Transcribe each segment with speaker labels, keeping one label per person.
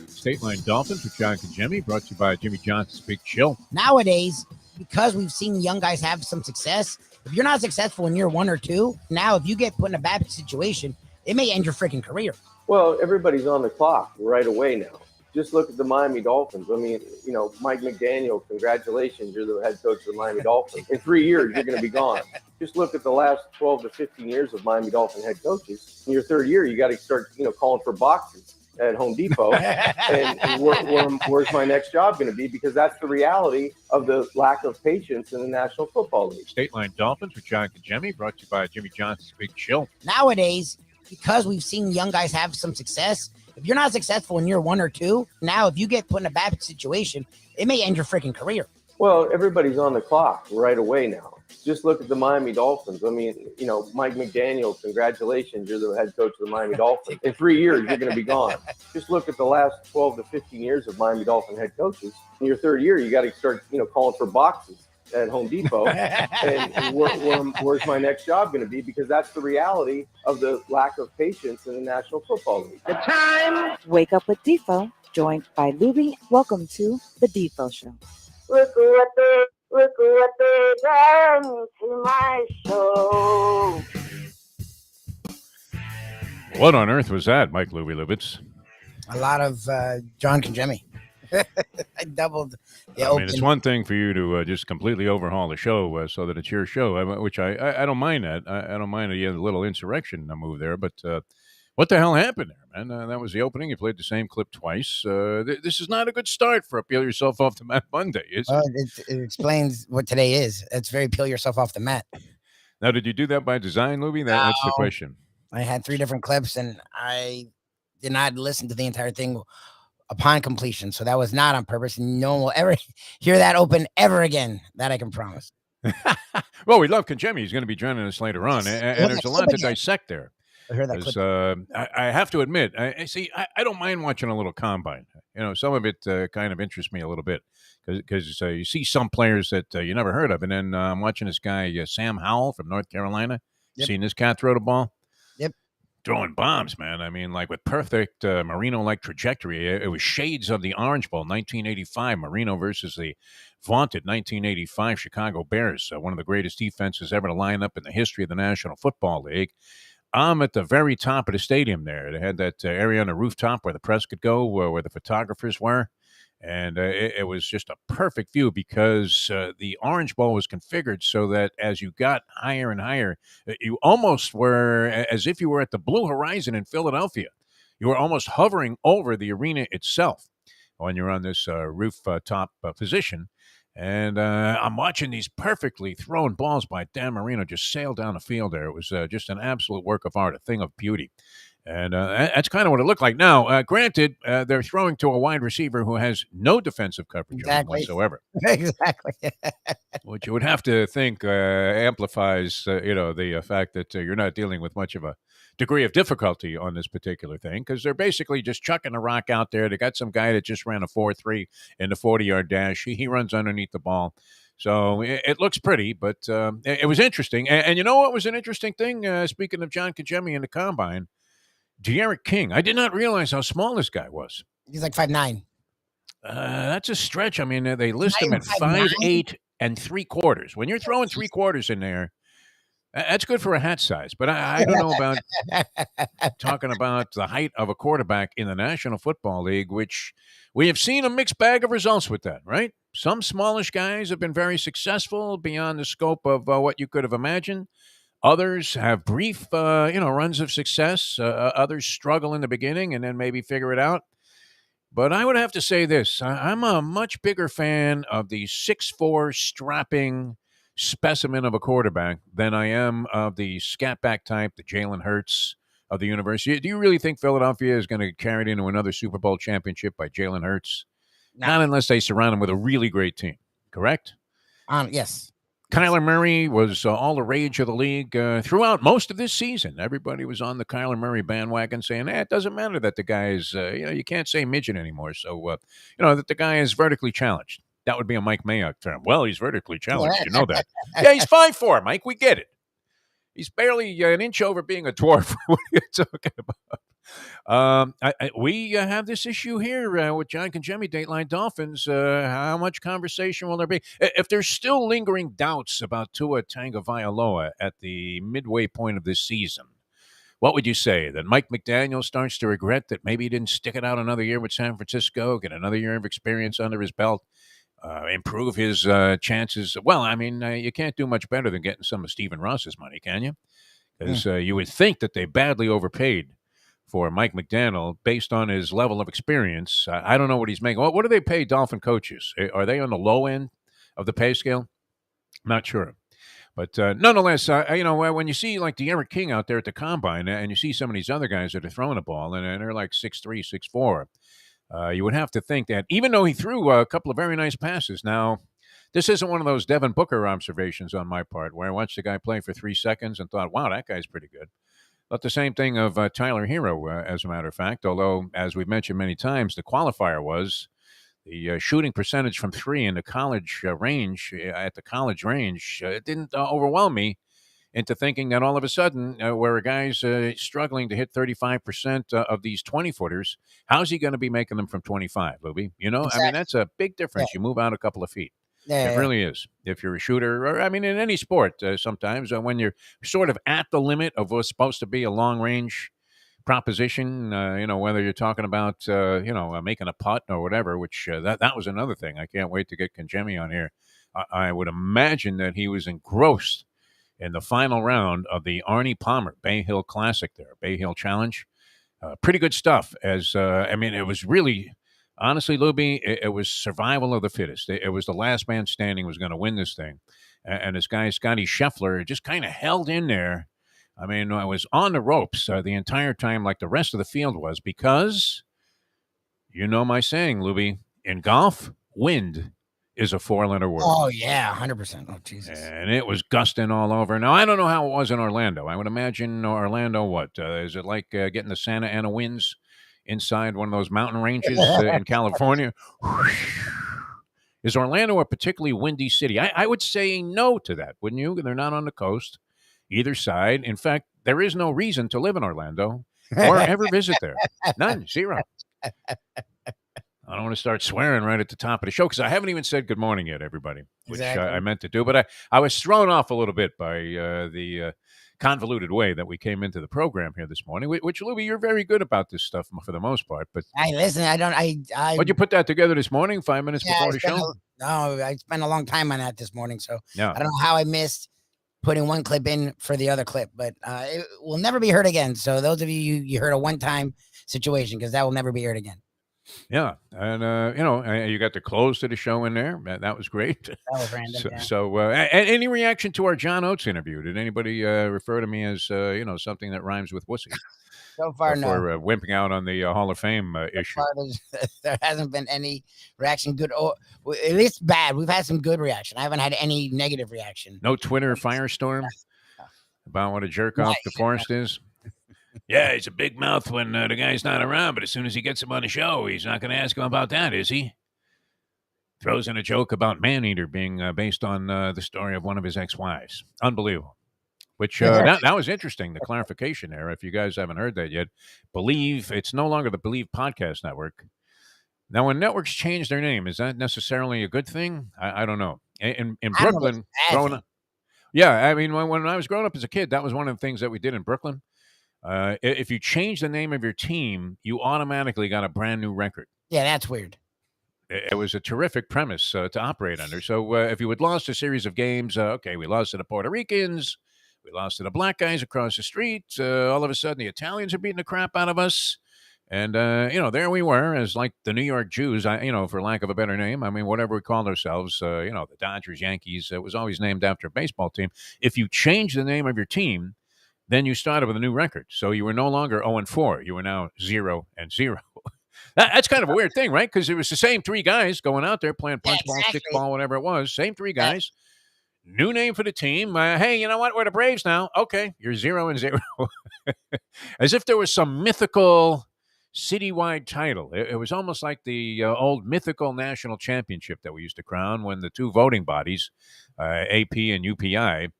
Speaker 1: State Line Dolphins with John and Jimmy, brought to you by Jimmy Johnson's Big Chill.
Speaker 2: Nowadays, because we've seen young guys have some success, if you're not successful in year 1 or 2, now if you get put in a bad situation, it may end your freaking career.
Speaker 3: Well, everybody's on the clock right away now. Just look at the Miami Dolphins. I mean, Mike McDaniel, congratulations. You're the head coach of the Miami Dolphins. In 3 years, you're going to be gone. Just look at the last 12 to 15 years of Miami Dolphin head coaches. In your third year, you got to start, calling for boxes at Home Depot. and where's my next job going to be? Because that's the reality of the lack of patience in the National Football League.
Speaker 1: State Line Dolphins with John and Jimmy, brought to you by Jimmy Johnson's Big Chill.
Speaker 2: Nowadays, because we've seen young guys have some success, if you're not successful in year 1 or 2, now if you get put in a bad situation, it may end your freaking career.
Speaker 3: Well, everybody's on the clock right away now. Just look at the Miami Dolphins. I mean, Mike McDaniel, congratulations. You're the head coach of the Miami Dolphins. In 3 years, you're going to be gone. Just look at the last 12 to 15 years of Miami Dolphin head coaches. In your third year, you got to start, calling for boxes at Home Depot. and where's my next job going to be? Because that's the reality of the lack of patience in the National Football League.
Speaker 4: The time. Wake up with Defo, joined by Lubie. Welcome to the Defo Show.
Speaker 5: Look what they done to my show.
Speaker 1: What on earth was that, Mike Lubitz?
Speaker 2: A lot of John and Jimmy. I doubled the
Speaker 1: I
Speaker 2: open.
Speaker 1: mean, it's one thing for you to just completely overhaul the show so that it's your show, which I don't mind that. I don't mind a little insurrection move there, but what the hell happened there, man? That was the opening. You played the same clip twice. This is not a good start for a peel yourself off the mat Monday, is it?
Speaker 2: It explains what today is. It's very peel yourself off the mat.
Speaker 1: Now, did you do that by design, Lubie? That's the question.
Speaker 2: I had 3 different clips, and I did not listen to the entire thing upon completion. So that was not on purpose. No one will ever hear that open ever again. That I can promise.
Speaker 1: Well, we love Konchemi. He's going to be joining us later on. And there's a lot to dissect there.
Speaker 2: I heard that clip.
Speaker 1: I have to admit, I don't mind watching a little combine. Some of it kind of interests me a little bit because you see some players that you never heard of. And then I'm watching this guy, Sam Howell from North Carolina.
Speaker 2: Yep.
Speaker 1: Seen this cat throw the ball?
Speaker 2: Yep.
Speaker 1: Throwing bombs, man. I mean, like with perfect Marino-like trajectory. It was shades of the Orange Bowl, 1985, Marino versus the vaunted 1985 Chicago Bears, one of the greatest defenses ever to line up in the history of the National Football League. I'm at the very top of the stadium there. They had that area on the rooftop where the press could go, where the photographers were. And it was just a perfect view because the Orange Bowl was configured so that as you got higher and higher, you almost were as if you were at the Blue Horizon in Philadelphia. You were almost hovering over the arena itself when you're on this rooftop position. And I'm watching these perfectly thrown balls by Dan Marino just sail down the field there. It was just an absolute work of art, a thing of beauty. And that's kind of what it looked like. Now, granted, they're throwing to a wide receiver who has no defensive coverage whatsoever.
Speaker 2: Exactly.
Speaker 1: Which you would have to think amplifies, the fact that you're not dealing with much of a degree of difficulty on this particular thing because they're basically just chucking a rock out there. They got some guy that just ran a 4.3 in the 40-yard dash. He runs underneath the ball. So it looks pretty, but it was interesting. And you know what was an interesting thing? Speaking of John Konchemi in the Combine, De'Aaron King. I did not realize how small this guy was.
Speaker 2: He's like 5'9".
Speaker 1: That's a stretch. I mean, they list him at 5'8" and 3/4. When you're throwing 3/4 in there, that's good for a hat size. But I don't know about talking about the height of a quarterback in the National Football League, which we have seen a mixed bag of results with that, right? Some smallish guys have been very successful beyond the scope of what you could have imagined. Others have brief, runs of success. Others struggle in the beginning and then maybe figure it out. But I would have to say this. I'm a much bigger fan of the 6'4", strapping specimen of a quarterback than I am of the scat-back type, the Jalen Hurts of the universe. Do you really think Philadelphia is going to carry it into another Super Bowl championship by Jalen Hurts? No. Not unless they surround him with a really great team, correct?
Speaker 2: Yes.
Speaker 1: Kyler Murray was all the rage of the league throughout most of this season. Everybody was on the Kyler Murray bandwagon saying, it doesn't matter that the guy is, you can't say midget anymore. So, that the guy is vertically challenged. That would be a Mike Mayock term. Well, he's vertically challenged. You know that. Yeah, he's 5'4", Mike. We get it. He's barely an inch over being a dwarf. What are you talking about? We have this issue here with John Congemi, Dateline Dolphins. How much conversation will there be? If there's still lingering doubts about Tua Tagovailoa at the midway point of this season, what would you say? That Mike McDaniel starts to regret that maybe he didn't stick it out another year with San Francisco, get another year of experience under his belt, improve his chances? Well, I mean, you can't do much better than getting some of Stephen Ross's money, can you? Because you would think that they badly overpaid for Mike McDaniel based on his level of experience. I don't know what he's making. What do they pay Dolphin coaches? Are they on the low end of the pay scale? Not sure. But nonetheless, when you see like De'Aaron King out there at the combine and you see some of these other guys that are throwing the ball and they're like 6'3", 6'4", you would have to think that even though he threw a couple of very nice passes, now this isn't one of those Devin Booker observations on my part where I watched the guy play for 3 seconds and thought, wow, that guy's pretty good. But the same thing of Tyler Hero, as a matter of fact, although, as we've mentioned many times, the qualifier was the shooting percentage from three in the college range, at the college range, it didn't overwhelm me into thinking that all of a sudden, where a guy's struggling to hit 35% of these 20-footers, how's he going to be making them from 25, Lubie?
Speaker 2: Exactly.
Speaker 1: I mean, that's a big difference. You move out a couple of feet. It really is. If you're a shooter, or I mean, in any sport, sometimes when you're sort of at the limit of what's supposed to be a long-range proposition, whether you're talking about, making a putt or whatever, which that was another thing. I can't wait to get Congemi on here. I would imagine that he was engrossed in the final round of the Arnie Palmer Bay Hill Classic there, Bay Hill Challenge. Pretty good stuff. It was really... Honestly, Lubie, it was survival of the fittest. It was the last man standing was going to win this thing. And this guy, Scotty Scheffler, just kind of held in there. I mean, I was on the ropes the entire time like the rest of the field was because, you know my saying, Lubie, in golf, wind is a 4-letter word.
Speaker 2: Oh, yeah, 100%. Oh, Jesus.
Speaker 1: And it was gusting all over. Now, I don't know how it was in Orlando. I would imagine Orlando, what? Is it like getting the Santa Ana winds inside one of those mountain ranges in California? Is Orlando a particularly windy city? I would say no to that, wouldn't you? They're not on the coast, either side. In fact, there is no reason to live in Orlando or ever visit there. None, zero. I don't want to start swearing right at the top of the show because I haven't even said good morning yet, everybody, which I meant to do. But I was thrown off a little bit by the convoluted way that we came into the program here this morning, which, Lubie, you're very good about this stuff for the most part. But
Speaker 2: hey, listen,
Speaker 1: What'd you put that together this morning, 5 minutes before the show?
Speaker 2: I spent a long time on that this morning, so
Speaker 1: yeah.
Speaker 2: I don't know how I missed putting one clip in for the other clip, but it will never be heard again. So those of you heard a one-time situation because that will never be heard again.
Speaker 1: Yeah, and you got the close to the show in there. That was great.
Speaker 2: That was random.
Speaker 1: So, any reaction to our John Oates interview? Did anybody refer to me as something that rhymes with wussy?
Speaker 2: So far, no.
Speaker 1: For wimping out on the Hall of Fame issue.
Speaker 2: There hasn't been any reaction, good or at least bad. We've had some good reaction. I haven't had any negative reaction.
Speaker 1: No Twitter firestorm about what a jerk off Deforrest is. Yeah, he's a big mouth when the guy's not around, but as soon as he gets him on the show, he's not going to ask him about that, is he? Throws in a joke about Maneater being based on the story of one of his ex-wives. Unbelievable. Which, that was interesting, the clarification there. If you guys haven't heard that yet, Believe, it's no longer the Believe Podcast Network. Now, when networks change their name, is that necessarily a good thing? I don't know. In Brooklyn, growing up, yeah, I mean, when I was growing up as a kid, that was one of the things that we did in Brooklyn. If you change the name of your team, you automatically got a brand new record.
Speaker 2: Yeah, that's weird.
Speaker 1: It was a terrific premise to operate under. So if you had lost a series of games, okay, we lost to the Puerto Ricans, we lost to the black guys across the street. All of a sudden, the Italians are beating the crap out of us. And, there we were as like the New York Jews, for lack of a better name. I mean, whatever we called ourselves, the Dodgers, Yankees, it was always named after a baseball team. If you change the name of your team, then you started with a new record. So you were no longer 0-4. You were now 0-0. That's kind of a weird thing, right? Because it was the same three guys going out there playing punch ball, stick ball, whatever it was. Same three guys. New name for the team. Hey, you know what? We're the Braves now. Okay, you're 0-0. As if there was some mythical citywide title. It was almost like the old mythical national championship that we used to crown when the two voting bodies, AP and UPI,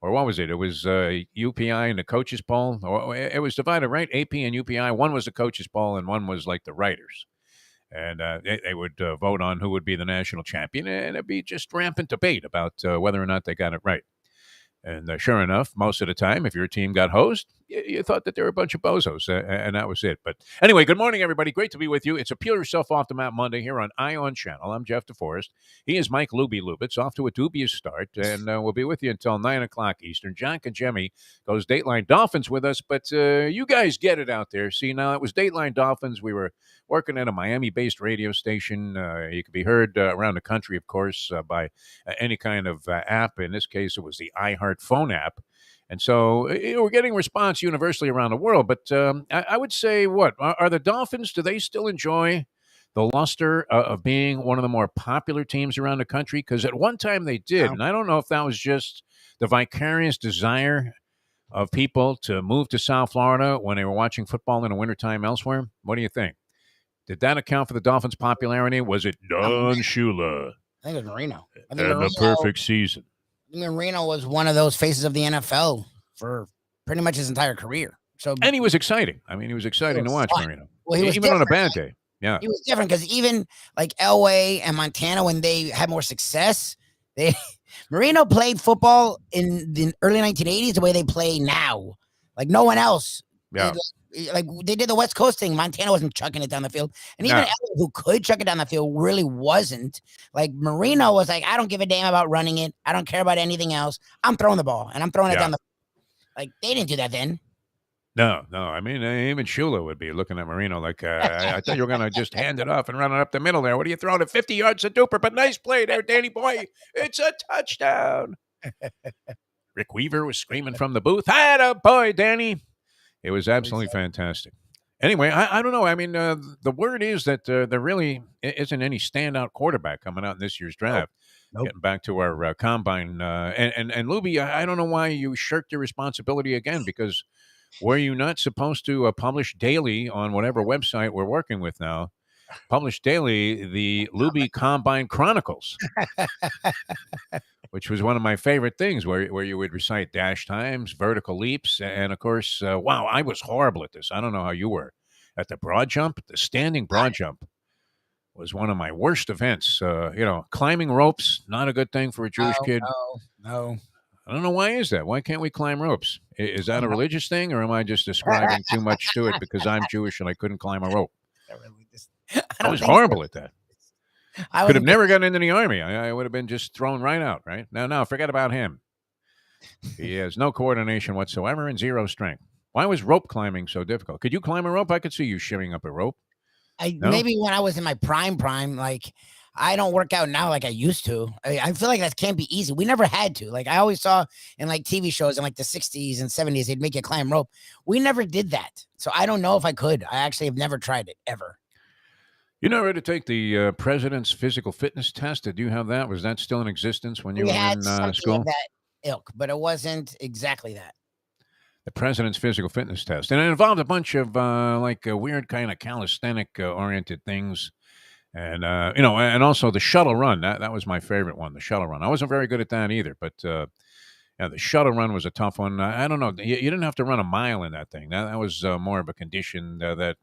Speaker 1: or what was it? It was UPI and the coaches poll. Or it was divided, right? AP and UPI. One was the coaches poll and one was like the writers. And they would vote on who would be the national champion, and it'd be just rampant debate about whether or not they got it right. And sure enough, most of the time, if your team got hosed, you thought that they were a bunch of bozos, and that was it. But anyway, good morning, everybody. Great to be with you. It's a Peel Yourself Off the Map Monday here on Ion Channel. I'm Jeff Deforrest. He is Mike Lubitz, off to a dubious start, and we'll be with you until 9 o'clock Eastern. Jack and Jemmy goes Dateline Dolphins with us, but you guys get it out there. See, now it was Dateline Dolphins. We were working at a Miami-based radio station. You could be heard around the country, of course, by any kind of app. In this case, it was the iHeart phone app. And so we're getting response universally around the world. But I would say, what? Are the Dolphins, do they still enjoy the luster of being one of the more popular teams around the country? Because at one time they did. And I don't know if that was just the vicarious desire of people to move to South Florida when they were watching football in the wintertime elsewhere. What do you think? Did that account for the Dolphins' popularity? Was it Don Shula?
Speaker 2: I think it was Marino.
Speaker 1: And the perfect season.
Speaker 2: Marino was one of those faces of the NFL for pretty much his entire career. So,
Speaker 1: and he was exciting. I mean, he was exciting to watch, Marino.
Speaker 2: Well, he was
Speaker 1: even on a bad day. Yeah,
Speaker 2: he was different because even like Elway and Montana, when they had more success, Marino played football in the early 1980s the way they play now. Like no one else.
Speaker 1: Yeah.
Speaker 2: Like they did the West Coast thing. Montana wasn't chucking it down the field. And even Elway, who could chuck it down the field, really wasn't. Like Marino was like, I don't give a damn about running it. I don't care about anything else. I'm throwing the ball and I'm throwing it down the field. Like they didn't do that then.
Speaker 1: No. I mean, even Shula would be looking at Marino like, I thought you were going to just hand it off and run it up the middle there. What are you throwing at 50 yards a duper? But nice play there, Danny boy. It's a touchdown. Rick Weaver was screaming from the booth. Atta boy, Danny. It was absolutely fantastic. Anyway, I don't know. I mean, the word is that there really isn't any standout quarterback coming out in this year's draft. Nope. Getting back to our combine. And Lubie, I don't know why you shirked your responsibility again, because were you not supposed to publish daily on whatever website we're working with now? Publish daily the Lubie Combine Chronicles, which was one of my favorite things, where you would recite dash times, vertical leaps, and of course, wow, I was horrible at this. I don't know how you were. At the broad jump, the standing broad jump was one of my worst events. Climbing ropes, not a good thing for a Jewish kid.
Speaker 2: No.
Speaker 1: I don't know, why is that? Why can't we climb ropes? Is that a religious thing, or am I just ascribing too much to it because I'm Jewish and I couldn't climb a rope? I was horrible at that. I could have never gotten into the Army. I would have been just thrown right out, right? No, forget about him. He has no coordination whatsoever and zero strength. Why was rope climbing so difficult? Could you climb a rope? I could see you shimming up a rope.
Speaker 2: Maybe when I was in my prime, like I don't work out now like I used to. I feel like that can't be easy. We never had to. Like I always saw in like TV shows in like the 60s and 70s, they'd make you climb rope. We never did that. So I don't know if I could. I actually have never tried it ever.
Speaker 1: You know, ready to take the president's physical fitness test? Did you have that? Was that still in existence when you were in school?
Speaker 2: Of that ilk, but it wasn't exactly that.
Speaker 1: The president's physical fitness test, and it involved a bunch of weird kind of calisthenic oriented things, and and also the shuttle run. That was my favorite one, the shuttle run. I wasn't very good at that either, but the shuttle run was a tough one. I don't know. You didn't have to run a mile in that thing. That was more of a condition that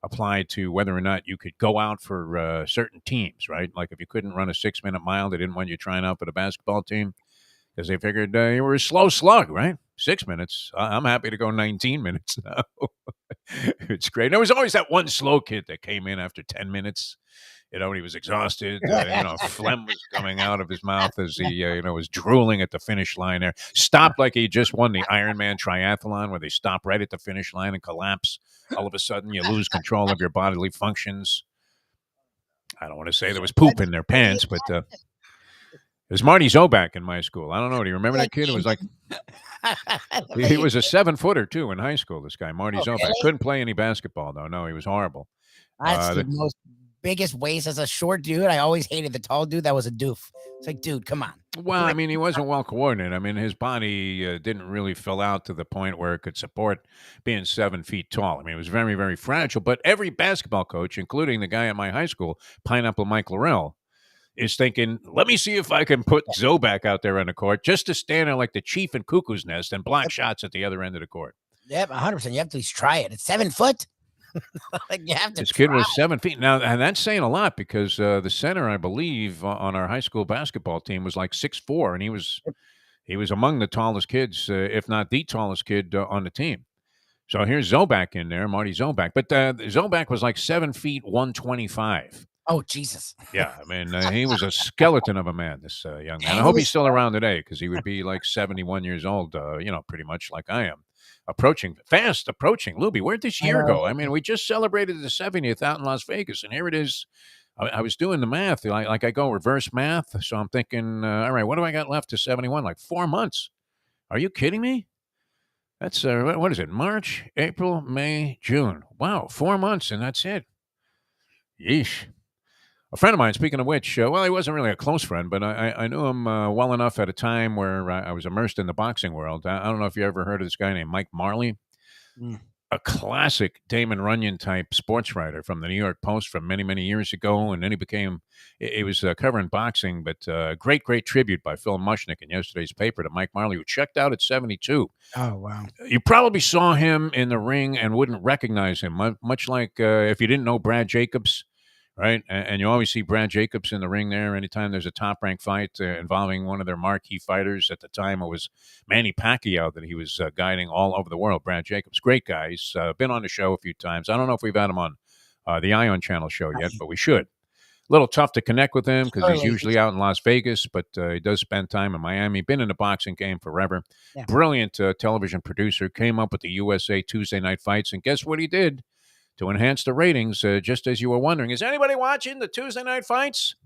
Speaker 1: applied to whether or not you could go out for certain teams, right? Like if you couldn't run a 6-minute mile, they didn't want you trying out for the basketball team because they figured you were a slow slug, right? 6 minutes. I'm happy to go 19 minutes now. It's great. There was always that one slow kid that came in after 10 minutes. He was exhausted. Phlegm was coming out of his mouth as he, was drooling at the finish line there. Stopped like he just won the Ironman triathlon, where they stop right at the finish line and collapse. All of a sudden, you lose control of your bodily functions. I don't want to say there was poop in their pants, but there's Marty Zoback in my school. I don't know. Do you remember that kid? It was like he was a 7-footer too in high school. This guy, Marty Zoback, couldn't play any basketball though. No, he was horrible.
Speaker 2: That's the biggest waist as a short dude. I always hated the tall dude that was a doof. It's like, dude, come on.
Speaker 1: Well, I mean, he wasn't well coordinated. I mean, his body didn't really fill out to the point where it could support being 7 feet tall. I mean, it was very, very fragile. But every basketball coach, including the guy at my high school, Pineapple Mike Laurel, is thinking, let me see if I can put Zoback out there on the court just to stand there like the chief in Cuckoo's Nest and block shots at the other end of the court.
Speaker 2: Yep, 100%. You have to at least try it. It's 7 foot. Like you have to.
Speaker 1: This kid was 7 feet. Now, and that's saying a lot because the center, I believe, on our high school basketball team was like 6'4", and he was among the tallest kids, if not the tallest kid on the team. So here's Zoback in there, Marty Zoback. But Zoback was like 7 feet 125.
Speaker 2: Oh Jesus!
Speaker 1: Yeah, I mean, he was a skeleton of a man, this young man. I hope he's still around today because he would be like 71 years old, pretty much like I am. Fast approaching. Lubie, where'd this year go? I mean, we just celebrated the 70th out in Las Vegas, and here it is. I was doing the math, like I go reverse math. So I'm thinking, all right, what do I got left to 71? Like 4 months. Are you kidding me? That's, what is it? March, April, May, June. Wow, 4 months, and that's it. Yeesh. A friend of mine, speaking of which, well, he wasn't really a close friend, but I knew him well enough at a time where I was immersed in the boxing world. I don't know if you ever heard of this guy named Mike Marley, a classic Damon Runyon type sports writer from the New York Post from many, many years ago. And then he was covering boxing, but great tribute by Phil Mushnick in yesterday's paper to Mike Marley, who checked out at 72.
Speaker 2: Oh, wow.
Speaker 1: You probably saw him in the ring and wouldn't recognize him, much like if you didn't know Brad Jacobs. Right. And you always see Brad Jacobs in the ring there anytime there's a top-ranked fight involving one of their marquee fighters. At the time, it was Manny Pacquiao that he was guiding all over the world. Brad Jacobs, great guy. He's been on the show a few times. I don't know if we've had him on the Ion Channel show yet, but we should. A little tough to connect with him because he's usually out in Las Vegas, but he does spend time in Miami. Been in the boxing game forever. Yeah. Brilliant television producer. Came up with the USA Tuesday Night Fights, and guess what he did? To enhance the ratings, just as you were wondering, is anybody watching the Tuesday Night Fights?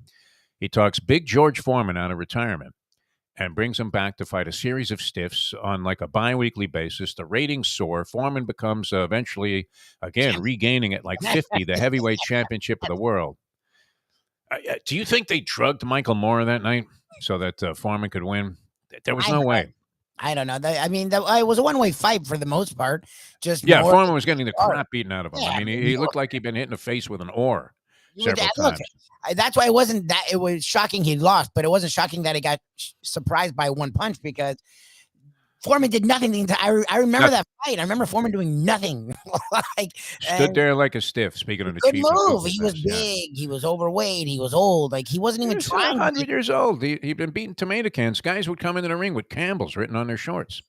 Speaker 1: He talks Big George Foreman out of retirement and brings him back to fight a series of stiffs on like a bi-weekly basis. The ratings soar. Foreman becomes eventually, again, regaining at like 50, the heavyweight championship of the world. Do you think they drugged Michael Moore that night so that Foreman could win? There was no way.
Speaker 2: I don't know. I mean, it was a one-way fight for the most part.
Speaker 1: Foreman was getting the crap beaten out of him. Yeah, I mean, he looked like he'd been hit in the face with an oar several times.
Speaker 2: That's why it was shocking he lost, but it wasn't shocking that he got surprised by one punch because Foreman did nothing. I remember that fight. I remember Foreman doing nothing.
Speaker 1: Stood there like a stiff. Speaking of the chief,
Speaker 2: move. He was big. He was overweight. He was old. Like he wasn't even trying.
Speaker 1: 100 years old. He'd been beating tomato cans. Guys would come into the ring with Campbell's written on their shorts.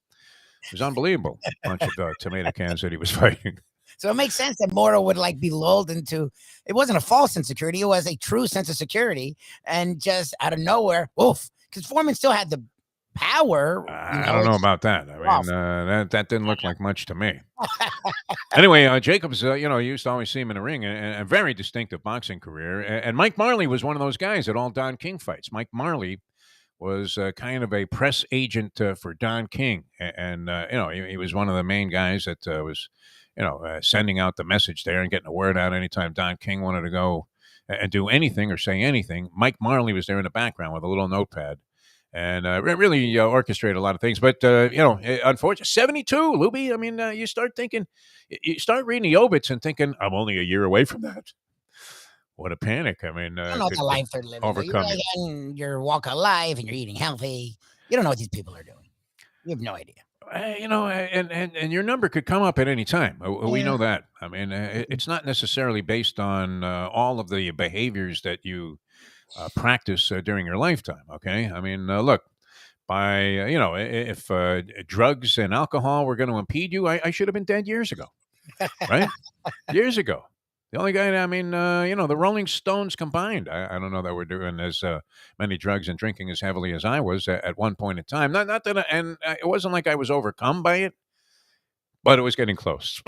Speaker 1: It was unbelievable. Bunch of tomato cans that he was fighting.
Speaker 2: So it makes sense that Moro would be lulled into. It wasn't a false insecurity. It was a true sense of security, and just out of nowhere, oof. Because Foreman still had the power.
Speaker 1: I don't know about that. I mean, that didn't look like much to me. Anyway, Jacobs, used to always see him in the ring, and a very distinctive boxing career. And Mike Marley was one of those guys at all Don King fights. Mike Marley was kind of a press agent for Don King, and he was one of the main guys that was, sending out the message there and getting the word out anytime Don King wanted to go and do anything or say anything. Mike Marley was there in the background with a little notepad. And really orchestrated a lot of things. But, unfortunately, 72, Lubie, I mean, you start reading the obits and thinking, I'm only a year away from that. What a panic. I mean,
Speaker 2: I don't know the life they're living. You're your walk of life and you're eating healthy. You don't know what these people are doing. You have no idea.
Speaker 1: And your number could come up at any time. We know that. I mean, it's not necessarily based on all of the behaviors that you practice during your lifetime. Okay. I mean, look, if drugs and alcohol were going to impede you, I should have been dead years ago. Right. Years ago. The only guy, the Rolling Stones combined, I don't know that we're doing as many drugs and drinking as heavily as I was at one point in time. Not that, it wasn't like I was overcome by it, but it was getting close.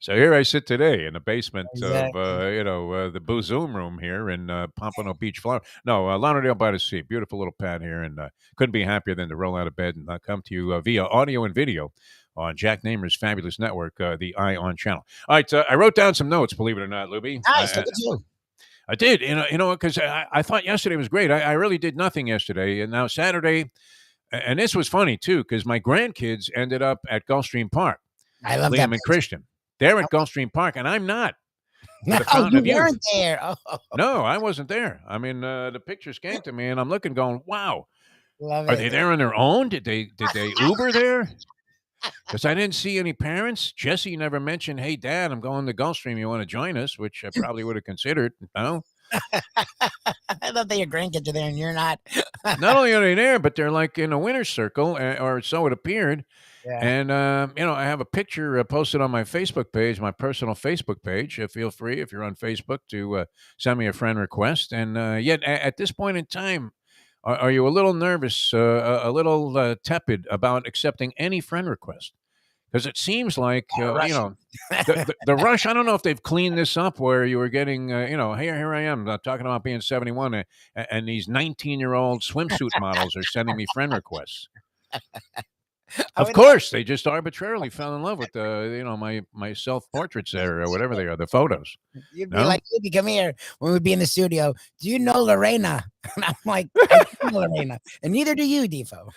Speaker 1: So here I sit today in the basement of, the Boozum room here in Pompano Beach, Florida. No, Lauderdale by the Sea. Beautiful little pad here, and couldn't be happier than to roll out of bed and come to you via audio and video on Jack Namer's fabulous network, the Ion Channel. All right, I wrote down some notes, believe it or not, Lubie.
Speaker 2: Nice, look at you.
Speaker 1: I did, because I thought yesterday was great. I really did nothing yesterday, and now Saturday, and this was funny too, because my grandkids ended up at Gulfstream Park.
Speaker 2: I love that
Speaker 1: Liam and
Speaker 2: place.
Speaker 1: Christian, they're at Gulfstream Park, and I'm not.
Speaker 2: No,
Speaker 1: The Fountain of
Speaker 2: you
Speaker 1: Youth.
Speaker 2: weren't there. Oh,
Speaker 1: No, I wasn't there. I mean, the pictures came to me, and I'm looking, going, "Wow,
Speaker 2: love
Speaker 1: are
Speaker 2: it.
Speaker 1: they there on their own? Did they Uber there?" Because I didn't see any parents. Jesse never mentioned, "Hey, Dad, I'm going to Gulfstream. You want to join us?" Which I probably would have considered. No.
Speaker 2: I love that your grandkids are there and you're not.
Speaker 1: Not only are they there, but they're like in a winner's circle, or so it appeared.
Speaker 2: Yeah.
Speaker 1: And I have a picture posted on my Facebook page, my personal Facebook page. Feel free, if you're on Facebook, to send me a friend request. And yet, at this point in time, are you a little nervous, a little tepid about accepting any friend request? Because it seems like the rush. I don't know if they've cleaned this up where you were getting, here I am talking about being 71, and these 19-year-old swimsuit models are sending me friend requests. Of course, they just arbitrarily fell in love with my self portraits there, or whatever they are, the photos.
Speaker 2: You'd be like, "Baby, come here." When we'd be in the studio, do you know Lorena? And I'm like, "I don't know Lorena," and neither do you, Defo.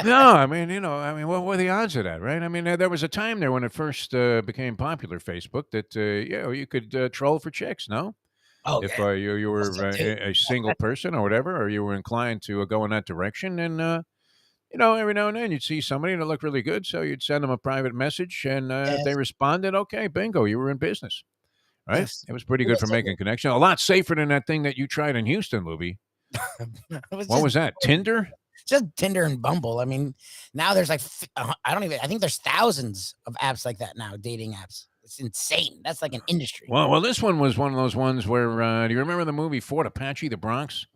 Speaker 1: No, I mean, what were the odds of that, right? I mean, there was a time there when it first became popular, Facebook, that you could troll for chicks. No, if you were a single person or whatever, or you were inclined to go in that direction, and every now and then you'd see somebody that looked really good, so you'd send them a private message, and if they responded, okay, bingo, you were in business, right?
Speaker 2: Yes.
Speaker 1: It was pretty good for making connection. A lot safer than that thing that you tried in Houston, Lubie. What was that? Tinder?
Speaker 2: Just Tinder and Bumble. I mean, now there's like, I think there's thousands of apps like that now, dating apps. It's insane. That's like an industry.
Speaker 1: Well, this one was one of those ones where, do you remember the movie Fort Apache, The Bronx?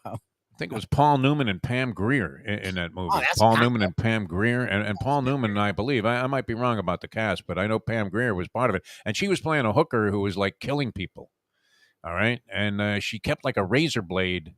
Speaker 1: I think it was Paul Newman and Pam Grier in that movie. Paul Newman and Pam Grier. And Paul Newman, I believe, I might be wrong about the cast, but I know Pam Grier was part of it. And she was playing a hooker who was like killing people. All right. And she kept like a razor blade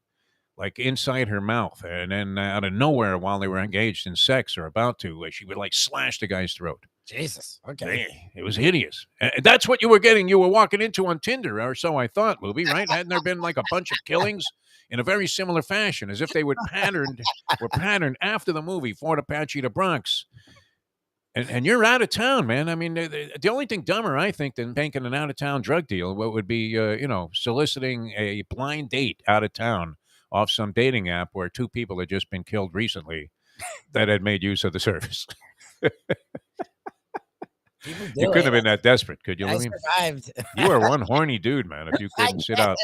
Speaker 1: like inside her mouth. And then out of nowhere, while they were engaged in sex or about to, she would like slash the guy's throat.
Speaker 2: Jesus. Okay.
Speaker 1: It was hideous. And that's what you were getting. You were walking into on Tinder, or so I thought, Lubie, right? Hadn't there been like a bunch of killings in a very similar fashion, as if they were patterned after the movie Fort Apache, The Bronx? And you're out of town, man. I mean, the only thing dumber, I think, than making an out-of-town drug deal would be, soliciting a blind date out of town off some dating app where two people had just been killed recently that had made use of the service. You couldn't have been that desperate, could you?
Speaker 2: I survived.
Speaker 1: You were one horny dude, man. If you couldn't sit out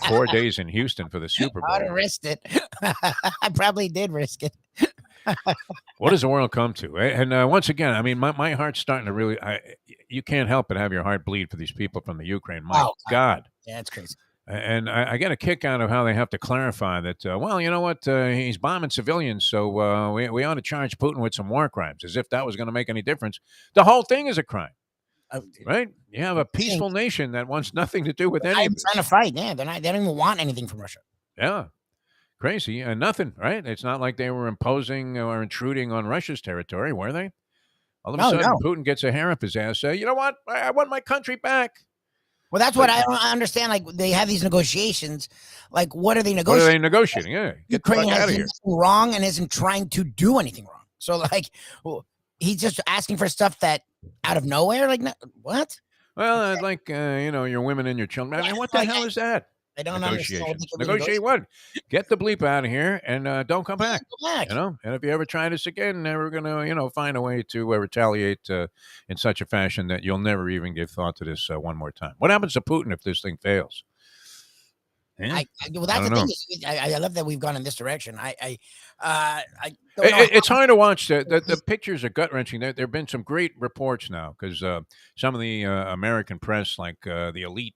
Speaker 1: 4 days in Houston for the Super Bowl,
Speaker 2: I'd have risked it. I probably did risk it.
Speaker 1: What does the world come to? And once again, I mean, my heart's starting to really. You can't help but have your heart bleed for these people from the Ukraine. My God.
Speaker 2: Yeah, it's crazy.
Speaker 1: And I get a kick out of how they have to clarify that, well, you know what? He's bombing civilians, so we ought to charge Putin with some war crimes, as if that was going to make any difference. The whole thing is a crime, right? You have a peaceful nation that wants nothing to do with any of it.
Speaker 2: Trying to fight. Yeah, they don't even want anything from Russia.
Speaker 1: Yeah. Crazy. And nothing, right? It's not like they were imposing or intruding on Russia's territory, were they? All of a sudden, Putin gets a hair up his ass. You know what? I want my country back.
Speaker 2: Well, that's what I don't understand. Like, they have these negotiations. Like, what are they negotiating?
Speaker 1: What are they negotiating? Yeah.
Speaker 2: Ukraine has nothing wrong and isn't trying to do anything wrong. So, like, he's just asking for stuff that out of nowhere. Like, what?
Speaker 1: Well, I'd like, your women and your children. I mean, what the hell is that?
Speaker 2: I don't understand.
Speaker 1: Negotiate what? Get the bleep out of here and don't come back. And if you ever try this again, we're going to, find a way to retaliate in such a fashion that you'll never even give thought to this one more time. What happens to Putin if this thing fails?
Speaker 2: Well, that's the thing. I love that we've gone in this direction.
Speaker 1: It's hard to watch. The pictures are gut wrenching. There have been some great reports now because some of the American press, like the elite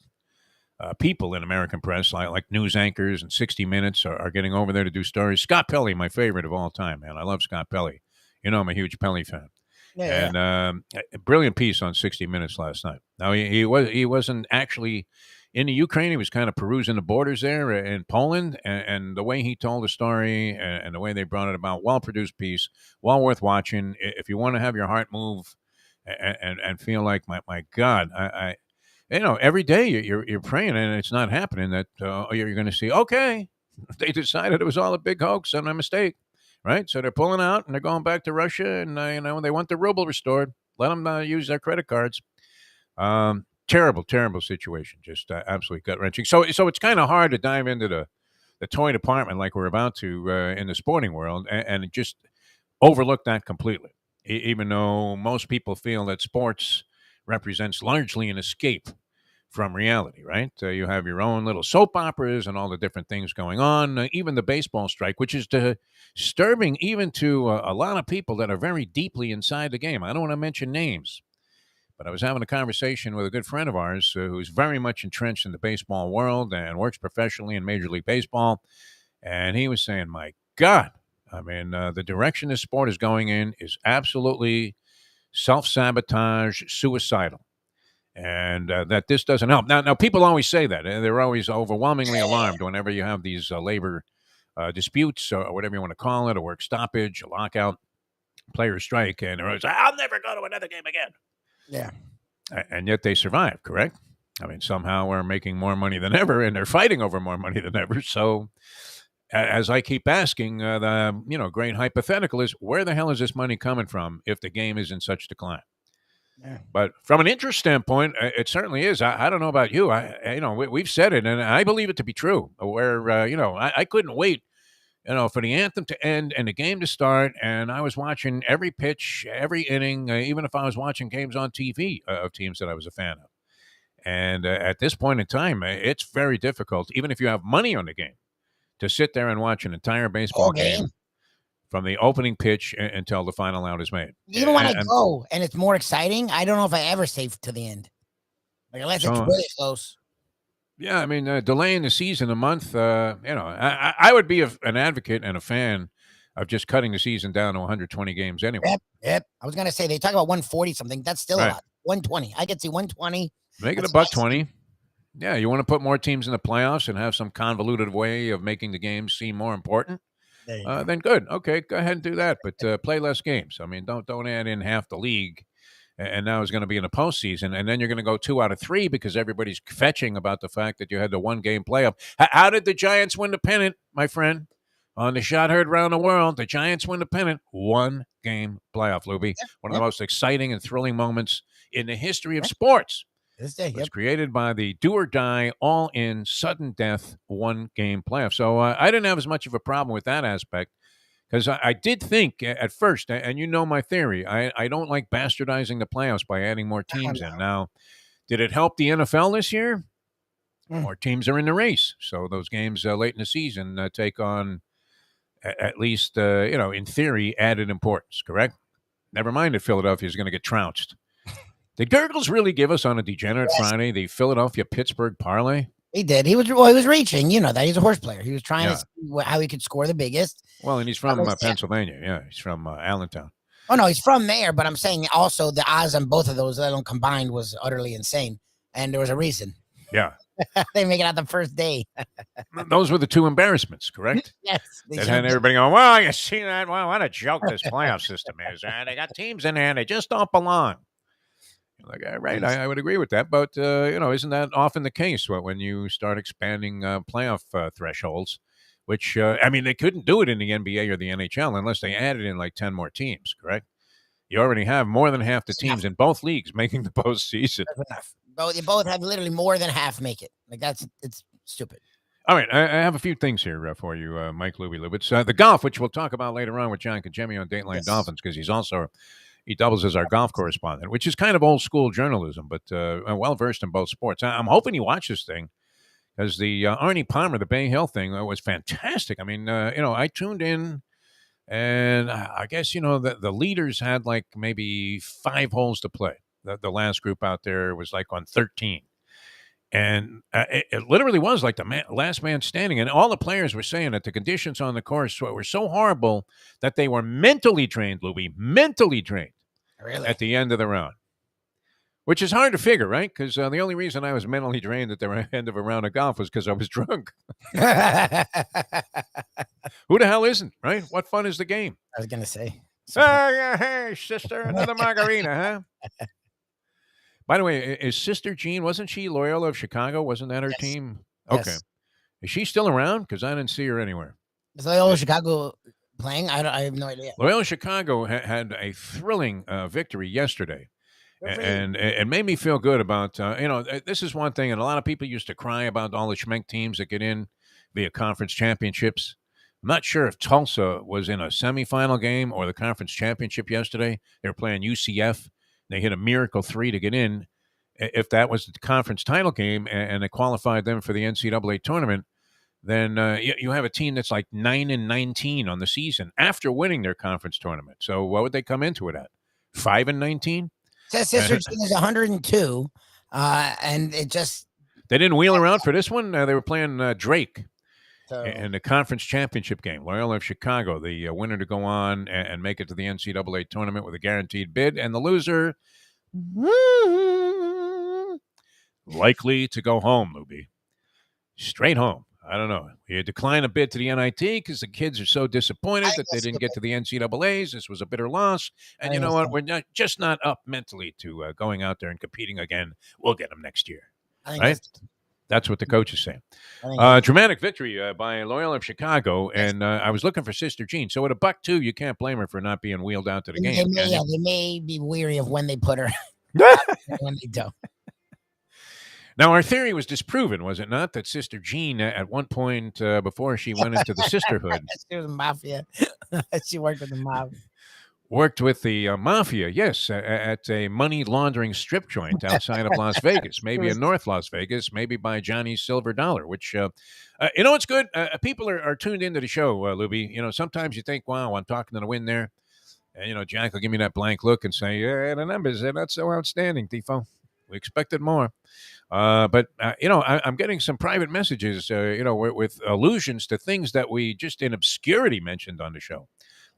Speaker 1: people in American press, like news anchors and 60 Minutes, are getting over there to do stories. Scott Pelley, my favorite of all time, man. I love Scott Pelley. I'm a huge Pelley fan. Yeah, and a brilliant piece on 60 Minutes last night. Now, he wasn't actually in the Ukraine. He was kind of perusing the borders there in Poland, and the way he told the story and the way they brought it about, well-produced piece, well worth watching. If you want to have your heart move and feel like, my God, every day you're praying and it's not happening. That you're going to see. Okay, they decided it was all a big hoax and a mistake, right? So they're pulling out and they're going back to Russia, and they want the ruble restored. Let them use their credit cards. Terrible, terrible situation. Just absolutely gut wrenching. So it's kind of hard to dive into the toy department like we're about to in the sporting world and just overlook that completely. Even though most people feel that sports represents largely an escape from reality, right? You have your own little soap operas and all the different things going on. Even the baseball strike, which is disturbing even to a lot of people that are very deeply inside the game. I don't want to mention names, but I was having a conversation with a good friend of ours who's very much entrenched in the baseball world and works professionally in Major League Baseball. And he was saying, my God, I mean, the direction this sport is going in is absolutely self-sabotage, suicidal. And that this doesn't help. Now, people always say that. And they're always overwhelmingly alarmed whenever you have these labor disputes or whatever you want to call it, a work stoppage, a lockout, player strike. And they're always like, I'll never go to another game again.
Speaker 2: Yeah.
Speaker 1: And yet they survive, correct? I mean, somehow we're making more money than ever, and they're fighting over more money than ever. So as I keep asking, the great hypothetical is, where the hell is this money coming from if the game is in such decline?
Speaker 2: Yeah.
Speaker 1: But from an interest standpoint, it certainly is. I don't know about you. We've said it, and I believe it to be true. Where I couldn't wait, for the anthem to end and the game to start, and I was watching every pitch, every inning, even if I was watching games on TV of teams that I was a fan of. And at this point in time, it's very difficult, even if you have money on the game, to sit there and watch an entire baseball game from the opening pitch until the final out is made.
Speaker 2: Even when I go and it's more exciting, I don't know if I ever stay to the end. Like, unless it's really close.
Speaker 1: Yeah, I mean, delaying the season a month, I would be an advocate and a fan of just cutting the season down to 120 games anyway.
Speaker 2: Yep. I was going to say, they talk about 140 something. That's still a lot. 120. I could see 120.
Speaker 1: Make it $120. Yeah, you want to put more teams in the playoffs and have some convoluted way of making the games seem more important? Then good. Okay, go ahead and do that, but play less games. I mean, don't add in half the league, and now it's going to be in the postseason, and then you're going to go 2 out of 3 because everybody's fetching about the fact that you had the 1-game playoff. How did the Giants win the pennant, my friend? On the shot heard around the world, the Giants win the pennant. 1-game playoff, Lubie. One of the most exciting and thrilling moments in the history of sports.
Speaker 2: This day,
Speaker 1: It was created by the do-or-die, all-in, sudden death 1-game playoff. So I didn't have as much of a problem with that aspect because I did think at first, and you know my theory, I don't like bastardizing the playoffs by adding more teams in. Now, did it help the NFL this year? More teams are in the race. So those games late in the season take on, at least, in theory, added importance, correct? Never mind that Philadelphia is going to get trounced. Did Gurgles really give us on a Degenerate Friday the Philadelphia-Pittsburgh parlay?
Speaker 2: He did. He was reaching. You know that. He's a horse player. He was trying to see how he could score the biggest.
Speaker 1: Well, and he's from Pennsylvania. Yeah, he's from Allentown.
Speaker 2: Oh, no, he's from there, but I'm saying also the odds on both of those, let alone combined, was utterly insane. And there was a reason.
Speaker 1: Yeah.
Speaker 2: They make it out the first day.
Speaker 1: Those were the 2 embarrassments, correct?
Speaker 2: Yes.
Speaker 1: That had everybody going, well, you see that? Well, what a joke this playoff system is. They got teams in there and they just don't belong. Like, right, I would agree with that. But, isn't that often the case when you start expanding playoff thresholds, which, they couldn't do it in the NBA or the NHL unless they added in like 10 more teams, correct? You already have more than half the teams in both leagues making the postseason.
Speaker 2: You both have literally more than half make it. Like, it's stupid.
Speaker 1: All right, I have a few things here for you, Mike Lubitz. The golf, which we'll talk about later on with John Kajemi on Dateline Dolphins, because he doubles as our golf correspondent, which is kind of old school journalism, but well versed in both sports. I'm hoping you watch this thing because the Arnie Palmer, the Bay Hill thing was fantastic. I mean, I tuned in, and I guess the leaders had like maybe 5 holes to play. The last group out there was like on 13. And it literally was like the last man standing. And all the players were saying that the conditions on the course were so horrible that they were mentally drained, Lubie, at the end of the round. Which is hard to figure, right? Because the only reason I was mentally drained at the end of a round of golf was because I was drunk. Who the hell isn't, right? What fun is the game?
Speaker 2: I was going to say.
Speaker 1: Hey, sister, another margarita, huh? By the way, is Sister Jean, wasn't she Loyola of Chicago? Wasn't that her
Speaker 2: Yes.
Speaker 1: team? Okay.
Speaker 2: Yes.
Speaker 1: Is she still around? Because I didn't see her anywhere.
Speaker 2: Is Loyola Chicago playing? I have no idea.
Speaker 1: Loyola Chicago had a thrilling victory yesterday. And it made me feel good about, this is one thing. And a lot of people used to cry about all the schmenk teams that get in via conference championships. I'm not sure if Tulsa was in a semifinal game or the conference championship yesterday. They were playing UCF. They hit a miracle 3 to get in. If that was the conference title game and it qualified them for the NCAA tournament, then you have a team that's like 9-19 on the season after winning their conference tournament. So what would they come into it at? 5-19?
Speaker 2: Says Sister Jean is 102, and it just
Speaker 1: they didn't wheel around for this one. They were playing Drake
Speaker 2: so,
Speaker 1: in the conference championship game. Loyola of Chicago, the winner to go on and make it to the NCAA tournament with a guaranteed bid, and the loser likely to go home, Lubie. Straight home. I don't know. You decline a bid to the NIT because the kids are so disappointed that they didn't get to the NCAAs. This was a bitter loss. And you know what? We're just not up mentally to going out there and competing again. We'll get them next year. Right? That's what the coach is saying. Dramatic victory by Loyola of Chicago. And I was looking for Sister Jean. So at $1.02, you can't blame her for not being wheeled out to the game.
Speaker 2: They may be weary of when they put her. When they don't.
Speaker 1: Now, our theory was disproven, was it not? That Sister Jean, at one point before she went into the sisterhood.
Speaker 2: She was a mafia. She worked with the mob.
Speaker 1: Worked with the mafia, yes, at a money laundering strip joint outside of Las Vegas, maybe in North Las Vegas, maybe by Johnny's Silver Dollar, which, it's good. People are tuned into the show, Lubie. Sometimes you think, wow, I'm talking to the wind there. And, Jack will give me that blank look and say, the numbers are not so outstanding, Defo. We expected more. But I'm getting some private messages, with allusions to things that we just in obscurity mentioned on the show,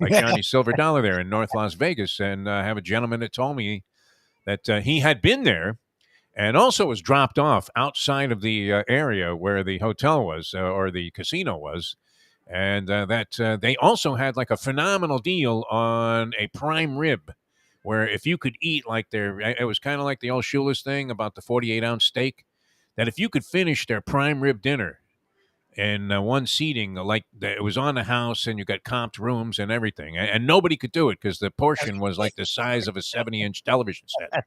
Speaker 1: like Johnny Silver Dollar there in North Las Vegas. And I have a gentleman that told me that he had been there and also was dropped off outside of the area where the hotel was or the casino was. And that they also had like a phenomenal deal on a prime rib, where if you could eat it was kind of like the old Schuler's thing about the 48-ounce steak, that if you could finish their prime rib dinner in one seating, like it was on the house and you got comped rooms and everything, and nobody could do it because the portion was like the size of a 70-inch television set.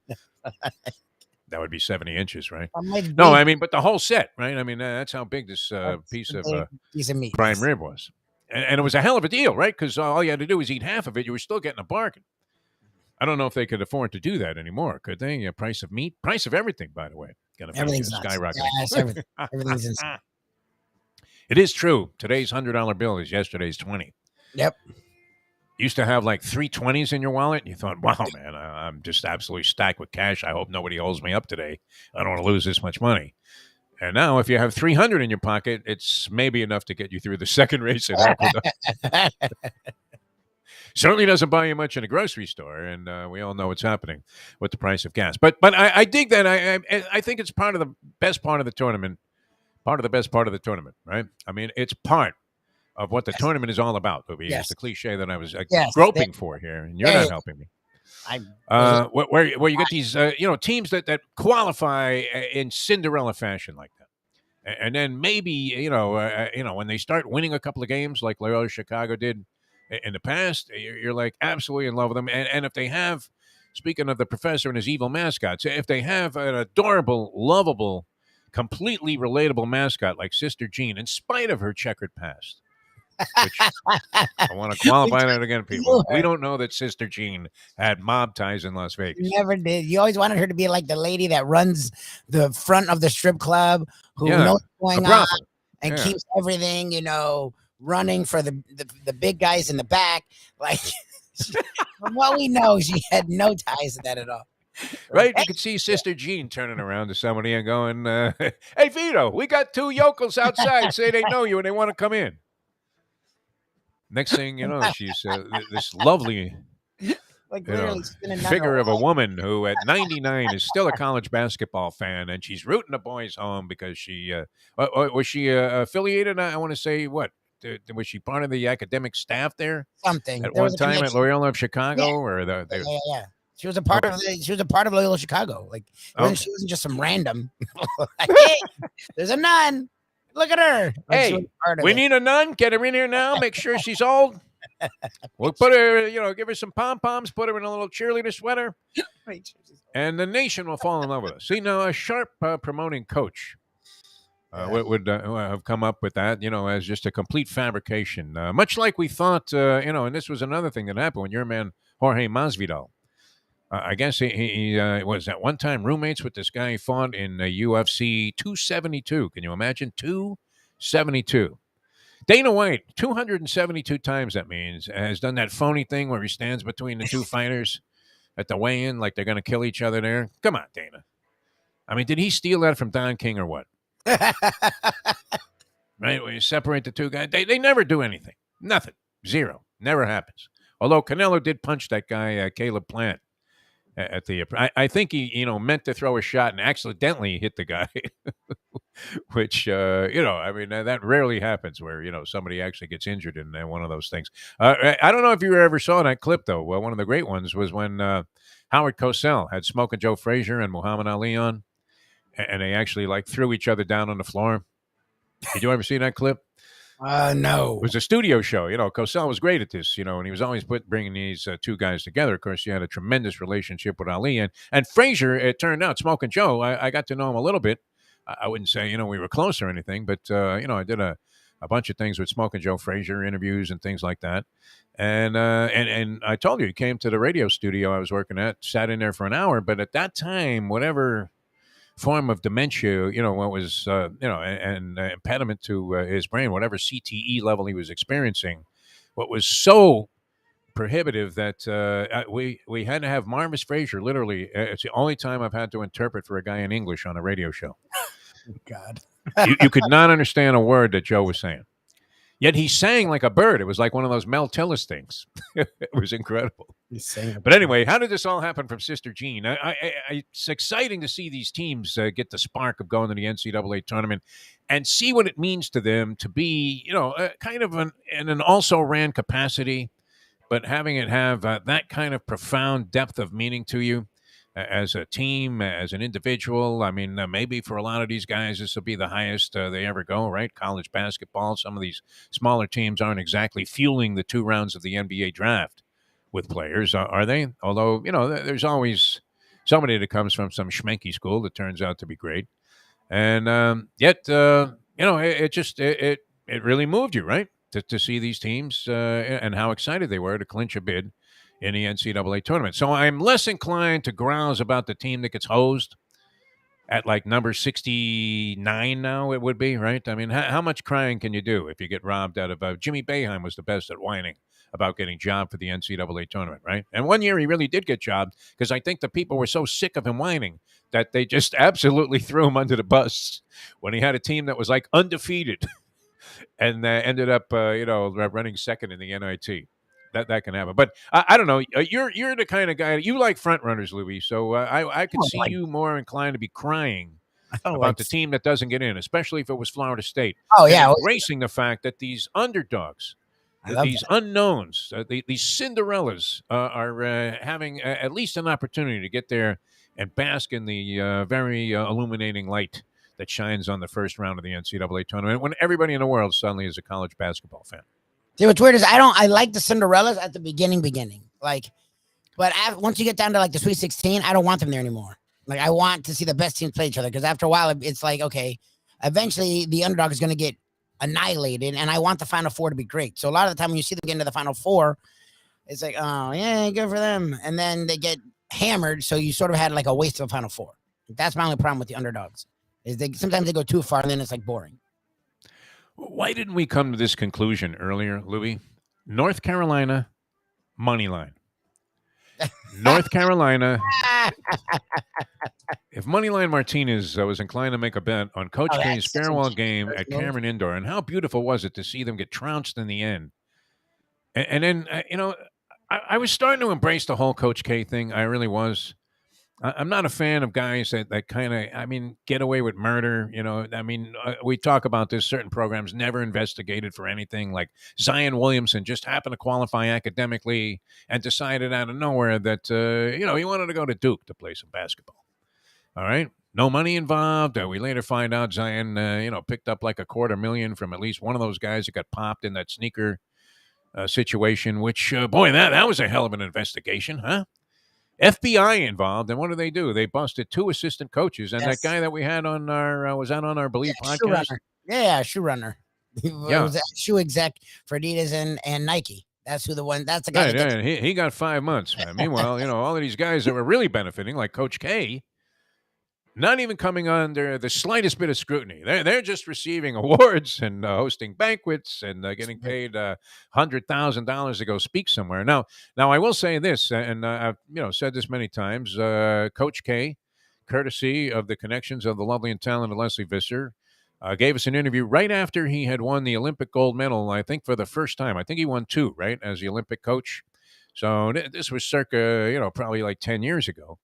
Speaker 1: That would be 70 inches, right? No, I mean, but the whole set, right? I mean, that's how big this piece of meat, prime rib was. And it was a hell of a deal, right? Because all you had to do was eat half of it. You were still getting a bargain. I don't know if they could afford to do that anymore, could they? Price of meat, price of everything, by the way.
Speaker 2: Everything's
Speaker 1: skyrocketing.
Speaker 2: Yes, everything's insane.
Speaker 1: It is true. Today's $100 bill is yesterday's 20.
Speaker 2: Yep.
Speaker 1: Used to have like 3 20s in your wallet, and you thought, wow, man, I'm just absolutely stacked with cash. I hope nobody holds me up today. I don't want to lose this much money. And now if you have 300 in your pocket, it's maybe enough to get you through the second race at Aqueduct. Certainly doesn't buy you much in a grocery store, and we all know what's happening with the price of gas. But I dig that. I think it's part of the best part of the tournament, right? I mean, it's part of what the tournament is all about, Lubie. It's the cliche that I was groping for here, and you're not helping me. Where you get these teams that qualify in Cinderella fashion like that, and then maybe when they start winning a couple of games like Loyola Chicago did in the past, you're like absolutely in love with them. And if they have, speaking of the professor and his evil mascots, if they have an adorable, lovable, completely relatable mascot like Sister Jean, in spite of her checkered past, which I want to qualify that again, people. We don't know that Sister Jean had mob ties in Las Vegas.
Speaker 2: Never did. You always wanted her to be like the lady that runs the front of the strip club, who knows what's going on and keeps everything, running for the big guys in the back. Like, from what we know, she had no ties to that at all.
Speaker 1: Right? You could see Sister Jean turning around to somebody and going, hey, Vito, we got 2 yokels outside say they know you and they want to come in. Next thing you know, she's this lovely figure of a woman who at 99 is still a college basketball fan, and she's rooting the boys home because she was she affiliated? I want to say what? Was she part of the academic staff there?
Speaker 2: Something.
Speaker 1: At one time at Loyola of Chicago? Or
Speaker 2: She was a part of she was a part of Loyola Chicago. Like she wasn't just some random. Like, hey, there's a nun. Look at her. Like,
Speaker 1: hey, we need a nun. Get her in here now. Make sure she's old. We'll put her, give her some pom-poms, put her in a little cheerleader sweater, and the nation will fall in love with us. See, now a sharp promoting coach would have come up with that, as just a complete fabrication. Much like we thought, and this was another thing that happened when your man Jorge Masvidal. I guess he was at one time roommates with this guy he fought in UFC 272. Can you imagine? 272. Dana White, 272 times, that means, has done that phony thing where he stands between the two fighters at the weigh-in like they're going to kill each other there. Come on, Dana. I mean, did he steal that from Don King or what? Right? When you separate the two guys, they never do anything. Nothing. Zero. Never happens. Although Canelo did punch that guy, Caleb Plant. At the, I think he, meant to throw a shot and accidentally hit the guy, which, I mean, that rarely happens where, somebody actually gets injured in one of those things. I don't know if you ever saw that clip, though. Well, one of the great ones was when Howard Cosell had Smoking Joe Frazier and Muhammad Ali on, and they actually, threw each other down on the floor. Did you ever see that clip?
Speaker 2: No.
Speaker 1: It was a studio show. Cosell was great at this, and he was always bringing these two guys together. Of course, he had a tremendous relationship with Ali. And Frazier, it turned out, Smoking Joe, I got to know him a little bit. I wouldn't say, we were close or anything, but, I did a bunch of things with Smoking Joe Frazier, interviews and things like that. And I told you, he came to the radio studio I was working at, sat in there for an hour. But at that time, whatever form of dementia, what was, an impediment to his brain, whatever CTE level he was experiencing, what was so prohibitive that we had to have Marvis Frazier. Literally, it's the only time I've had to interpret for a guy in English on a radio show.
Speaker 2: God,
Speaker 1: you could not understand a word that Joe was saying. Yet he sang like a bird. It was like one of those Mel Tillis things. It was incredible. But anyway, how did this all happen from Sister Jean? It's exciting to see these teams get the spark of going to the NCAA tournament and see what it means to them to be, kind of in an also-ran capacity, but having it have that kind of profound depth of meaning to you as a team, as an individual. I mean, maybe for a lot of these guys, this will be the highest they ever go, right? College basketball. Some of these smaller teams aren't exactly fueling the 2 rounds of the NBA draft with players, are they? Although, there's always somebody that comes from some schmenky school that turns out to be great. And yet, it really moved you, right? To see these teams and how excited they were to clinch a bid in the NCAA tournament. So I'm less inclined to grouse about the team that gets hosed at number 69 now, it would be, right? I mean, how much crying can you do if you get robbed out of Jimmy Boeheim was the best at whining about getting jobbed for the NCAA tournament, right? And one year he really did get jobbed because I think the people were so sick of him whining that they just absolutely threw him under the bus when he had a team that was undefeated and ended up, running second in the NIT. That can happen. But I don't know. You're the kind of guy, you like front runners, Lubie. So I could see you more inclined to be crying about the team that doesn't get in, especially if it was Florida State.
Speaker 2: Oh, yeah.
Speaker 1: Embracing the fact that these underdogs, these unknowns, these Cinderellas are having at least an opportunity to get there and bask in the very illuminating light that shines on the first round of the NCAA tournament when everybody in the world suddenly is a college basketball fan.
Speaker 2: See, what's weird is I like the Cinderellas at the beginning, but once you get down to the Sweet 16, I don't want them there anymore. I want to see the best teams play each other because after a while, it's okay, eventually the underdog is going to get annihilated, and I want the Final Four to be great. So a lot of the time when you see them get into the Final Four, it's oh yeah, good for them, and then they get hammered. So you sort of had a waste of a Final Four. That's my only problem with the underdogs is sometimes they go too far and then it's boring.
Speaker 1: Why didn't we come to this conclusion earlier, Louis? North Carolina, money line. North Carolina. If Moneyline Martinez was inclined to make a bet on Coach K's farewell game at Cameron Indoor, and how beautiful was it to see them get trounced in the end? And then, I was starting to embrace the whole Coach K thing. I really was. I'm not a fan of guys that kind of, I mean, get away with murder. We talk about this. Certain programs never investigated for anything. Like Zion Williamson just happened to qualify academically and decided out of nowhere that, he wanted to go to Duke to play some basketball. All right. No money involved. We later find out Zion, picked up like $250,000 from at least one of those guys that got popped in that sneaker situation, which, boy, that was a hell of an investigation, huh? FBI involved, and what do? They busted 2 assistant coaches, and that guy that we had on our was that on our Believe podcast?
Speaker 2: Shoe runner. Yeah, shoe runner. It was a shoe exec for Adidas and Nike. That's who that's the guy.
Speaker 1: Right, yeah, he got 5 months, man. Meanwhile, all of these guys that were really benefiting, like Coach K, not even coming under the slightest bit of scrutiny. They're just receiving awards and hosting banquets and getting paid $100,000 to go speak somewhere. Now I will say this, and I've said this many times. Coach K, courtesy of the connections of the lovely and talented Leslie Visser, gave us an interview right after he had won the Olympic gold medal. I think for the first time. I think he won 2, right, as the Olympic coach. So this was circa probably like 10 years ago.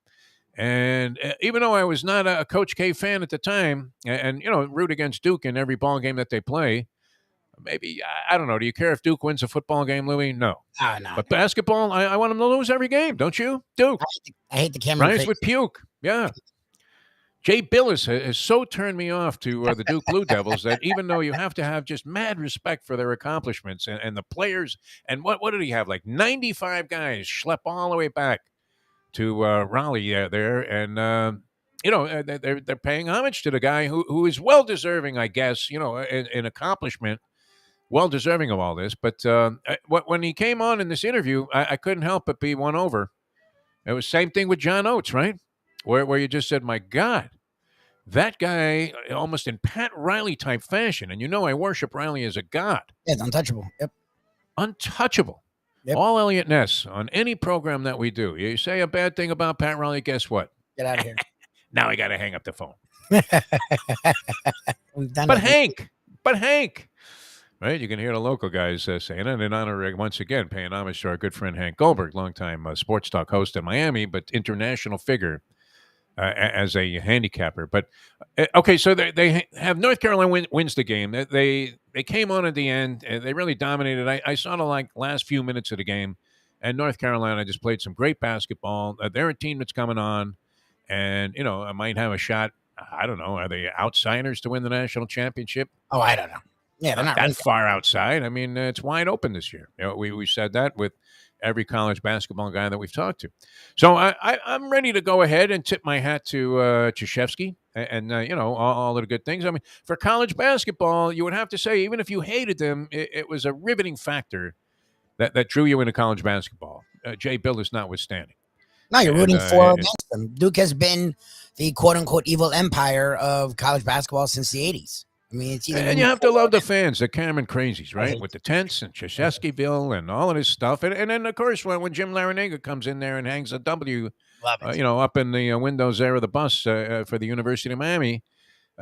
Speaker 1: And even though I was not a Coach K fan at the time, and root against Duke in every ball game that they play, maybe I don't know. Do you care if Duke wins a football game, Louie? No.
Speaker 2: No.
Speaker 1: But basketball, I want them to lose every game, don't you? Duke.
Speaker 2: I hate the Cameron.
Speaker 1: Rise with puke. Yeah. Jay Billis has so turned me off to the Duke Blue Devils that even though you have to have just mad respect for their accomplishments and the players, and what did he have? Like 95 guys schlep all the way back to Raleigh there, and they're paying homage to the guy who is well deserving, I guess, in accomplishment, well deserving of all this. But when he came on in this interview, I couldn't help but be won over. It was same thing with John Oates, right? Where you just said, my God, that guy almost in Pat Riley type fashion, and I worship Riley as a god.
Speaker 2: Yeah, it's untouchable. Yep,
Speaker 1: untouchable. Yep. All Elliot Ness on any program that we do. You say a bad thing about Pat Riley, guess what?
Speaker 2: Get out of here.
Speaker 1: Now I got to hang up the phone. But Hank, right? You can hear the local guys saying it in honor, once again, paying homage to our good friend Hank Goldberg, longtime sports talk host in Miami, but international figure as a handicapper. But okay, so they have North Carolina wins the game. They came on at the end. They really dominated. I saw the last few minutes of the game, and North Carolina just played some great basketball. They're a team that's coming on, and I might have a shot. I don't know. Are they outsiders to win the national championship?
Speaker 2: Oh, I don't know. Yeah, they're not
Speaker 1: that far outside. I mean, it's wide open this year. We said that with every college basketball guy that we've talked to. So I'm ready to go ahead and tip my hat to Krzyzewski and all of the good things. I mean, for college basketball, you would have to say, even if you hated them, it was a riveting factor that drew you into college basketball. Jay Billis notwithstanding.
Speaker 2: No, you're rooting for against them. Duke has been the quote-unquote evil empire of college basketball since the 80s. I mean, it's either
Speaker 1: and you have to love the fans, the Cameron crazies, right? With the tents and Krzyzewskiville and all of this stuff. And then, of course, when Jim Larinaga comes in there and hangs a W, up in the windows there of the bus for the University of Miami,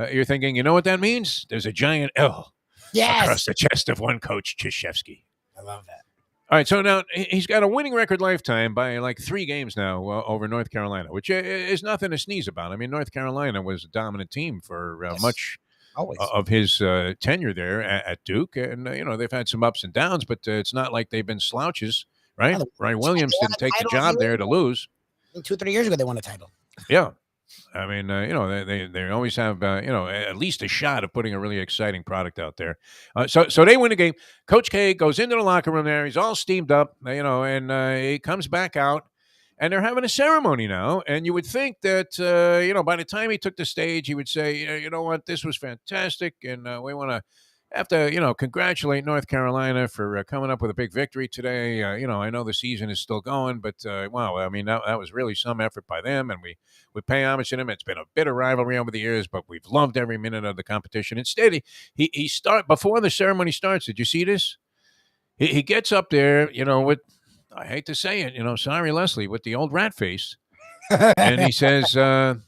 Speaker 1: you're thinking, you know what that means? There's a giant L across the chest of one coach, Krzyzewski.
Speaker 2: I love that.
Speaker 1: All right, so now he's got a winning record lifetime by like 3 games now over North Carolina, which is nothing to sneeze about. I mean, North Carolina was a dominant team for much of his tenure there at Duke. And, they've had some ups and downs, but it's not like they've been slouches, right? Ryan Williams didn't take the job there to lose.
Speaker 2: 2 or 3 years ago, they won a title.
Speaker 1: Yeah. I mean, they always have, at least a shot of putting a really exciting product out there. So they win the game. Coach K goes into the locker room there. He's all steamed up, and he comes back out. And they're having a ceremony now. And you would think that, by the time he took the stage, he would say, you know what, this was fantastic. And we want to have to, congratulate North Carolina for coming up with a big victory today. I know the season is still going, but wow, I mean, that was really some effort by them. And we pay homage to them. It's been a bit of rivalry over the years, but we've loved every minute of the competition. Instead, he before the ceremony starts. Did you see this? He gets up there, with, I hate to say it, sorry, Leslie, with the old rat face. And he says, and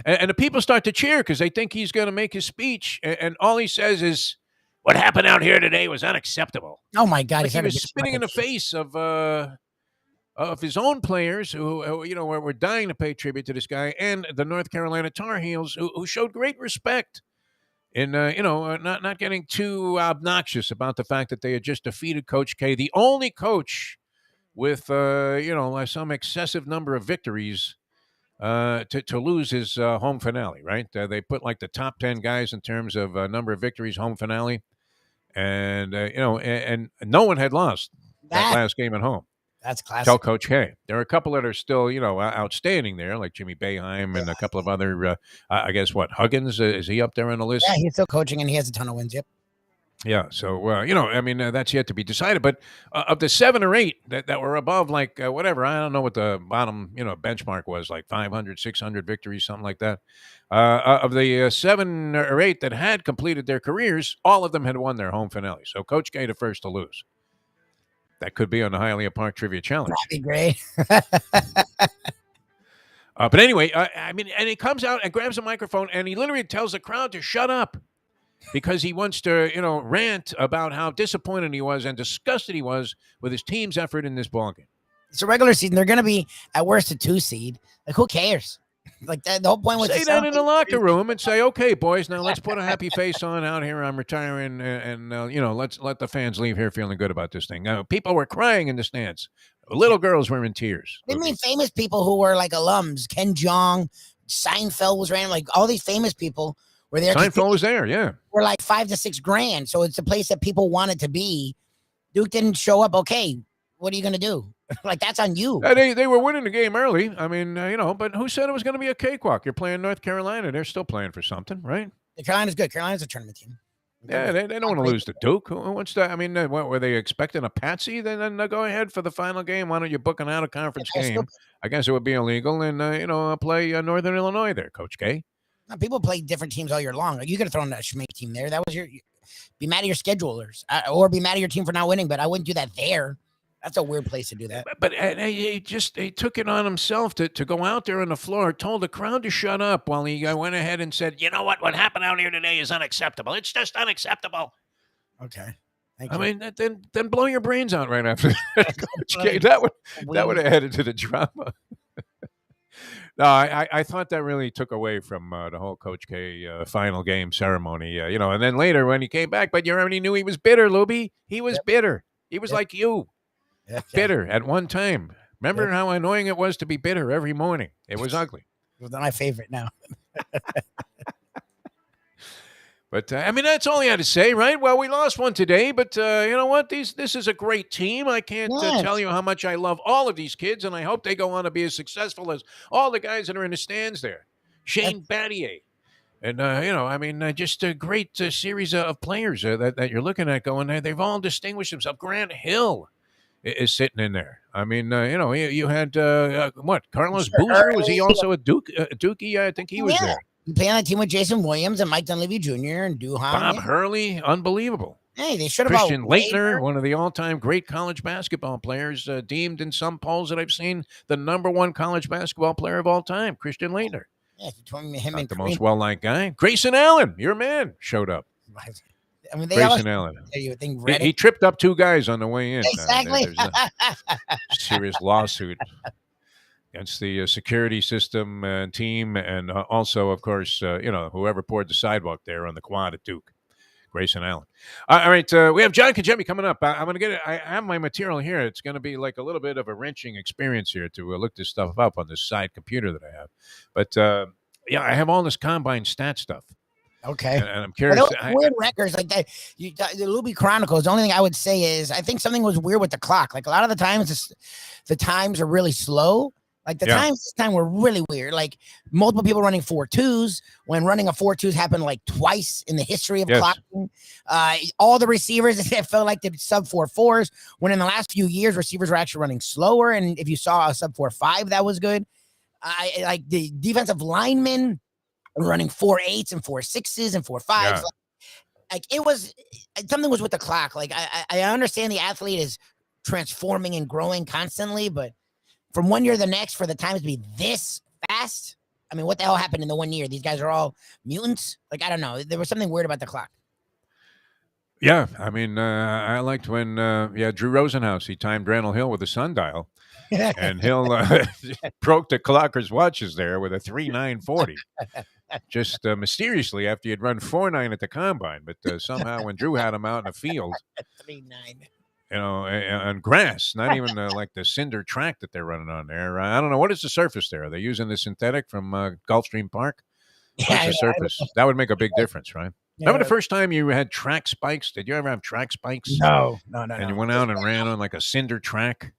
Speaker 1: the people start to cheer because they think he's going to make his speech. And all he says is, what happened out here today was unacceptable.
Speaker 2: Oh, my God.
Speaker 1: Like he was spitting in the face of of his own players who were dying to pay tribute to this guy, and the North Carolina Tar Heels who showed great respect in not getting too obnoxious about the fact that they had just defeated Coach K, the only coach with some excessive number of victories to lose his home finale. Right? They put like the top 10 guys in terms of number of victories home finale, and and no one had lost that last game at home.
Speaker 2: That's classic.
Speaker 1: Tell Coach K. There are a couple that are still, outstanding there, like Jimmy Boeheim and a couple of other, I guess, Huggins, is he up there on the list?
Speaker 2: Yeah, he's still coaching, and he has a ton of wins, yep.
Speaker 1: Yeah, so, that's yet to be decided. But of the 7 or 8 that were above, like, whatever, I don't know what the bottom, benchmark was, like 500, 600 victories, something like that. Of the 7 or 8 that had completed their careers, all of them had won their home finale. So Coach K the first to lose. That could be on the Hialeah Park Trivia Challenge.
Speaker 2: That'd be great.
Speaker 1: But anyway, and he comes out and grabs a microphone and he literally tells the crowd to shut up because he wants to, rant about how disappointed he was and disgusted he was with his team's effort in this ballgame.
Speaker 2: It's a regular season. They're going to be at worst a 2 seed. Like, who cares? Like that, the whole point was
Speaker 1: say that in the locker room and say, okay, boys, now let's put a happy face on out here. I'm retiring, and let's let the fans leave here feeling good about this thing. People were crying in the stands. Little girls were in tears.
Speaker 2: I mean, famous people who were like alums. Ken Jeong, Seinfeld was random. Like all these famous people were there.
Speaker 1: Seinfeld was there, yeah.
Speaker 2: Were like $5 to $6 grand. So it's a place that people wanted to be. Duke didn't show up. Okay, what are you going to do? Like, that's on you.
Speaker 1: They were winning the game early. I mean, but who said it was going to be a cakewalk? You're playing North Carolina. They're still playing for something, right?
Speaker 2: Carolina's good. Carolina's a tournament team.
Speaker 1: Yeah, they don't want to lose to Duke. Who wants to? I mean, what were they expecting, a patsy? Then go ahead for the final game. Why don't you book an out-of-conference game? I guess it would be illegal and, play Northern Illinois there, Coach K.
Speaker 2: No, people play different teams all year long. Like, you could have thrown a schmake team there. That was be mad at your schedulers or be mad at your team for not winning, but I wouldn't do that there. That's a weird place to do that.
Speaker 1: But he took it on himself to go out there on the floor, told the crowd to shut up while he went ahead and said, you know what happened out here today is unacceptable. It's just unacceptable.
Speaker 2: Okay.
Speaker 1: I mean, then blow your brains out right after that. Coach K. That would have added to the drama. No, I thought that really took away from the whole Coach K final game ceremony, and then later when he came back, but you already knew he was bitter, Lubie. He was bitter. He was like you. Bitter at one time. Remember how annoying it was to be bitter every morning? It was ugly.
Speaker 2: It was my favorite now.
Speaker 1: But, that's all he had to say, right? Well, we lost one today, but you know what? This is a great team. I can't tell you how much I love all of these kids, and I hope they go on to be as successful as all the guys that are in the stands there. Shane Battier. And, just a great series of players that you're looking at going there. They've all distinguished themselves. Grant Hill is sitting in there. I mean, you had, Carlos Boozer? Was he also a Dookie? I think he was there.
Speaker 2: Playing on a team with Jason Williams and Mike Dunleavy Jr. and Duhan.
Speaker 1: Bob Hurley, unbelievable.
Speaker 2: Hey, they should have.
Speaker 1: Christian Laettner, one of the all-time great college basketball players, deemed in some polls that I've seen the #1 college basketball player of all time, Christian Laettner.
Speaker 2: Yeah, him
Speaker 1: not the most well-liked guy. Grayson Allen, your man, showed up.
Speaker 2: I mean,
Speaker 1: Grayson Allen.
Speaker 2: You would think
Speaker 1: he tripped up 2 guys on the way in.
Speaker 2: Exactly.
Speaker 1: There's a serious lawsuit against the security system and team, and also, of course, whoever poured the sidewalk there on the quad at Duke, Grayson Allen. All right, we have John Kajemi coming up. I'm going to get it. I have my material here. It's going to be like a little bit of a wrenching experience here to look this stuff up on this side computer that I have. But, I have all this combine stat stuff.
Speaker 2: Okay.
Speaker 1: And I'm curious.
Speaker 2: Weird records like that. The Lubie Chronicles, the only thing I would say is I think something was weird with the clock. Like a lot of the times, the times are really slow. Like the times this time were really weird. Like multiple people running 4.2s when running a 4.2s happened like twice in the history of clocking. All the receivers, it felt like the sub 4.4s when in the last few years, receivers were actually running slower. And if you saw a sub 4.5, that was good. I like the defensive linemen running 4.8s and 4.6s and 4.5s.
Speaker 1: Yeah.
Speaker 2: Like it was, something was with the clock. Like I understand the athlete is transforming and growing constantly, but from one year to the next, for the times to be this fast, I mean, what the hell happened in the 1 year? These guys are all mutants. Like, I don't know. There was something weird about the clock.
Speaker 1: Yeah, I mean, I liked when Drew Rosenhaus, he timed Randall Hill with a sundial, and Hill broke the clocker's watches there with a 3:9:40. Just mysteriously after he had run 4:9 at the combine, but somehow when Drew had him out in the field,
Speaker 2: 3-9.
Speaker 1: on grass, not even like the cinder track that they're running on there. I don't know what is the surface there. Are they using the synthetic from Gulfstream Park? What's
Speaker 2: Yeah,
Speaker 1: the surface? That would make a big difference, right? Remember
Speaker 2: yeah.
Speaker 1: the first time you had track spikes? Did you ever have track spikes?
Speaker 2: No.
Speaker 1: And you went out and ran on like a cinder track?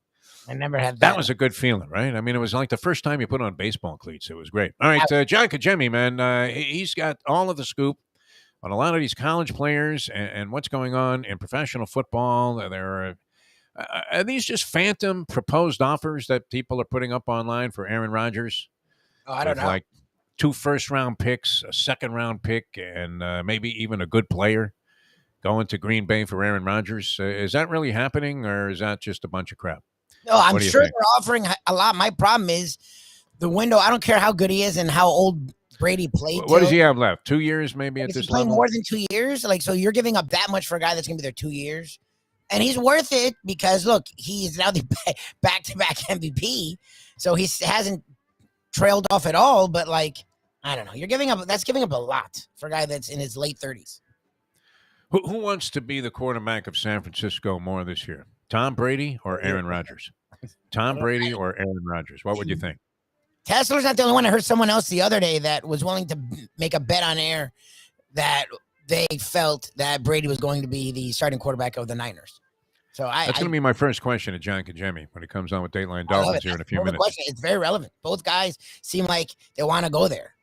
Speaker 2: I never had
Speaker 1: That
Speaker 2: that.
Speaker 1: was a good feeling, right? I mean, it was like the first time you put on baseball cleats. It was great. All right, John Kajemi, man, he's got all of the scoop on a lot of these college players and what's going on in professional football. Are these just phantom proposed offers that people are putting up online for Aaron Rodgers
Speaker 2: Oh, I don't
Speaker 1: with
Speaker 2: know.
Speaker 1: like 2 first-round picks, a second-round pick, and maybe even a good player going to Green Bay for Aaron Rodgers? Is that really happening, or is that just a bunch of crap?
Speaker 2: No, I'm
Speaker 1: What do you
Speaker 2: sure
Speaker 1: think?
Speaker 2: they're offering a lot. My problem is the window. I don't care how good he is and how old Brady played.
Speaker 1: What does
Speaker 2: till.
Speaker 1: he have left? 2 years, maybe at
Speaker 2: If he's
Speaker 1: this
Speaker 2: playing
Speaker 1: level.
Speaker 2: more than 2 years, like, so you're giving up that much for a guy that's gonna be there 2 years, and he's worth it because look, he's now the back-to-back MVP, so he hasn't trailed off at all. But like, I don't know, giving up a lot for a guy that's in his late 30s.
Speaker 1: Who wants to be the quarterback of San Francisco more this year? Tom Brady or Aaron Rodgers? Tom Brady or Aaron Rodgers? What would you think?
Speaker 2: Tesler's not the only one. I heard someone else the other day that was willing to make a bet on air that they felt that Brady was going to be the starting quarterback of the Niners. So
Speaker 1: That's going to be my first question to John Kajemi when he comes on with Dateline
Speaker 2: I love
Speaker 1: Dolphins
Speaker 2: it.
Speaker 1: here in a few
Speaker 2: Well, the
Speaker 1: minutes.
Speaker 2: question, it's very relevant. Both guys seem like they want to go there.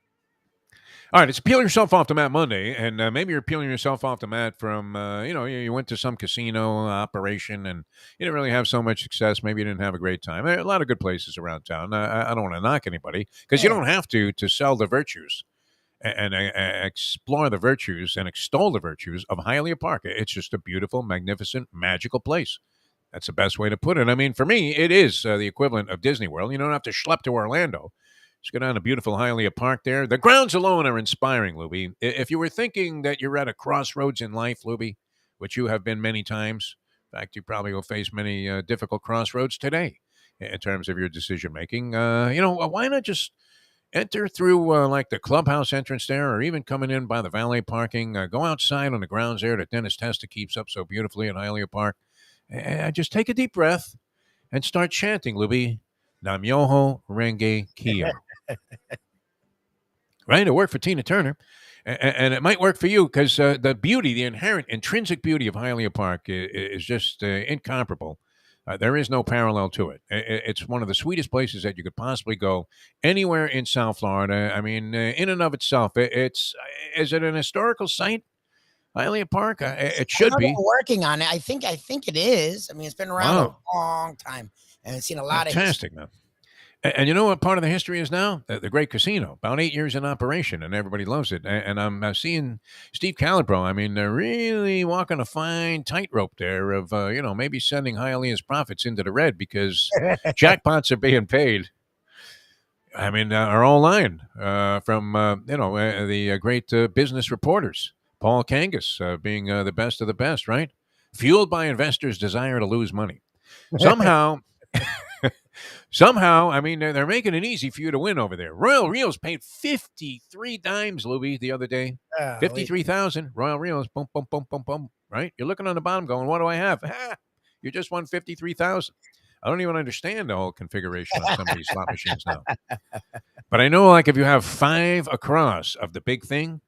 Speaker 1: All right, it's peel yourself off the mat Monday, and maybe you're peeling yourself off the mat from, you went to some casino operation and you didn't really have so much success. Maybe you didn't have a great time. There are a lot of good places around town. I don't want to knock anybody because you don't have to sell the virtues and explore the virtues and extol the virtues of Hialeah Park. It's just a beautiful, magnificent, magical place. That's the best way to put it. I mean, for me, it is the equivalent of Disney World. You don't have to schlep to Orlando. Just go down to beautiful Hialeah Park there. The grounds alone are inspiring, Lubie. If you were thinking that you're at a crossroads in life, Lubie, which you have been many times, in fact, you probably will face many difficult crossroads today in terms of your decision making. Why not just enter through like the clubhouse entrance there, or even coming in by the valet parking? Go outside on the grounds there that Dennis Testa keeps up so beautifully in Hialeah Park. Just take a deep breath and start chanting, Lubie. Namyoho Renge Kyo. Right? It worked for Tina Turner. And it might work for you because the beauty, the inherent intrinsic beauty of Hialeah Park is just incomparable. There is no parallel to it. It's one of the sweetest places that you could possibly go anywhere in South Florida. I mean, in and of itself, is it an historical site? Hialeah Park? It should be.
Speaker 2: Working on it. I think it is. I mean, it's been around
Speaker 1: Wow.
Speaker 2: a long time and it's seen a lot
Speaker 1: Fantastic, man. And you know what part of the history is now? The Great Casino. About 8 years in operation, and everybody loves it. And I'm seeing Steve Calabro. I mean, they're really walking a fine tightrope there of, maybe sending Hialeah's profits into the red because jackpots are being paid. I mean, are all lying from, the great business reporters. Paul Kangas being the best of the best, right? Fueled by investors' desire to lose money. Somehow, I mean, they're making it easy for you to win over there. Royal Rios paid 53 dimes, Lubie, the other day. 53,000. Royal Rios, boom, boom, boom, boom, boom. Right? You're looking on the bottom going, what do I have? You just won 53,000. I don't even understand the whole configuration on some of these slot machines now. But I know, like, if you have 5 across of the big thing,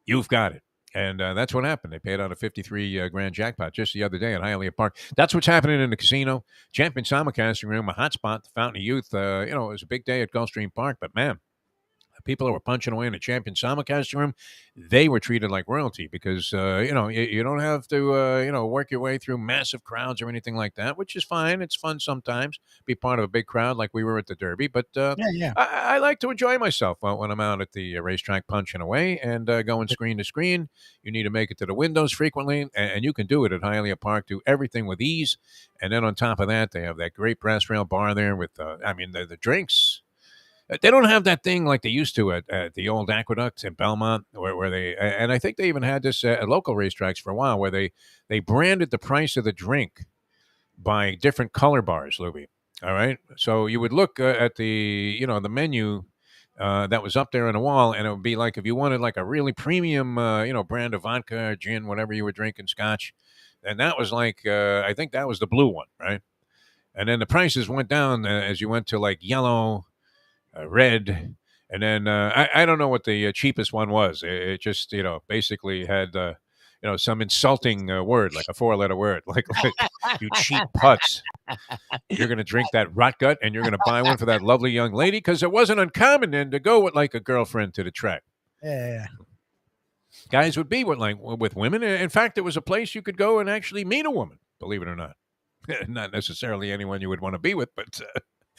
Speaker 1: you've got it. And that's what happened. They paid out a 53 grand jackpot just the other day at Hialeah Park. That's what's happening in the casino. Champion Simulcasting Room, a hotspot, the Fountain of Youth. It was a big day at Gulfstream Park, but man, the people who were punching away in the Champion Simulcasting Room, they were treated like royalty because, you don't have to, work your way through massive crowds or anything like that, which is fine. It's fun sometimes, be part of a big crowd like we were at the Derby. But I like to enjoy myself when I'm out at the racetrack punching away and going screen to screen. You need to make it to the windows frequently, and you can do it at Hialeah Park. Do everything with ease. And then on top of that, they have that great brass rail bar there with, the drinks. They don't have that thing like they used to at the old aqueducts in Belmont, where they, and I think they even had this at local racetracks for a while, where they branded the price of the drink by different color bars, Lubie. All right. So you would look at the menu that was up there on the wall, and it would be like if you wanted like a really premium, brand of vodka, gin, whatever you were drinking, scotch, and that was like, I think that was the blue one, right? And then the prices went down as you went to like yellow, red, and then I don't know what the cheapest one was. It just basically had some insulting word, like a 4-letter word, like you cheap putz. You're going to drink that rot gut, and you're going to buy one for that lovely young lady, because it wasn't uncommon then to go with like a girlfriend to the track.
Speaker 2: Yeah.
Speaker 1: Guys would be with women. In fact, it was a place you could go and actually meet a woman, believe it or not. Not necessarily anyone you would want to be with, but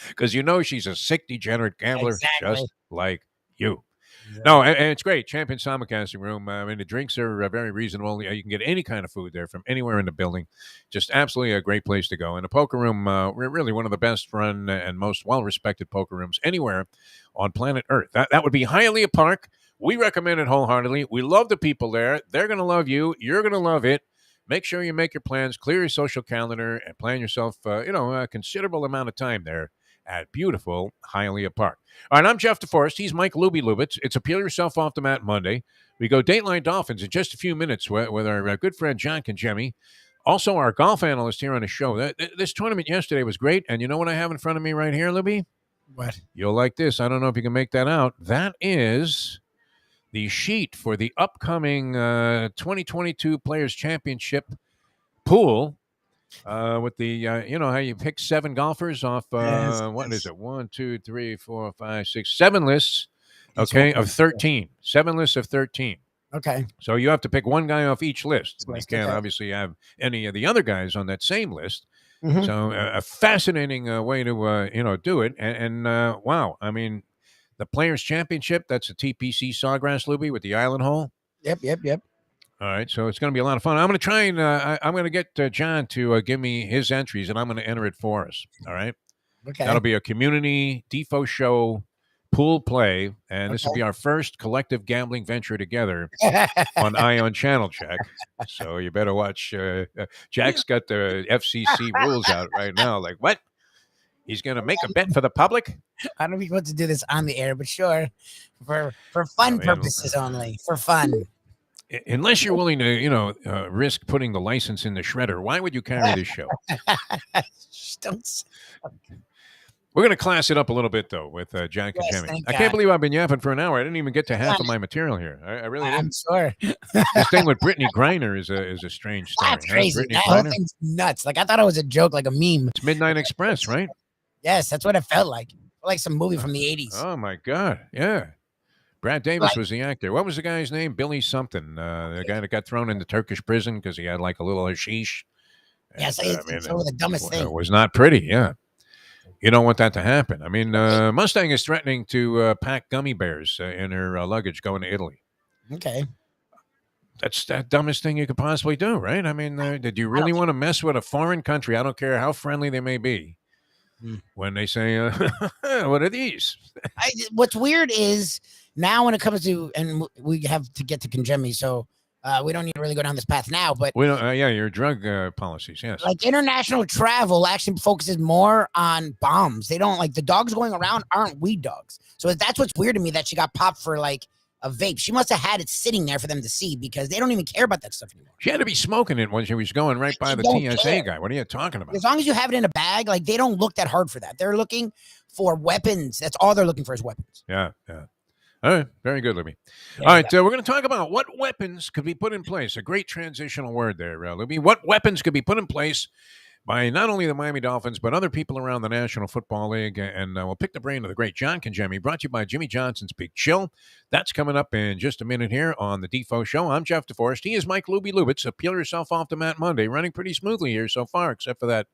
Speaker 1: because she's a sick, degenerate gambler, just like you. Exactly. No, and it's great. Champion Simulcasting Room. I mean, the drinks are very reasonable. You can get any kind of food there from anywhere in the building. Just absolutely a great place to go. And the poker room, really one of the best run and most well-respected poker rooms anywhere on planet Earth. That would be Hialeah Park. We recommend it wholeheartedly. We love the people there. They're going to love you. You're going to love it. Make sure you make your plans, clear your social calendar, and plan yourself, a considerable amount of time there at beautiful Hialeah Park. All right, I'm Jeff Deforrest. He's Mike Lubitz. It's a Peel Yourself Off the Mat Monday. We go Dateline Dolphins in just a few minutes with our good friend John Conjemi. Also, our golf analyst here on the show. This tournament yesterday was great, and you know what I have in front of me right here, Lubie?
Speaker 2: What?
Speaker 1: You'll like this. I don't know if you can make that out. That is the sheet for the upcoming 2022 Players Championship pool. With the how you pick 7 golfers off what is it? 1, 2, 3, 4, 5, 6, 7 lists. Okay, of 13. 7 lists of 13.
Speaker 2: Okay.
Speaker 1: So you have to pick one guy off each list. You can't obviously have any of the other guys on that same list. Mm-hmm. So a fascinating way to do it. And wow, I mean, the Players Championship, that's a TPC Sawgrass, Lubie, with the island hole.
Speaker 2: Yep.
Speaker 1: All right, so it's going to be a lot of fun. I'm going to try and I'm going to get John to give me his entries, and I'm going to enter it for us. All right?
Speaker 2: Okay.
Speaker 1: That'll be a community Defo show pool play, and this will be our first collective gambling venture together on Ion Channel, Jack. So you better watch. Jack's got the FCC rules out right now. Like, what? He's going to make a bet for the public?
Speaker 2: I don't know if he wants to do this on the air, but sure. For fun purposes only. For fun.
Speaker 1: Unless you're willing to, risk putting the license in the shredder, why would you carry this show? We're going to class it up a little bit, though, with Jack and Jimmy. I can't believe I've been yapping for an hour. I didn't even get to half of my material here. I really didn't.
Speaker 2: I'm sure.
Speaker 1: This thing with Brittany Griner is a strange story.
Speaker 2: That's crazy. That whole thing's nuts. Like, I thought it was a joke, like a meme.
Speaker 1: It's Midnight Express, right?
Speaker 2: Yes, that's what it felt like. Like some movie from the 80s.
Speaker 1: Oh, my God. Yeah. Brad Davis was the actor. What was the guy's name? Billy something. The guy that got thrown into Turkish prison because he had like a little hashish.
Speaker 2: Yes, it's the dumbest thing.
Speaker 1: It was not pretty, yeah. You don't want that to happen. I mean, Mustang is threatening to pack gummy bears in her luggage going to Italy.
Speaker 2: Okay.
Speaker 1: That's the dumbest thing you could possibly do, right? I mean, did you really want to mess with a foreign country? I don't care how friendly they may be. When they say, what are these?
Speaker 2: What's weird is now when it comes to, and we have to get to Conjemi, so we don't need to really go down this path now, but
Speaker 1: we don't, your drug policies, yes.
Speaker 2: Like international travel actually focuses more on bombs. They don't, like, the dogs going around aren't weed dogs. So that's what's weird to me, that she got popped for like a vape. She must have had it sitting there for them to see, because they don't even care about that stuff anymore.
Speaker 1: She had to be smoking it when she was going right by the TSA guy. What are you talking about?
Speaker 2: As long as you have it in a bag, like, they don't look that hard for that. They're looking for weapons. That's all they're looking for is weapons.
Speaker 1: Yeah. All right. Very good, Lubie. Yeah, all right. We're going to talk about what weapons could be put in place. A great transitional word there, Lubie. What weapons could be put in place by not only the Miami Dolphins, but other people around the National Football League. And we'll pick the brain of the great John Conjemi, brought to you by Jimmy Johnson's Big Chill. That's coming up in just a minute here on the Defo Show. I'm Jeff Deforrest. He is Mike Lubitz. Peel Yourself Off the Mat Monday. Running pretty smoothly here so far, except for that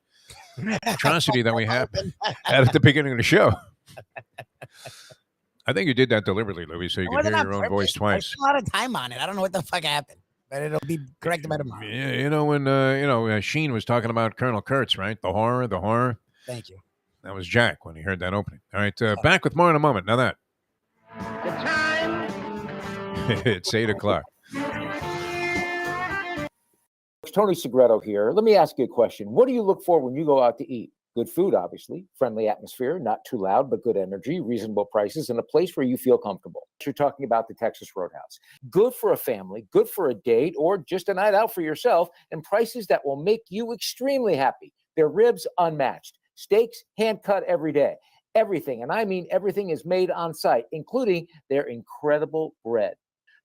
Speaker 1: atrocity that we had at the beginning of the show. I think you did that deliberately, Lubie, so you can hear your own voice twice.
Speaker 2: I spent a lot of time on it. I don't know what the fuck happened, but it'll be corrected by tomorrow.
Speaker 1: Yeah, when Sheen was talking about Colonel Kurtz, right? The horror.
Speaker 2: Thank you.
Speaker 1: That was Jack when he heard that opening. All right, back with more in a moment. Now that.
Speaker 5: The time.
Speaker 1: It's 8 o'clock.
Speaker 6: Tony Segreto here. Let me ask you a question. What do you look for when you go out to eat? Good food, obviously, friendly atmosphere, not too loud, but good energy, reasonable prices, and a place where you feel comfortable. You're talking about the Texas Roadhouse. Good for a family, good for a date, or just a night out for yourself, and prices that will make you extremely happy. Their ribs unmatched. Steaks hand cut every day. Everything, and I mean everything, is made on site, including their incredible bread.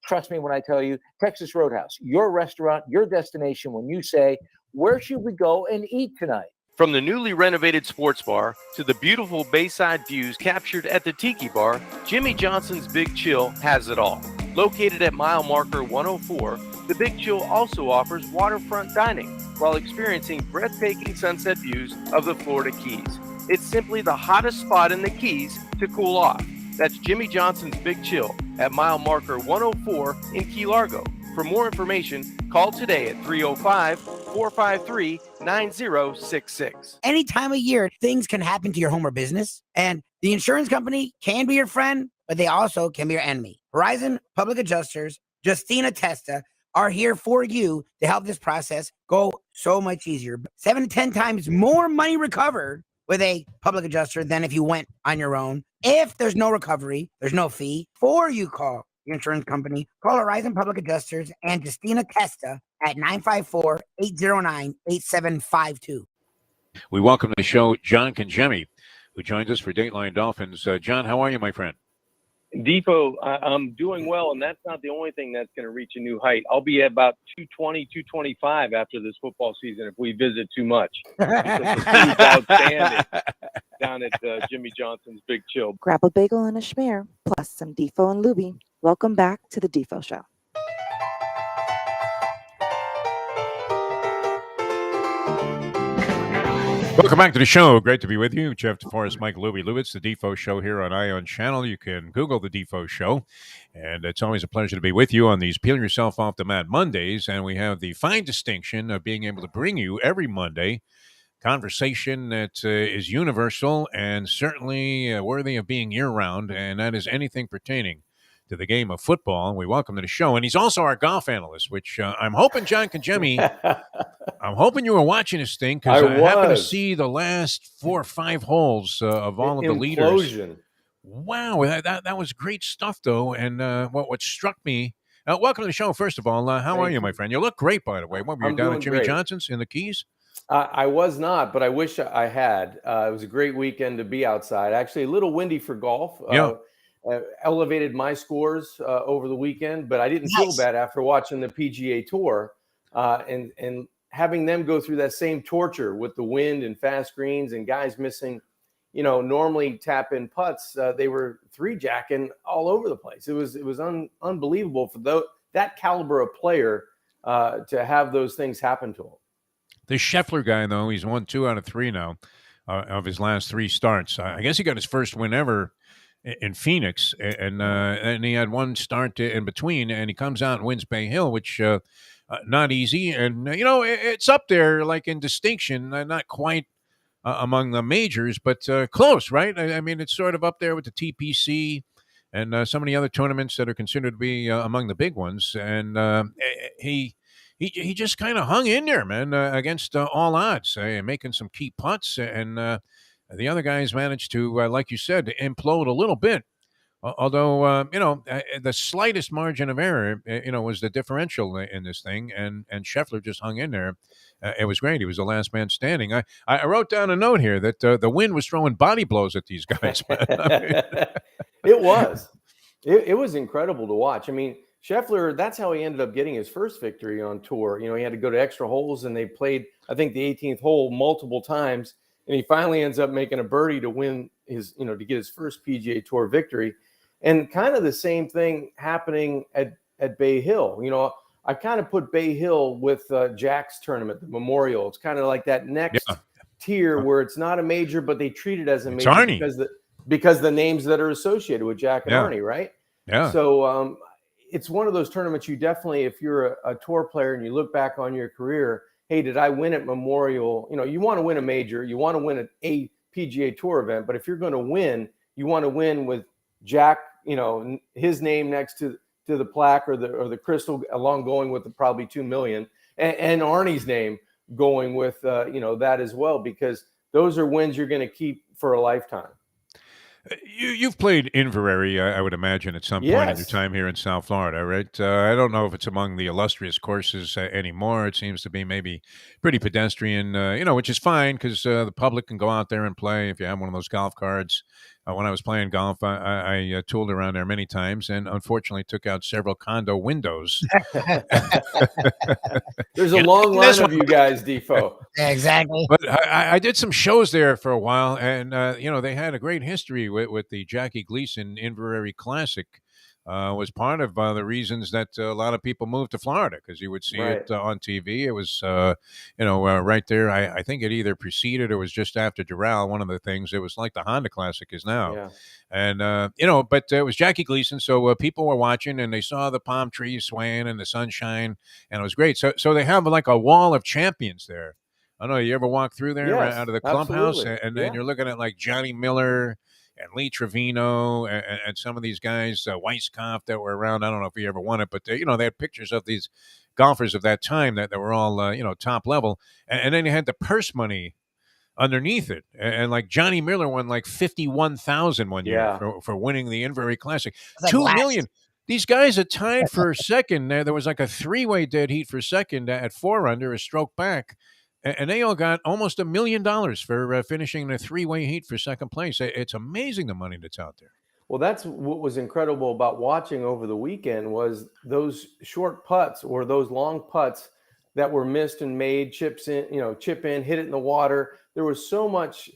Speaker 6: Trust me when I tell you, Texas Roadhouse, your restaurant, your destination when you say, where should we go and eat tonight?
Speaker 7: From the newly renovated sports bar to the beautiful bayside views captured at the Tiki Bar, Jimmy Johnson's Big Chill has it all. Located at mile marker 104, the Big Chill also offers waterfront dining while experiencing breathtaking sunset views of the Florida Keys. It's simply the hottest spot in the Keys to cool off. That's Jimmy Johnson's Big Chill at mile marker 104 in Key Largo. For more information, call today at 305-453-9066.
Speaker 2: Any time of year, things can happen to your home or business, and the insurance company can be your friend, but they also can be your enemy. Horizon Public Adjusters, Justina Testa, are here for you to help this process go so much easier. 7 to 10 times more money recovered with a public adjuster than if you went on your own. If there's no recovery, there's no fee. Before you call your insurance company, call Horizon Public Adjusters and Justina Testa at 954-809-8752.
Speaker 1: We welcome to the show John Congemi, who joins us for Dateline Dolphins. John, how are you, my friend?
Speaker 3: Defo, I'm doing well, and that's not the only thing that's going to reach a new height. I'll be at about 220, 225 after this football season if we visit too much. Because the food's outstanding down at Jimmy Johnson's Big Chill.
Speaker 4: Grab a bagel and a schmear, plus some Defo and Lubie. Welcome back to the Defo Show.
Speaker 1: Welcome back to the show. Great to be with you. Jeff Deforrest, Mike Lubie, Lubitz, the Defo Show here on Ion Channel. You can Google the Defo Show. And it's always a pleasure to be with you on these Peel Yourself Off the Mat Mondays. And we have the fine distinction of being able to bring you every Monday conversation that is universal and certainly worthy of being year-round, and that is anything pertaining to the game of football. We welcome to the show. And he's also our golf analyst, which I'm hoping, John Congemi, I'm hoping you were watching this thing because I happened to see the last 4 or 5 holes of all of the leaders. Wow, that was great stuff, though. And what struck me, welcome to the show, first of all. How are you, my friend? You look great, by the way. What, were you down at Jimmy Johnson's in the Keys?
Speaker 3: I was not, but I wish I had. It was a great weekend to be outside. Actually, a little windy for golf. Elevated my scores over the weekend, but I didn't feel bad after watching the PGA Tour and having them go through that same torture with the wind and fast greens and guys missing, normally tap in putts. They were 3-jacking all over the place. It was unbelievable for that caliber of player to have those things happen to him.
Speaker 1: This Scheffler guy, though, he's won 2 out of 3 now of his last 3 starts. I guess he got his first win ever in Phoenix, and he had one start in between, and he comes out and wins Bay Hill, which not easy. And, it's up there like in distinction, not quite among the majors, but close, right? I mean, it's sort of up there with the TPC and some of the other tournaments that are considered to be among the big ones. And he just kind of hung in there, man, against all odds, making some key putts. And the other guys managed to, like you said, implode a little bit. Although, the slightest margin of error, was the differential in this thing. And Scheffler just hung in there. It was great. He was the last man standing. I wrote down a note here that the wind was throwing body blows at these guys.
Speaker 3: It was. It was incredible to watch. I mean, Scheffler, that's how he ended up getting his first victory on tour. He had to go to extra holes, and they played, I think, the 18th hole multiple times. And he finally ends up making a birdie to win his, to get his first PGA Tour victory. And kind of the same thing happening at Bay Hill. I kind of put Bay Hill with Jack's tournament, the Memorial. It's kind of like that next tier where it's not a major, but they treat it as a major because the names that are associated with Jack and Arnie, right?
Speaker 1: Yeah.
Speaker 3: So it's one of those tournaments you definitely, if you're a tour player and you look back on your career, hey, did I win at Memorial? You want to win a major. You want to win a PGA Tour event. But if you're going to win, you want to win with Jack, his name next to the plaque or the crystal, along going with the probably 2 million, and Arnie's name going with that as well, because those are wins you're going to keep for a lifetime.
Speaker 1: You've played Inverary, I would imagine, at some point in your time here in South Florida, right? I don't know if it's among the illustrious courses anymore. It seems to be maybe pretty pedestrian, which is fine because the public can go out there and play if you have one of those golf cards. When I was playing golf, I tooled around there many times and unfortunately took out several condo windows.
Speaker 3: There's a long line of you guys, Defo.
Speaker 2: Yeah, exactly.
Speaker 1: But I did some shows there for a while, and they had a great history with the Jackie Gleason Inverary Classic. Was part of the reasons that a lot of people moved to Florida, because you would see it on TV. It was, right there. I think it either preceded or was just after Doral. One of the things, it was like the Honda Classic is now.
Speaker 3: Yeah.
Speaker 1: And, but it was Jackie Gleason. So people were watching and they saw the palm trees swaying and the sunshine, and it was great. So they have like a wall of champions there. I don't know, you ever walk through there out of the clubhouse, and then you're looking at like Johnny Miller and Lee Trevino and some of these guys, Weisskopf, that were around. I don't know if he ever won it, but they had pictures of these golfers of that time that were all top level, and then you had the purse money underneath it, and like Johnny Miller won like $51,000 one year for winning the Inverary Classic.
Speaker 2: Like
Speaker 1: $2 million. These guys are tied for second. There was like a three-way dead heat for second at 4 under, a stroke back. And they all got almost $1 million for finishing the three-way heat for second place. It's amazing the money that's out there.
Speaker 3: Well, that's what was incredible about watching over the weekend, was those short putts or those long putts that were missed and made, chip in, hit it in the water. There was so much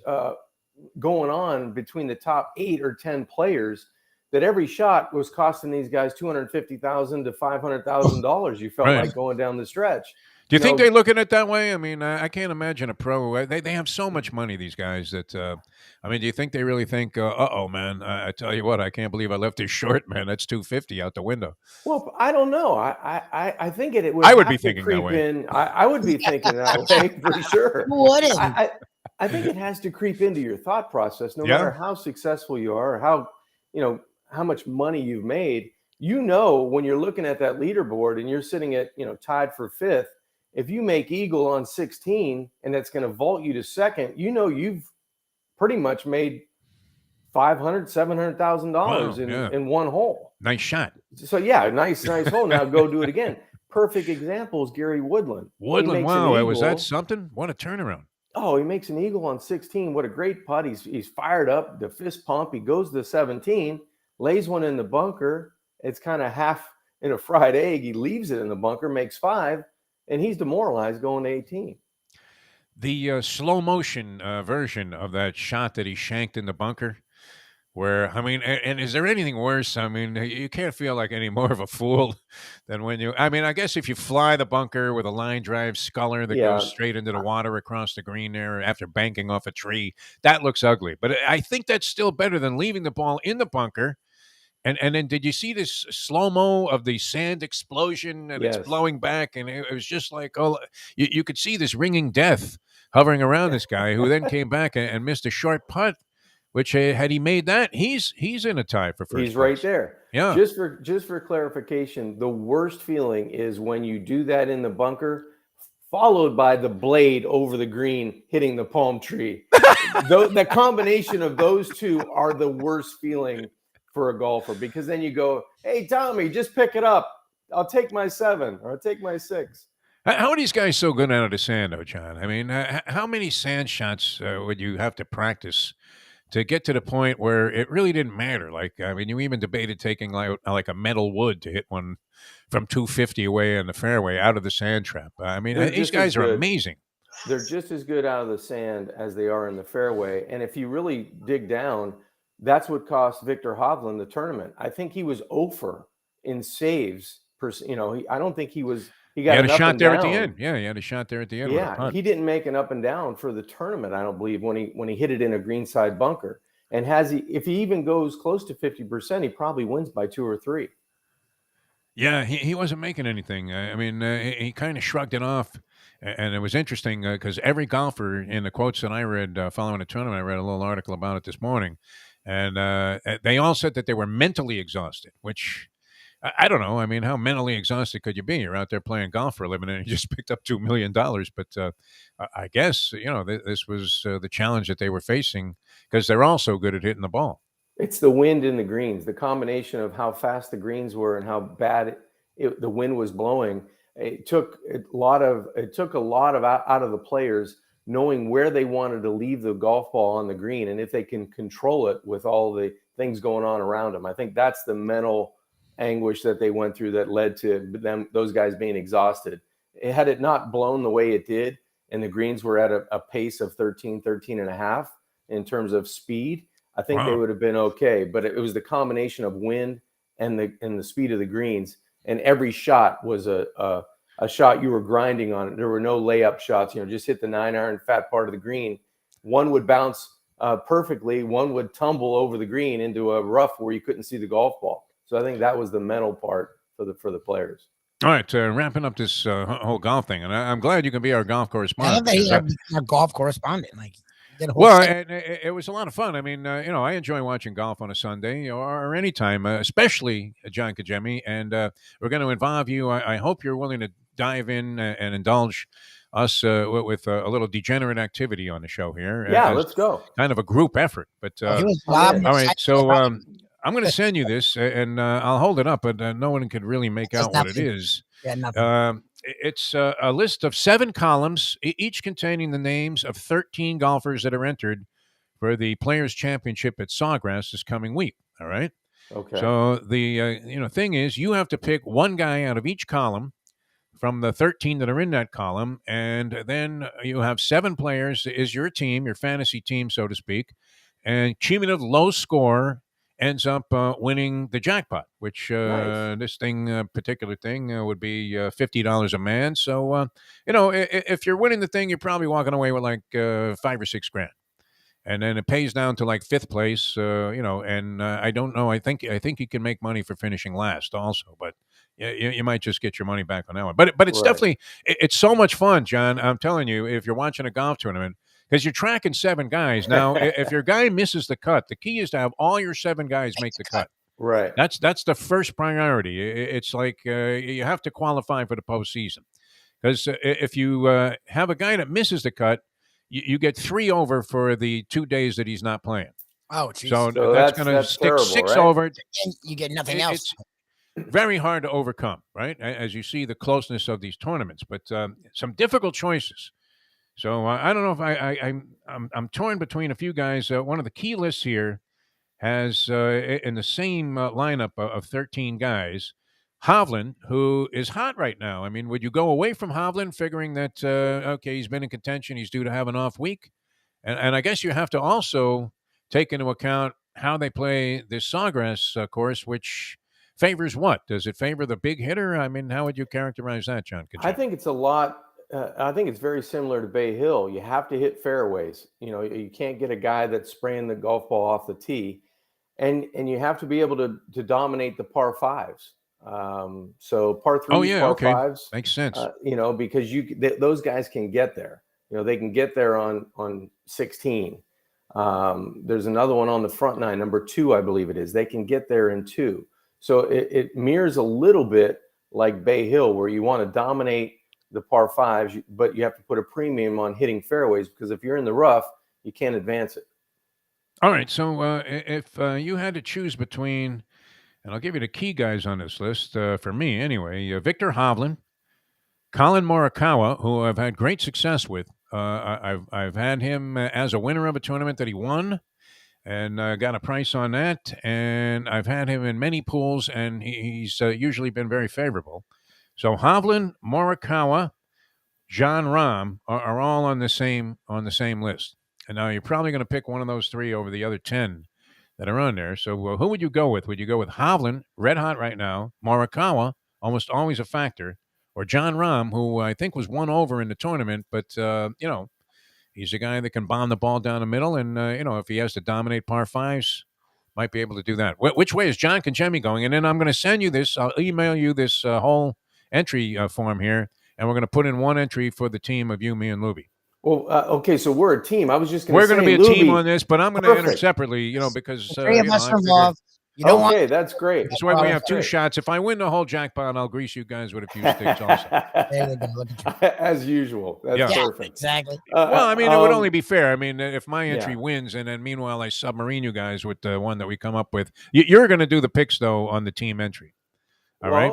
Speaker 3: going on between the top 8 or 10 players that every shot was costing these guys $250,000 to $500,000. You felt like going down the stretch.
Speaker 1: Do you think they look at it that way? I mean, I can't imagine a pro. They have so much money, these guys, that, do you think they really think, man, I tell you what, I can't believe I left this short, man. That's $250 out the window.
Speaker 3: Well, I don't know. I think it would.
Speaker 1: I would be thinking that way.
Speaker 3: I would be thinking that way for sure.
Speaker 2: Wouldn't.
Speaker 3: I think it has to creep into your thought process, no matter how successful you are, or how much money you've made. When you're looking at that leaderboard and you're sitting at, tied for 5th, if you make eagle on 16 and that's going to vault you to second, you've pretty much made $500,000-$700,000 in one hole.
Speaker 1: Nice shot.
Speaker 3: So nice hole. Now go do it again. Perfect example is Gary Woodland.
Speaker 1: Wow, was that something? What a turnaround!
Speaker 3: Oh, he makes an eagle on 16. What a great putt! He's fired up, the fist pump. He goes to 17, lays one in the bunker. It's kind of half in a fried egg. He leaves it in the bunker, makes 5. And he's demoralized going to 18.
Speaker 1: The slow motion version of that shot that he shanked in the bunker, and is there anything worse? You can't feel like any more of a fool than when I guess if you fly the bunker with a line drive sculler that goes straight into the water across the green there after banking off a tree, that looks ugly. But I think that's still better than leaving the ball in the bunker. And then did you see this slow-mo of the sand explosion, and it's blowing back, and it was just like, you could see this ringing death hovering around this guy, who then came back and missed a short putt, which had he made that, he's in a tie for first.
Speaker 3: He's right there.
Speaker 1: Yeah.
Speaker 3: Just for clarification, the worst feeling is when you do that in the bunker, followed by the blade over the green hitting the palm tree. The combination of those two are the worst feeling for a golfer, because then you go, hey, Tommy, just pick it up. I'll take my 7 or I'll take my 6.
Speaker 1: How are these guys so good out of the sand, though, John? How many sand shots would you have to practice to get to the point where it really didn't matter? You even debated taking like a metal wood to hit one from 250 away in the fairway out of the sand trap. These guys are amazing.
Speaker 3: They're just as good out of the sand as they are in the fairway. And if you really dig down, that's what cost Victor Hovland the tournament. I think he was 0 in saves. I don't think he was. He got
Speaker 1: a shot there at the end. Yeah, he had a shot there at the end.
Speaker 3: Yeah, he didn't make an up and down for the tournament, I don't believe, when he hit it in a greenside bunker. And if he even goes close to 50%, he probably wins by 2 or 3.
Speaker 1: Yeah, he wasn't making anything. He kind of shrugged it off And it was interesting because every golfer in the quotes that I read following the tournament, I read a little article about it this morning, and they all said that they were mentally exhausted, which I don't know. I mean, how mentally exhausted could you be? You're out there playing golf for a living, and you just picked up $2 million. But I guess this was the challenge that they were facing because they're all so good at hitting the ball.
Speaker 3: It's the wind in the greens, the combination of how fast the greens were and how bad the wind was blowing. It took a lot of out of the players knowing where they wanted to leave the golf ball on the green, and if they can control it with all the things going on around them. I think that's the mental anguish that they went through that led to those guys being exhausted. Had it not blown the way it did, and the greens were at a pace of 13 and a half in terms of speed, I think they would have been okay. But it was the combination of wind and the speed of the greens, and every shot was a shot you were grinding on. There were no layup shots. Just hit the 9-iron fat part of the green. One would bounce perfectly. One would tumble over the green into a rough where you couldn't see the golf ball. So I think that was the mental part for the players.
Speaker 1: All right, wrapping up this whole golf thing, and I'm glad you can be our golf
Speaker 2: I
Speaker 1: correspondent.
Speaker 2: love that he's our golf correspondent. Like,
Speaker 1: it was a lot of fun. I mean, I enjoy watching golf on a Sunday or any time, especially John Kajemi. And we're going to involve you. I hope you're willing to dive in and indulge us with a little degenerate activity on the show here.
Speaker 3: Yeah, let's go.
Speaker 1: Kind of a group effort. But all right, so I'm going to send you this, and I'll hold it up, but no one can really make out what it is.
Speaker 2: Yeah, nothing.
Speaker 1: It's a list of 7 columns, each containing the names of 13 golfers that are entered for the Players' Championship at Sawgrass this coming week. All right.
Speaker 3: Okay.
Speaker 1: So the thing is, you have to pick one guy out of each column from the 13 that are in that column, and then you have 7 players is your team, your fantasy team, so to speak, and cumulative low score ends up winning the jackpot, which
Speaker 3: Nice.
Speaker 1: this particular thing would be $50 a man. So, if you're winning the thing, you're probably walking away with like $5 or $6 grand. And then it pays down to like 5th place, and I don't know. I think you can make money for finishing last also, but you might just get your money back on that one. But it's
Speaker 3: Right.
Speaker 1: definitely, it's so much fun, John. I'm telling you, if you're watching a golf tournament, because you're tracking 7 guys. Now, if your guy misses the cut, the key is to have all your 7 guys make the cut.
Speaker 3: Right.
Speaker 1: That's the first priority. It's like you have to qualify for the postseason. Because if you have a guy that misses the cut, you get 3 over for the 2 days that he's not playing.
Speaker 2: Oh, geez.
Speaker 1: So
Speaker 3: So
Speaker 1: that's going to
Speaker 3: that's
Speaker 1: stick
Speaker 3: terrible,
Speaker 1: 6
Speaker 3: right?
Speaker 1: over.
Speaker 2: And you get nothing else.
Speaker 1: It's very hard to overcome, right? As you see the closeness of these tournaments, but some difficult choices. So I don't know if I'm torn between a few guys. One of the key lists here has in the same lineup of 13 guys, Hovland, who is hot right now. I mean, would you go away from Hovland, figuring that okay, he's been in contention, he's due to have an off week, and I guess you have to also take into account how they play this Sawgrass course, which favors what? Does it favor the big hitter? I mean, how would you characterize that, John?
Speaker 3: I think it's a lot. I think it's very similar to Bay Hill. You have to hit fairways. You can't get a guy that's spraying the golf ball off the tee, and you have to be able to dominate the par 5s. So par 3s, par 5s
Speaker 1: makes sense.
Speaker 3: Because those guys can get there. They can get there on 16. There's another one on the front 9, number 2, I believe it is. They can get there in 2. So it mirrors a little bit like Bay Hill, where you want to dominate the par 5s, but you have to put a premium on hitting fairways, because if you're in the rough, you can't advance it.
Speaker 1: All right. So if you had to choose between, and I'll give you the key guys on this list, for me anyway, Victor Hovland, Colin Morikawa, who I've had great success with. I've had him as a winner of a tournament that he won, and got a price on that. And I've had him in many pools, and he's usually been very favorable. So Hovland, Morikawa, John Rahm are all on the same list. And now you're probably going to pick one of those 3 over the other 10 that are on there. So who would you go with? Would you go with Hovland, red hot right now, Morikawa, almost always a factor, or John Rahm, who I think was 1 over in the tournament, but he's a guy that can bomb the ball down the middle, and if he has to dominate par 5s, might be able to do that. Which way is John Kajemi going? And then I'm going to send you this. I'll email you this whole entry form here, and we're going to put in one entry for the team of you, me, and Lubie.
Speaker 3: Well, okay, so we're a team. I was just going to
Speaker 1: We're
Speaker 3: say,
Speaker 1: going to be a team on this, but I'm going to enter
Speaker 3: Perfect.
Speaker 1: separately, because
Speaker 2: The three of us
Speaker 1: I
Speaker 2: are
Speaker 1: figure
Speaker 2: involved. You don't
Speaker 3: Okay,
Speaker 2: want
Speaker 3: that's great.
Speaker 1: this way we have
Speaker 3: That's
Speaker 1: two
Speaker 3: great.
Speaker 1: shots. If I win the whole jackpot, I'll grease you guys with a few sticks also.
Speaker 2: there we go. Look at you.
Speaker 3: As usual. That's
Speaker 1: Yeah.
Speaker 3: perfect.
Speaker 2: Exactly.
Speaker 1: Well, I mean, it would only be fair. I mean, if my entry
Speaker 3: yeah.
Speaker 1: wins, and then meanwhile I submarine you guys with the one that we come up with, you're going to do the picks though on the team entry. All right.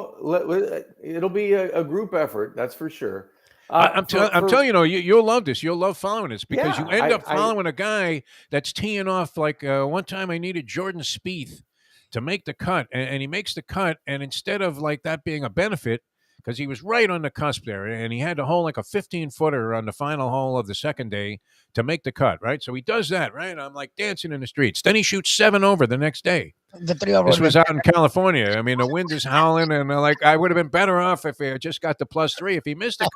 Speaker 3: It'll be a group effort, that's for sure.
Speaker 1: I'm telling you, you'll love this. You'll love following this because
Speaker 3: Yeah,
Speaker 1: you end up following a guy that's teeing off. Like one time, I needed Jordan Spieth to make the cut, and he makes the cut, and instead of like that being a benefit, because he was right on the cusp there, and he had to hold like a 15-footer on the final hole of the second day to make the cut, right? So he does that, right? I'm like dancing in the streets. Then he shoots 7 over the next day.
Speaker 2: The 3 over.
Speaker 1: This was out in California. I mean, the wind is howling, and like I would have been better off if I just got the +3 if he missed it.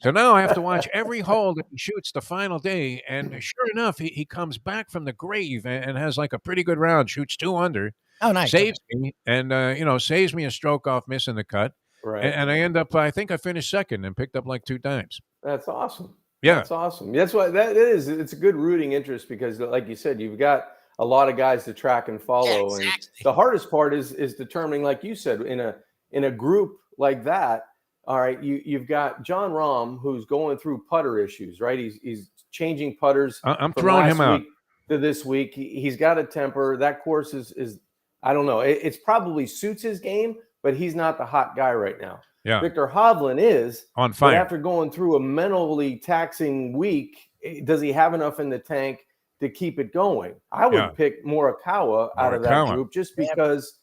Speaker 1: So now I have to watch every hole that he shoots the final day, and sure enough, he comes back from the grave and has like a pretty good round, shoots 2 under.
Speaker 2: Oh, nice.
Speaker 1: Saves me, and saves me a stroke off missing the cut.
Speaker 3: Right.
Speaker 1: And I end up, I think I finished second and picked up like 2 dimes.
Speaker 3: That's awesome.
Speaker 1: Yeah.
Speaker 3: That's awesome. That's why that is. It's a good rooting interest because, like you said, you've got a lot of guys to track and follow.
Speaker 2: Yeah, exactly.
Speaker 3: And the hardest part is determining, like you said, in a group like that. All right, you've got John Rahm who's going through putter issues, right? He's changing putters.
Speaker 1: I'm throwing him out
Speaker 3: to this week. He's got a temper. That course is I don't know. It's probably suits his game, but he's not the hot guy right now.
Speaker 1: Yeah.
Speaker 3: Victor Hovland is
Speaker 1: on fire.
Speaker 3: But after going through a mentally taxing week, does he have enough in the tank to keep it going? I would pick Morikawa out of that group just because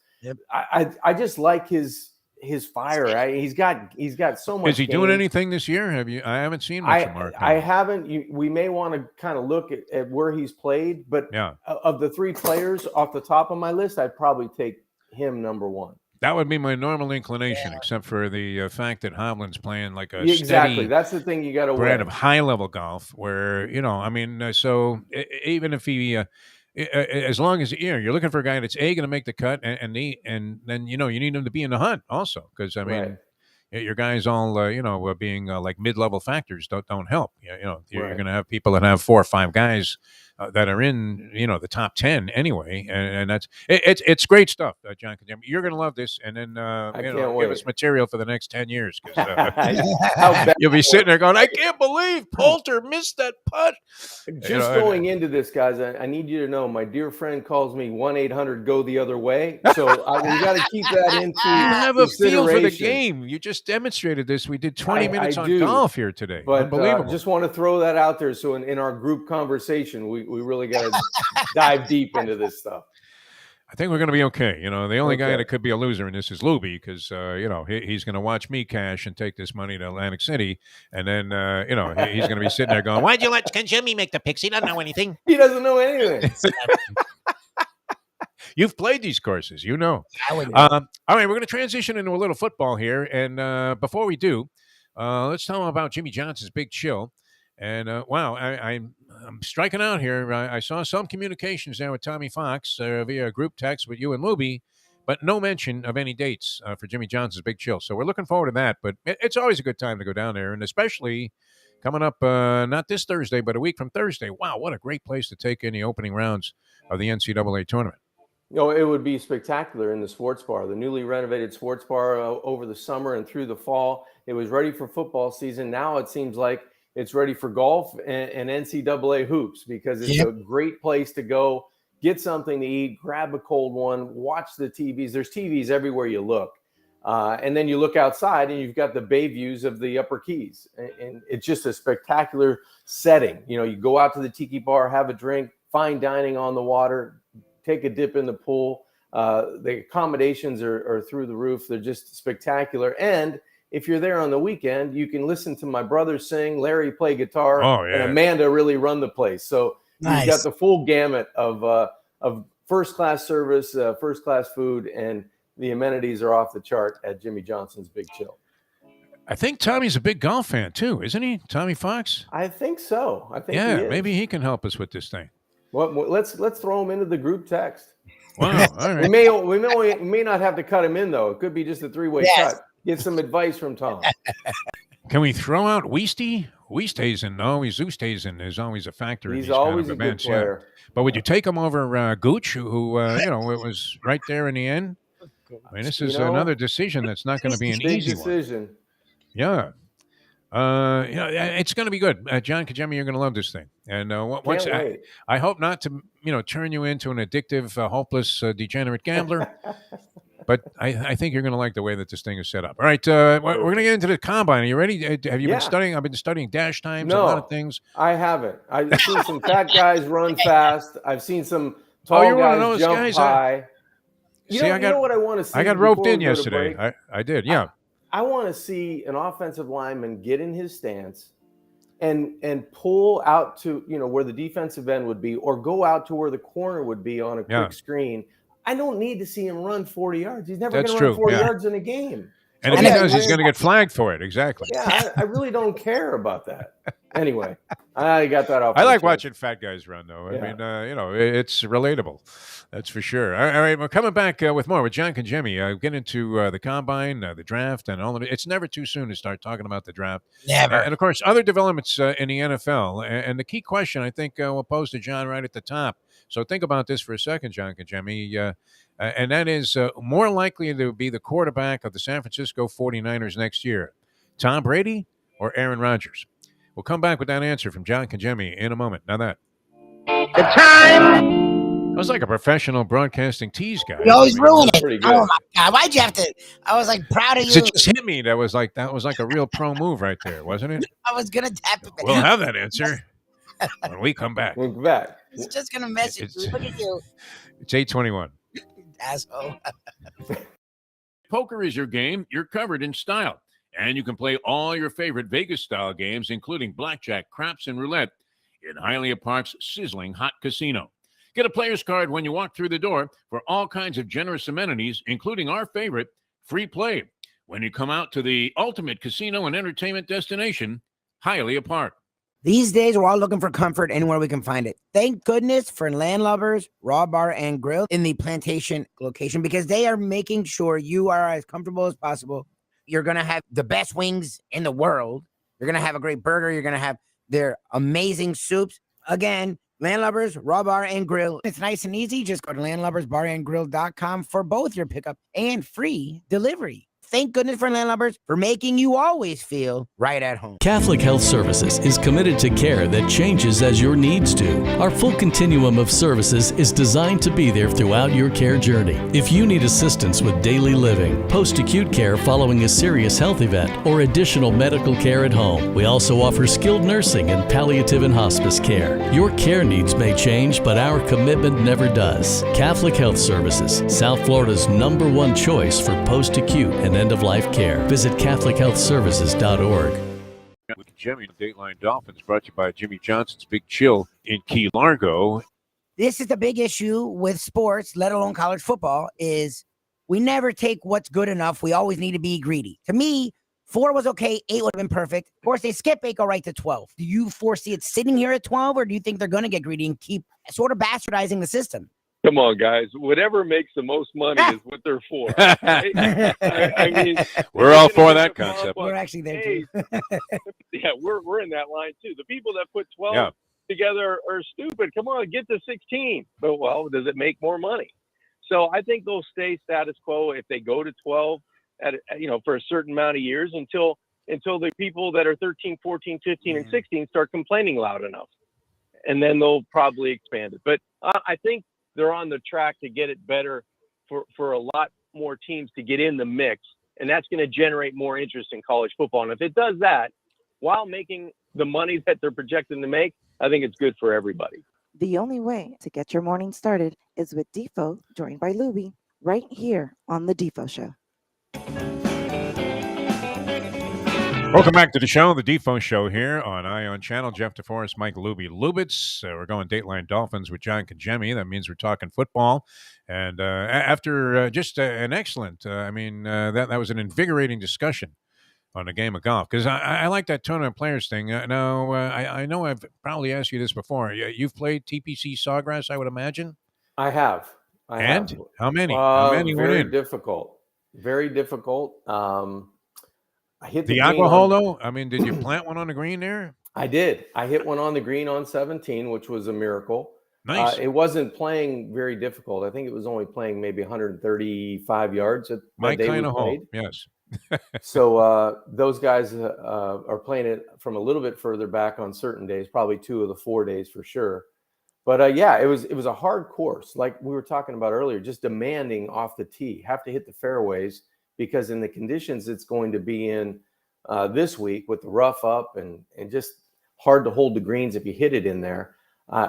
Speaker 3: I just like his fire. He's got so much.
Speaker 1: Is he doing anything this year? I haven't seen much of Morikawa.
Speaker 3: I haven't. We may want to kind of look at where he's played, but of the 3 players off the top of my list, I'd probably take him number 1.
Speaker 1: That would be my normal inclination, except for the fact that Hovland's playing like a
Speaker 3: steady. That's the thing you got to
Speaker 1: brand of high level golf, where so even if he, as long as you're looking for a guy that's going to make the cut, and then you need him to be in the hunt also, because I mean. Right. Your guys all, being like mid-level factors don't help. You're going to have people that have 4 or 5 guys that are in, the top 10 anyway, and that's it's great stuff, John. You're going to love this, and then give us material for the next 10 years. You'll be sitting there going, "I can't believe Poulter missed that putt."
Speaker 3: Just going into this, guys, I need you to know my dear friend calls me 1-800-GO the other way, so we got to keep that into.
Speaker 1: You have a feel for the game. You just demonstrated this. We did 20 minutes on golf here today.
Speaker 3: But
Speaker 1: unbelievable.
Speaker 3: Just want to throw that out there. So in our group conversation, we really got to dive deep into this stuff.
Speaker 1: I think we're going to be okay. The only guy that could be a loser in this is Lubie, because he's going to watch me cash and take this money to Atlantic City, and then he's going to be sitting there going, "Why'd you let Jimmy make the picks? He doesn't know anything.
Speaker 3: He doesn't know anything."
Speaker 1: You've played these courses, All right, we're going to transition into a little football here, and before we do, let's tell them about Jimmy Johnson's Big Chill. And wow, I'm striking out here. I saw some communications there with Tommy Fox via group text with you and Lubie, but no mention of any dates for Jimmy Johnson's Big Chill. So we're looking forward to that. But it's always a good time to go down there, and especially coming up not this Thursday, but a week from Thursday. Wow, what a great place to take in the opening rounds of the NCAA tournament.
Speaker 3: It would be spectacular in the sports bar, the newly renovated sports bar over the summer and through the fall. It was ready for football season. Now it seems like it's ready for golf and NCAA hoops, because it's a great place to go, get something to eat, grab a cold one, watch the TVs. There's TVs everywhere you look. And then you look outside and you've got the bay views of the Upper Keys. And it's just a spectacular setting. You go out to the tiki bar, have a drink, fine dining on the water, take a dip in the pool. The accommodations are through the roof. They're just spectacular. And if you're there on the weekend, you can listen to my brother sing, Larry play guitar, and Amanda really run the place. So you've got the full gamut of first-class service, first-class food, and the amenities are off the chart at Jimmy Johnson's Big Chill.
Speaker 1: I think Tommy's a big golf fan too, isn't he? Tommy Fox?
Speaker 3: I think so. He is.
Speaker 1: Maybe he can help us with this thing.
Speaker 3: Well, let's throw him into the group text.
Speaker 1: Wow, all right.
Speaker 3: We may not have to cut him in though. It could be just a 3-way cut. Get some advice from Tom.
Speaker 1: Can we throw out Weasty? Oosthuizen, is always a factor in
Speaker 3: He's
Speaker 1: these
Speaker 3: always
Speaker 1: kind
Speaker 3: a
Speaker 1: of
Speaker 3: good
Speaker 1: events.
Speaker 3: player.
Speaker 1: Yeah. But would you take him over Gooch, who it was right there in the end? I mean, this is another decision that's not going to be an
Speaker 3: Big
Speaker 1: easy
Speaker 3: decision.
Speaker 1: one. Yeah. It's going to be good. John Kajemi, you're going to love this thing. And once
Speaker 3: Can't wait.
Speaker 1: I hope not to, turn you into an addictive, hopeless, degenerate gambler. But I think you're going to like the way that this thing is set up. All right, we're going to get into the combine. Are you ready? Have you been studying? I've been studying dash times, a lot of things.
Speaker 3: I haven't. I've seen some fat guys run fast. I've seen some tall guys jump high. You know what I want to see?
Speaker 1: I got roped in yesterday. I did, yeah.
Speaker 3: I want to see an offensive lineman get in his stance and pull out to, where the defensive end would be, or go out to where the corner would be on a quick screen. I don't need to see him run 40 yards. He's never going to run 40 yards in a game.
Speaker 1: And if he does, he's going to get flagged for it. Exactly.
Speaker 3: Yeah, I really don't care about that. Anyway, I got that off.
Speaker 1: I like watching fat guys run, though. I mean, it's relatable. That's for sure. All right, we're coming back with more with John Kajemi. Get into the combine, the draft, and all of it. It's never too soon to start talking about the draft.
Speaker 2: Never.
Speaker 1: And, of course, other developments in the NFL. And the key question, I think, we'll pose to John right at the top. So think about this for a second, John Kajemi. And that is more likely to be the quarterback of the San Francisco 49ers next year, Tom Brady or Aaron Rodgers? We'll come back with that answer from John Kajemi in a moment. Now that.
Speaker 5: The time.
Speaker 1: I was like a professional broadcasting tease guy.
Speaker 2: You always ruin it.
Speaker 3: Pretty good.
Speaker 2: Oh my God! Why'd you have to? I was like proud of you.
Speaker 1: It just hit me. That was like a real pro move right there, wasn't it?
Speaker 2: I was gonna tap it.
Speaker 1: We'll have that answer when we come back.
Speaker 3: We'll come back.
Speaker 2: It's just gonna message you. Look at you,
Speaker 1: It's 8:21.
Speaker 2: asshole.
Speaker 1: Poker is your game. You're covered in style. And you can play all your favorite Vegas-style games, including blackjack, craps, and roulette, in Hialeah Park's sizzling hot casino. Get a player's card when you walk through the door for all kinds of generous amenities, including our favorite, free play, when you come out to the ultimate casino and entertainment destination, Hialeah Park.
Speaker 2: These days, we're all looking for comfort anywhere we can find it. Thank goodness for Landlubbers Raw Bar and Grill in the Plantation location, because they are making sure you are as comfortable as possible. You're going to have the best wings in the world. You're going to have a great burger. You're going to have their amazing soups. Again, Landlubbers Raw Bar and Grill. It's nice and easy. Just go to landlubbersbarandgrill.com for both your pickup and free delivery. Thank goodness for Landlubbers for making you always feel right at home.
Speaker 8: Catholic Health Services is committed to care that changes as your needs do. Our full continuum of services is designed to be there throughout your care journey. If you need assistance with daily living, post-acute care following a serious health event, or additional medical care at home, we also offer skilled nursing and palliative and hospice care. Your care needs may change, but our commitment never does. Catholic Health Services, South Florida's #1 choice for post-acute and end-of-life care. Visit CatholicHealthServices.org.
Speaker 1: With Jimmy, Dateline Dolphins, brought to you by Jimmy Johnson's Big Chill in Key Largo.
Speaker 2: This is the big issue with sports, let alone college football, is we never take what's good enough. We always need to be greedy. To me, 4 was okay. 8 would have been perfect. Of course, they skip 8, go right to 12. Do you foresee it sitting here at 12, or do you think they're going to get greedy and keep sort of bastardizing the system?
Speaker 9: Come on, guys. Whatever makes the most money is what they're for. Right? I mean,
Speaker 1: we're all for that concept.
Speaker 2: We're actually there too.
Speaker 9: Yeah, we're in that line too. The people that put 12 together are stupid. Come on, get to 16. But well, does it make more money? So I think they'll stay status quo if they go to 12 at for a certain amount of years until the people that are 13, 14, 15, and 16 start complaining loud enough, and then they'll probably expand it. But I think they're on the track to get it better for a lot more teams to get in the mix. And that's going to generate more interest in college football. And if it does that while making the money that they're projecting to make, I think it's good for everybody.
Speaker 4: The only way to get your morning started is with Defo, joined by Lubie, right here on The Defo Show.
Speaker 1: Welcome back to the show, the Defo Show here on Ion Channel. Jeff Deforrest, Mike Lubie, Lubitz. We're going Dateline Dolphins with John Kajemi. That means we're talking football. And after just an excellent, that was an invigorating discussion on the game of golf. Because I like that tournament players thing. Now, I know I've probably asked you this before. You've played TPC Sawgrass, I would imagine?
Speaker 3: I have.
Speaker 1: How many? How many went
Speaker 3: very
Speaker 1: in?
Speaker 3: difficult. Very difficult. I hit
Speaker 1: The
Speaker 3: green
Speaker 1: aqua
Speaker 3: on-
Speaker 1: hole, though? I mean, did you plant one on the green there?
Speaker 3: I did. I hit one on the green on 17, which was a miracle.
Speaker 1: Nice.
Speaker 3: It wasn't playing very difficult. I think it was only playing maybe 135 yards that
Speaker 1: My
Speaker 3: day we
Speaker 1: kind of hole,
Speaker 3: played.
Speaker 1: yes.
Speaker 3: So those guys are playing it from a little bit further back on certain days, probably 2 of the 4 days for sure. But yeah, it was a hard course, like we were talking about earlier, just demanding off the tee. Have to hit the fairways because in the conditions it's going to be in this week with the rough up and just hard to hold the greens if you hit it in there.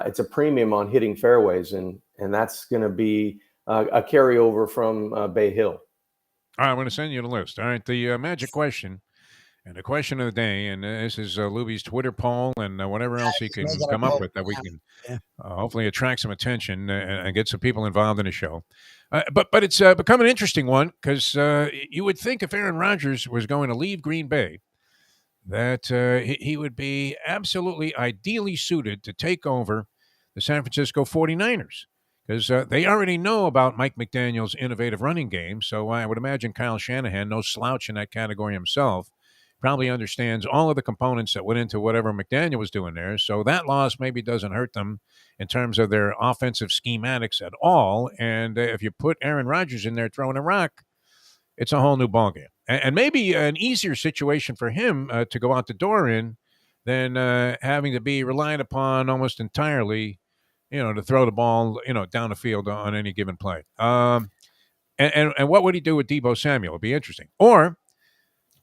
Speaker 3: It's a premium on hitting fairways, and that's going to be a carryover from Bay Hill.
Speaker 1: All right, I'm going to send you the list. All right, the magic question and the question of the day, and this is Lubie's Twitter poll and whatever else he can come up with that we can hopefully attract some attention and get some people involved in the show. But it's become an interesting one because you would think if Aaron Rodgers was going to leave Green Bay, that he would be absolutely ideally suited to take over the San Francisco 49ers because they already know about Mike McDaniel's innovative running game. So I would imagine Kyle Shanahan, no slouch in that category himself, probably understands all of the components that went into whatever McDaniel was doing there. So that loss maybe doesn't hurt them in terms of their offensive schematics at all. And if you put Aaron Rodgers in there throwing a rock, it's a whole new ballgame. And maybe an easier situation for him to go out the door in than having to be relied upon almost entirely, to throw the ball, down the field on any given play. And what would he do with Deebo Samuel? It'd be interesting. Or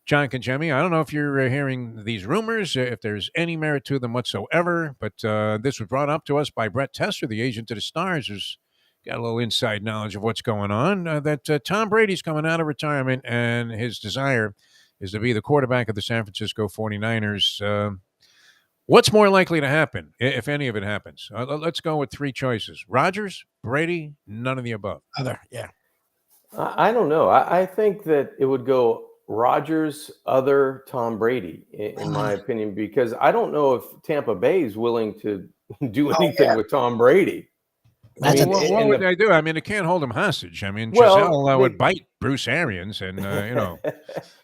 Speaker 1: John Kangemi, I don't know if you're hearing these rumors, if there's any merit to them whatsoever, but this was brought up to us by Brett Tester, the agent of the Stars, who's got a little inside knowledge of what's going on, that Tom Brady's coming out of retirement and his desire is to be the quarterback of the San Francisco 49ers. What's more likely to happen, if any of it happens? Let's go with 3 choices. Rodgers, Brady, none of the above.
Speaker 2: Yeah.
Speaker 3: I don't know. I think that it would go Rodgers, other Tom Brady, in my opinion, because I don't know if Tampa Bay is willing to do anything with Tom Brady.
Speaker 1: What would they do? I mean, they can't hold him hostage. I mean, Giselle would bite Bruce Arians, and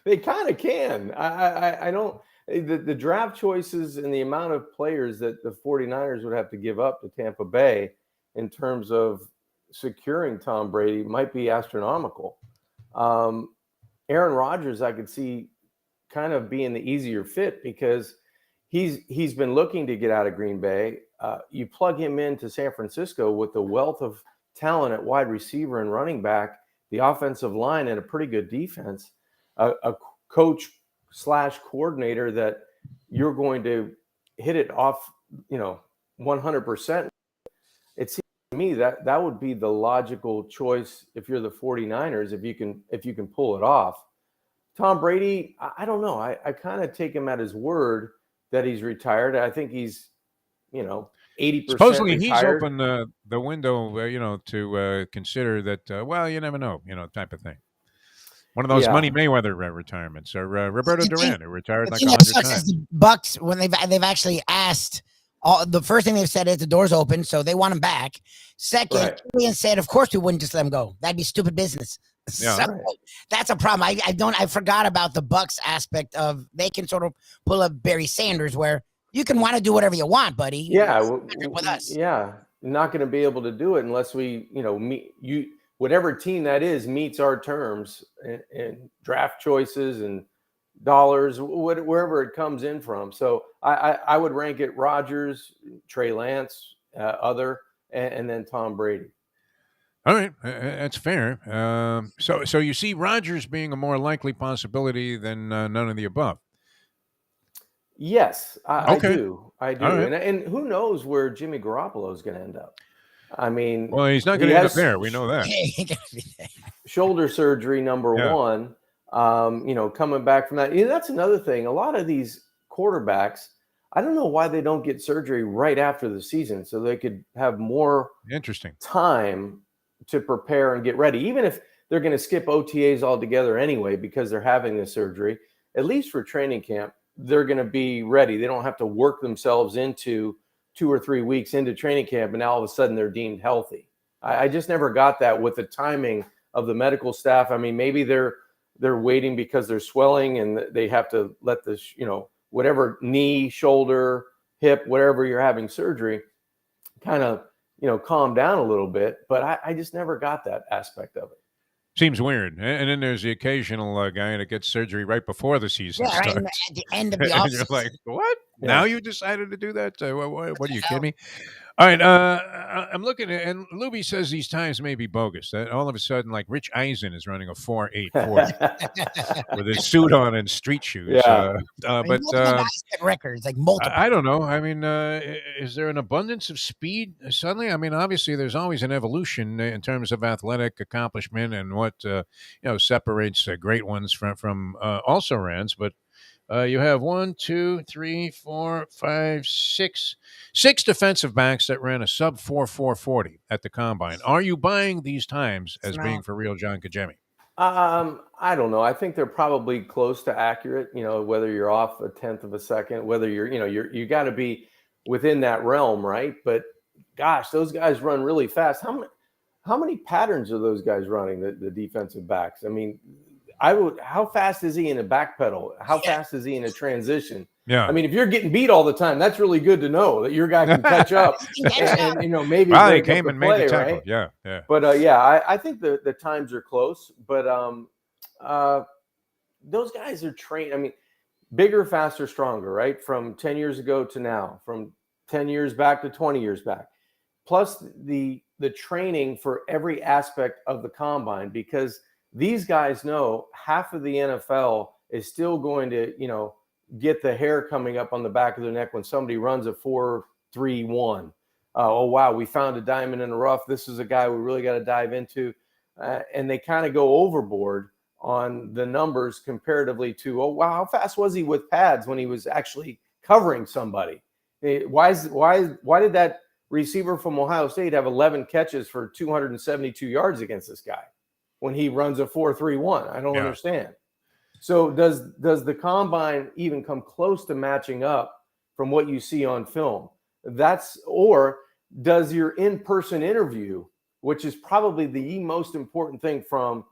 Speaker 3: they kind of can. I don't. The draft choices and the amount of players that the 49ers would have to give up to Tampa Bay in terms of securing Tom Brady might be astronomical. Aaron Rodgers, I could see kind of being the easier fit because he's been looking to get out of Green Bay. You plug him into San Francisco with the wealth of talent at wide receiver and running back, the offensive line, and a pretty good defense, a coach / coordinator that you're going to hit it off, 100%. It seems to me that would be the logical choice if you're the 49ers, if you can pull it off. Tom Brady, I don't know. I kind of take him at his word that he's retired. I think he's 80%
Speaker 1: supposedly
Speaker 3: retired.
Speaker 1: He's opened the window, to consider that, well, you never know, type of thing. One of those Money Mayweather retirements, or Roberto Duran, who retired like 100 times.
Speaker 2: The Bucks, when they've actually asked, the first thing they've said is the door's open, so they want him back. Second, Ian said, of course we wouldn't just let him go. That'd be stupid business.
Speaker 1: Yeah.
Speaker 2: So that's a problem. I forgot about the Bucks aspect of they can sort of pull up Barry Sanders where you can want to do whatever you want, buddy.
Speaker 3: Yeah,
Speaker 2: with us.
Speaker 3: Yeah, not going to be able to do it unless we, meet you. Whatever team that is meets our terms and draft choices and dollars, wherever it comes in from. So I would rank it Rodgers, Trey Lance, and then Tom Brady.
Speaker 1: All right, that's fair. So you see Rodgers being a more likely possibility than none of the above.
Speaker 3: Yes, I
Speaker 1: Okay.
Speaker 3: do. I do.
Speaker 1: All right.
Speaker 3: And who knows where Jimmy Garoppolo is going to end up? I mean,
Speaker 1: Well, he's not going to end up there. We know that.
Speaker 3: Shoulder surgery, number one. Coming back from that. That's another thing. A lot of these quarterbacks, I don't know why they don't get surgery right after the season so they could have more time to prepare and get ready. Even if they're going to skip OTAs altogether anyway because they're having this surgery, at least for training camp, they're going to be ready. They don't have to work themselves into 2 or 3 weeks into training camp and now all of a sudden they're deemed healthy. I just never got that with the timing of the medical staff. I mean, maybe they're they're waiting because they're swelling and they have to let this, whatever knee, shoulder, hip, whatever you're having surgery, kind of, calm down a little bit. But I just never got that aspect of it.
Speaker 1: Seems weird. And then there's the occasional guy that gets surgery right before the season
Speaker 2: Yeah, right
Speaker 1: starts.
Speaker 2: at the end of the off
Speaker 1: And you're like, what?
Speaker 3: Yeah.
Speaker 1: Now you decided to do that? What are you kidding me? All right. I'm looking at, and Lubie says these times may be bogus. That all of a sudden, like Rich Eisen is running a 4.840 with his suit on and street shoes.
Speaker 3: Yeah.
Speaker 1: But
Speaker 2: guys get records like multiple.
Speaker 1: I don't know. I mean, is there an abundance of speed suddenly? I mean, obviously, there's always an evolution in terms of athletic accomplishment and what separates great ones from also rans. But you have 1, 2, 3, 4, 5, 6 defensive backs that ran a sub 4.40 at the combine. Are you buying these times as being for real, John Kajemi?
Speaker 3: I don't know. I think they're probably close to accurate, whether you're off a tenth of a second, whether you got to be within that realm, right? But gosh, those guys run really fast. How many patterns are those guys running, the defensive backs? I mean, how fast is he in a back pedal? How fast is he in a transition?
Speaker 1: Yeah.
Speaker 3: I mean, if you're getting beat all the time, that's really good to know that your guy can catch up and maybe
Speaker 1: they
Speaker 3: break
Speaker 1: came
Speaker 3: up
Speaker 1: and
Speaker 3: the
Speaker 1: made
Speaker 3: play,
Speaker 1: the tackle.
Speaker 3: right?
Speaker 1: Yeah.
Speaker 3: But I think the times are close, but those guys are trained. I mean, bigger, faster, stronger, right? From 10 years ago to now, from 10 years back to 20 years back, plus the training for every aspect of the combine, because these guys know half of the NFL is still going to, get the hair coming up on the back of their neck when somebody runs a 4.31. Oh, wow, we found a diamond in the rough. This is a guy we really got to dive into. And they kind of go overboard on the numbers comparatively to, oh, wow, how fast was he with pads when he was actually covering somebody? Why did that receiver from Ohio State have 11 catches for 272 yards against this guy when he runs a 4.31? I don't understand. So does the combine even come close to matching up from what you see on film? Or does your in-person interview, which is probably the most important thing from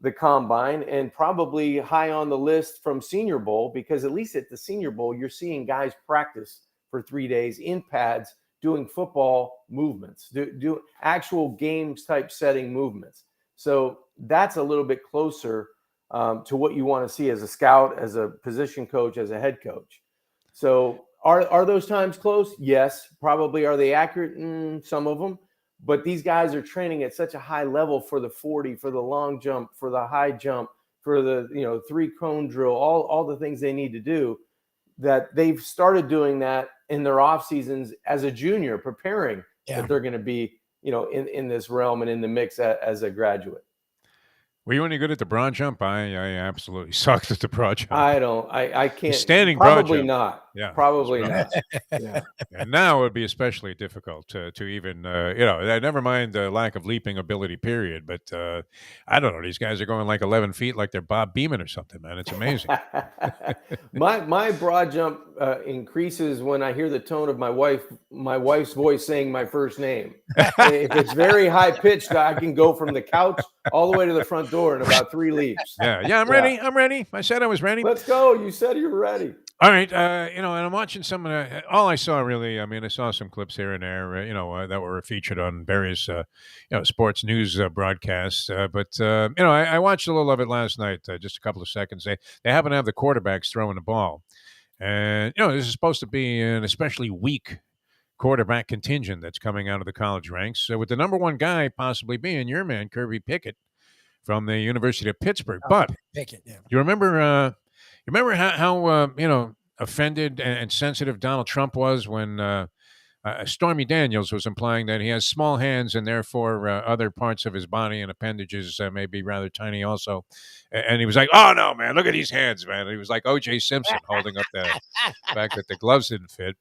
Speaker 3: the combine and probably high on the list from Senior Bowl, because at least at the Senior Bowl, you're seeing guys practice for 3 days in pads doing football movements, do actual games type setting movements. So that's a little bit closer to what you want to see as a scout, as a position coach, as a head coach. So are those times close? Yes. Probably. Are they accurate? Some of them. But these guys are training at such a high level for the 40, for the long jump, for the high jump, for the 3-cone drill, all the things they need to do, that they've started doing that in their off seasons as a junior, preparing that they're going to be in this realm and in the mix as a graduate.
Speaker 1: Were you any good at the broad jump? I absolutely sucked at the broad jump.
Speaker 3: I can't.
Speaker 1: Standing
Speaker 3: probably
Speaker 1: broad jump.
Speaker 3: Not.
Speaker 1: Yeah,
Speaker 3: probably not. Yeah.
Speaker 1: And now it would be especially difficult to even, never mind the lack of leaping ability, period. But I don't know. These guys are going like 11 feet like they're Bob Beeman or something, man. It's amazing.
Speaker 3: My broad jump increases when I hear the tone of my wife's voice saying my first name. If it's very high pitched, I can go from the couch all the way to the front door in about 3 leaps.
Speaker 1: Yeah, I'm ready. I'm ready. I said I was ready.
Speaker 3: Let's go. You said you were ready.
Speaker 1: All right, and I'm watching some of all I saw really. I mean, I saw some clips here and there, that were featured on various, sports news broadcasts. But I watched a little of it last night, just a couple of seconds. They happen to have the quarterbacks throwing the ball, and this is supposed to be an especially weak quarterback contingent that's coming out of the college ranks. So with the number one guy possibly being your man, Kirby Pickett, from the University of Pittsburgh. But
Speaker 2: Pickett, yeah.
Speaker 1: You remember how offended and sensitive Donald Trump was when Stormy Daniels was implying that he has small hands and therefore other parts of his body and appendages may be rather tiny also. And he was like, oh, no, man, look at these hands, man. And he was like O.J. Simpson holding up the fact that the gloves didn't fit.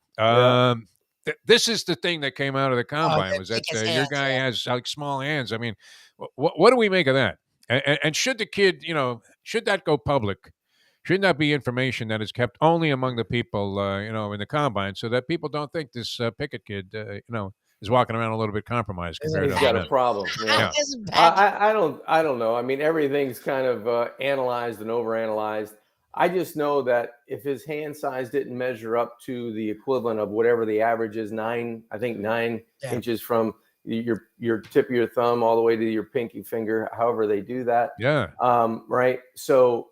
Speaker 1: This is the thing that came out of the combine was that your guy has like small hands. I mean, what do we make of that? And should the kid, should that go public? Shouldn't that be information that is kept only among the people, in the combine, so that people don't think this Pickett kid, is is walking around a little bit compromised compared
Speaker 3: He's
Speaker 1: to
Speaker 3: got
Speaker 1: other
Speaker 3: a
Speaker 1: men.
Speaker 3: problem.
Speaker 1: Yeah.
Speaker 3: I don't know. I mean, everything's kind of analyzed and overanalyzed. I just know that if his hand size didn't measure up to the equivalent of whatever the average is, 9 inches from your tip of your thumb all the way to your pinky finger, however they do that.
Speaker 1: Yeah.
Speaker 3: Right. So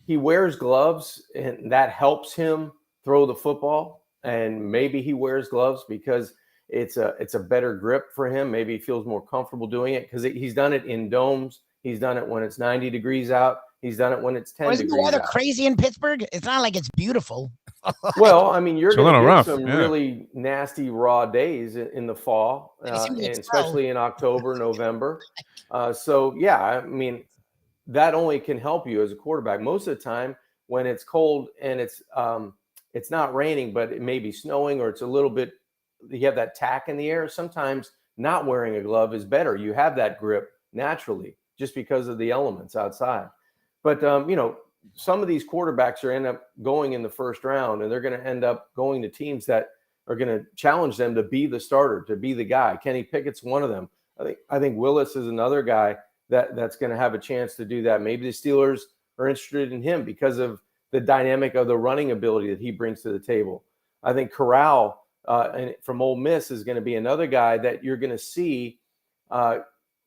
Speaker 3: he wears gloves, and that helps him throw the football. And maybe he wears gloves because it's a better grip for him. Maybe he feels more comfortable doing it because he's done it in domes. He's done it when it's 90 degrees out. He's done it when it's 10
Speaker 2: Isn't the
Speaker 3: degrees
Speaker 2: weather
Speaker 3: out.
Speaker 2: crazy in Pittsburgh? It's not like it's beautiful.
Speaker 3: Well, I mean, you're
Speaker 1: It's a
Speaker 3: going to
Speaker 1: little
Speaker 3: get
Speaker 1: rough,
Speaker 3: some
Speaker 1: yeah.
Speaker 3: really nasty raw days in the fall,
Speaker 2: They seem to
Speaker 3: and
Speaker 2: excel.
Speaker 3: especially in October, November. So yeah, I mean, that only can help you as a quarterback. Most of the time, when it's cold and it's not raining, but it may be snowing or it's a little bit, you have that tack in the air. Sometimes not wearing a glove is better. You have that grip naturally just because of the elements outside. But some of these quarterbacks end up going in the first round, and they're going to end up going to teams that are going to challenge them to be the starter, to be the guy. Kenny Pickett's one of them. I think Willis is another guy that's going to have a chance to do that. Maybe the Steelers are interested in him because of the dynamic of the running ability that he brings to the table. I think Corral from Ole Miss is going to be another guy that you're going to see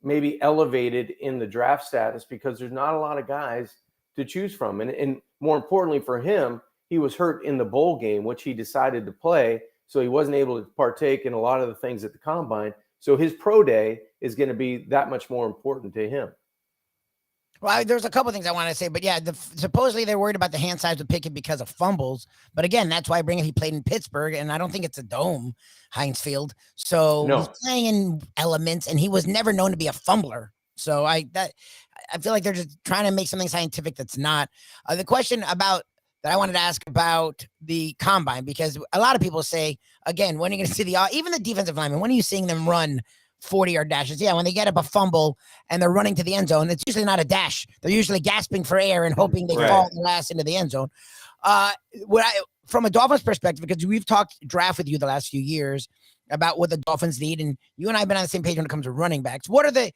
Speaker 3: maybe elevated in the draft status because there's not a lot of guys to choose from. And more importantly for him, he was hurt in the bowl game, which he decided to play. So he wasn't able to partake in a lot of the things at the combine. So his pro day is going to be that much more important to him.
Speaker 2: Well, there's a couple things I want to say, but yeah, supposedly they're worried about the hand size with Pickett because of fumbles. But again, that's why I bring it. He played in Pittsburgh, and I don't think it's a dome, Heinz Field. So he's playing in elements, and he was never known to be a fumbler. So I feel like they're just trying to make something scientific that's not. The question that I wanted to ask about the combine, because a lot of people say, again, when are you going to see even the defensive linemen, when are you seeing them run 40-yard dashes? Yeah, when they get up a fumble and they're running to the end zone, it's usually not a dash. They're usually gasping for air and hoping they fall last into the end zone. From a Dolphins perspective, because we've talked draft with you the last few years about what the Dolphins need, and you and I have been on the same page when it comes to running backs. What are the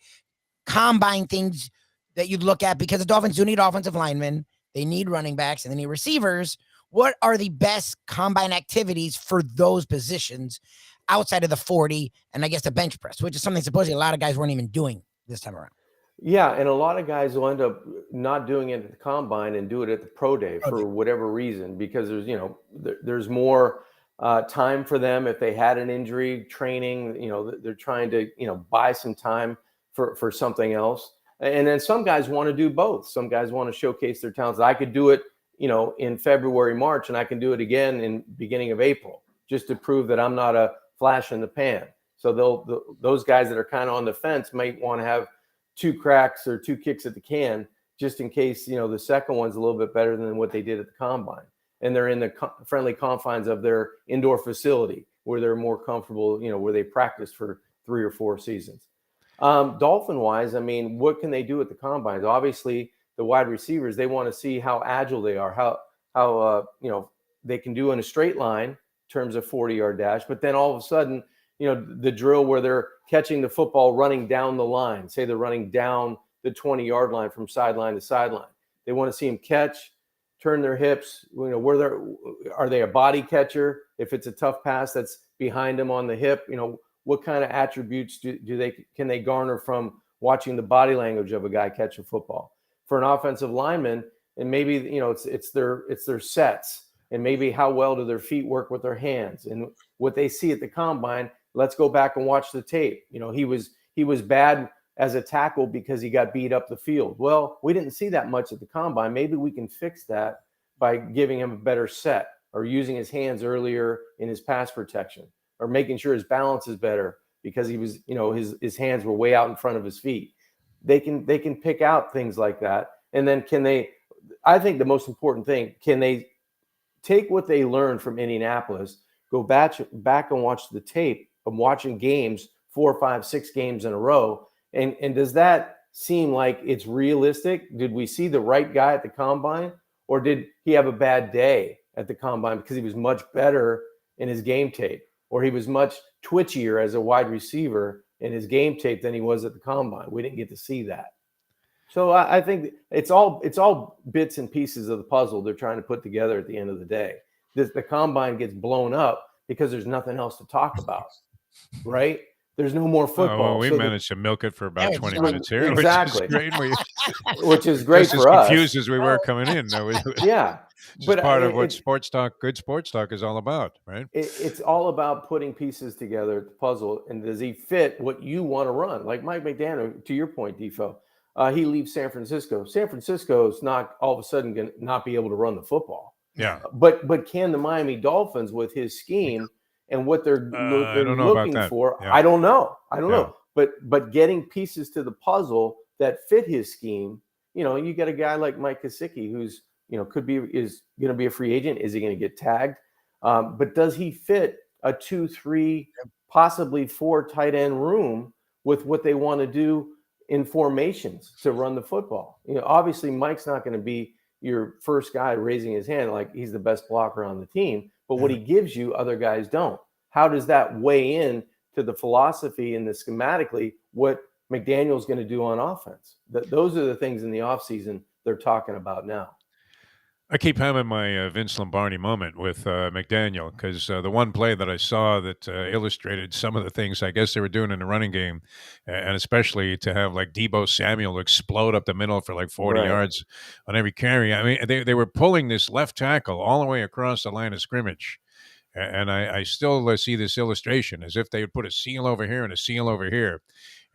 Speaker 2: combine things that you'd look at? Because the Dolphins do need offensive linemen, they need running backs, and they need receivers. What are the best combine activities for those positions outside of the 40 and I guess the bench press, which is something supposedly a lot of guys weren't even doing this time around?
Speaker 3: Yeah, and a lot of guys will end up not doing it at the combine and do it at the pro day for whatever reason, because there's more time for them if they had an injury, training, they're trying to buy some time for something else. And then some guys want to do both. Some guys want to showcase their talents. I could do it, in February, March, and I can do it again in beginning of April, just to prove that I'm not a flash in the pan. So those guys that are kind of on the fence might want to have 2 cracks or 2 kicks at the can, just in case, the second one's a little bit better than what they did at the combine. And they're in the friendly confines of their indoor facility where they're more comfortable, where they practiced for 3 or 4 seasons. Dolphin wise, I mean, what can they do at the combines? Obviously the wide receivers, they want to see how agile they are, how they can do in a straight line in terms of 40-yard dash, but then all of a sudden, the drill where they're catching the football running down the line, say they're running down the 20-yard line from sideline to sideline. They want to see them catch, turn their hips, are they a body catcher? If it's a tough pass that's behind them on the hip, what kind of attributes can they garner from watching the body language of a guy catch a football? For an offensive lineman, and maybe it's their sets, and maybe how well do their feet work with their hands, and what they see at the combine. Let's go back and watch the tape. He was bad as a tackle because he got beat up the field. Well, we didn't see that much at the combine. Maybe we can fix that by giving him a better set, or using his hands earlier in his pass protection, or making sure his balance is better because he was, his hands were way out in front of his feet. They can pick out things like that. And then I think the most important thing, can they take what they learned from Indianapolis, go back and watch the tape of watching games, 4, 5, 6 games in a row. And does that seem like it's realistic? Did we see the right guy at the combine, or did he have a bad day at the combine because he was much better in his game tape? or he was much twitchier as a wide receiver in his game tape than he was at the combine. We didn't get to see that. So I think it's all bits and pieces of the puzzle they're trying to put together at the end of the day. The combine gets blown up because there's nothing else to talk about, right? There's no more football.
Speaker 1: Oh, well, we managed to milk it for about 20 minutes here,
Speaker 3: exactly.
Speaker 1: Which is great
Speaker 3: for
Speaker 1: us.
Speaker 3: Just as
Speaker 1: confused as we were coming in.
Speaker 3: Yeah.
Speaker 1: But part of what good sports talk is all about, right?
Speaker 3: It's all about putting pieces together at the puzzle, and does he fit what you want to run? Like Mike McDaniel, to your point, Defo, he leaves San Francisco. San Francisco's not all of a sudden going to not be able to run the football.
Speaker 1: Yeah.
Speaker 3: But can the Miami Dolphins, with his scheme and what they're looking for,
Speaker 1: yeah.
Speaker 3: I don't know. But getting pieces to the puzzle that fit his scheme, you get a guy like Mike Gesicki, who's is going to be a free agent. Is he going to get tagged? But does he fit a 2, 3, possibly 4 tight end room with what they want to do in formations to run the football? Obviously Mike's not going to be your first guy raising his hand like he's the best blocker on the team, but what he gives you, other guys don't. How does that weigh in to the philosophy and the schematically what McDaniel's going to do on offense? Those are the things in the offseason they're talking about now.
Speaker 1: I keep having my Vince Lombardi moment with McDaniel because the one play that I saw that illustrated some of the things I guess they were doing in the running game, and especially to have like Deebo Samuel explode up the middle for like 40 yards on every carry. I mean, they were pulling this left tackle all the way across the line of scrimmage. And I still see this illustration as if they would put a seal over here and a seal over here.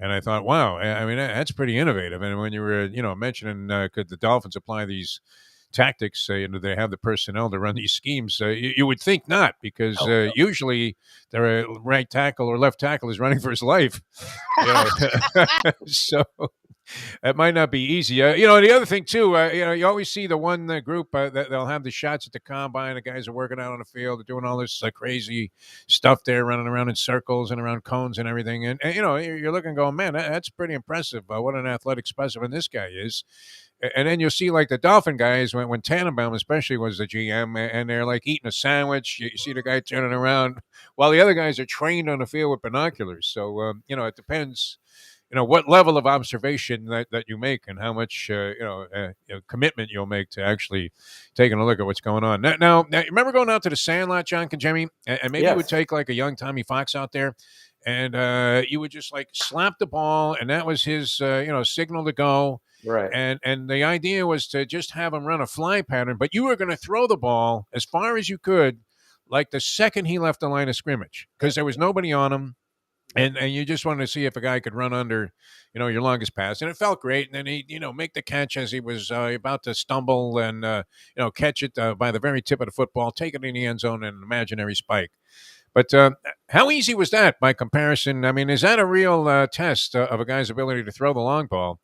Speaker 1: And I thought, wow, I mean, that's pretty innovative. And when you were, mentioning could the Dolphins apply these tactics, do they have the personnel to run these schemes? You would think not, because usually their right tackle or left tackle is running for his life. So it might not be easy. The other thing too, you always see the one group that they'll have the shots at the combine. The guys are working out on the field, they're doing all this crazy stuff there, running around in circles and around cones and everything. And you're looking, going, man, that's pretty impressive. What an athletic specimen this guy is. And then you'll see like the Dolphin guys when Tannenbaum especially was the GM, and they're like eating a sandwich. You see the guy turning around while the other guys are trained on the field with binoculars. So it depends, what level of observation that you make and how much commitment you'll make to actually taking a look at what's going on. Now remember going out to the Sandlot, John Conjemi, and maybe you would take like a young Tommy Fox out there, and you would just like slap the ball, and that was his signal to go.
Speaker 3: Right.
Speaker 1: And the idea was to just have him run a fly pattern, but you were going to throw the ball as far as you could, like the second he left the line of scrimmage, because there was nobody on him. And you just wanted to see if a guy could run under, your longest pass. And it felt great. And then he, make the catch as he was about to stumble and, catch it by the very tip of the football, take it in the end zone and an imaginary spike. But how easy was that by comparison? I mean, is that a real test of a guy's ability to throw the long ball?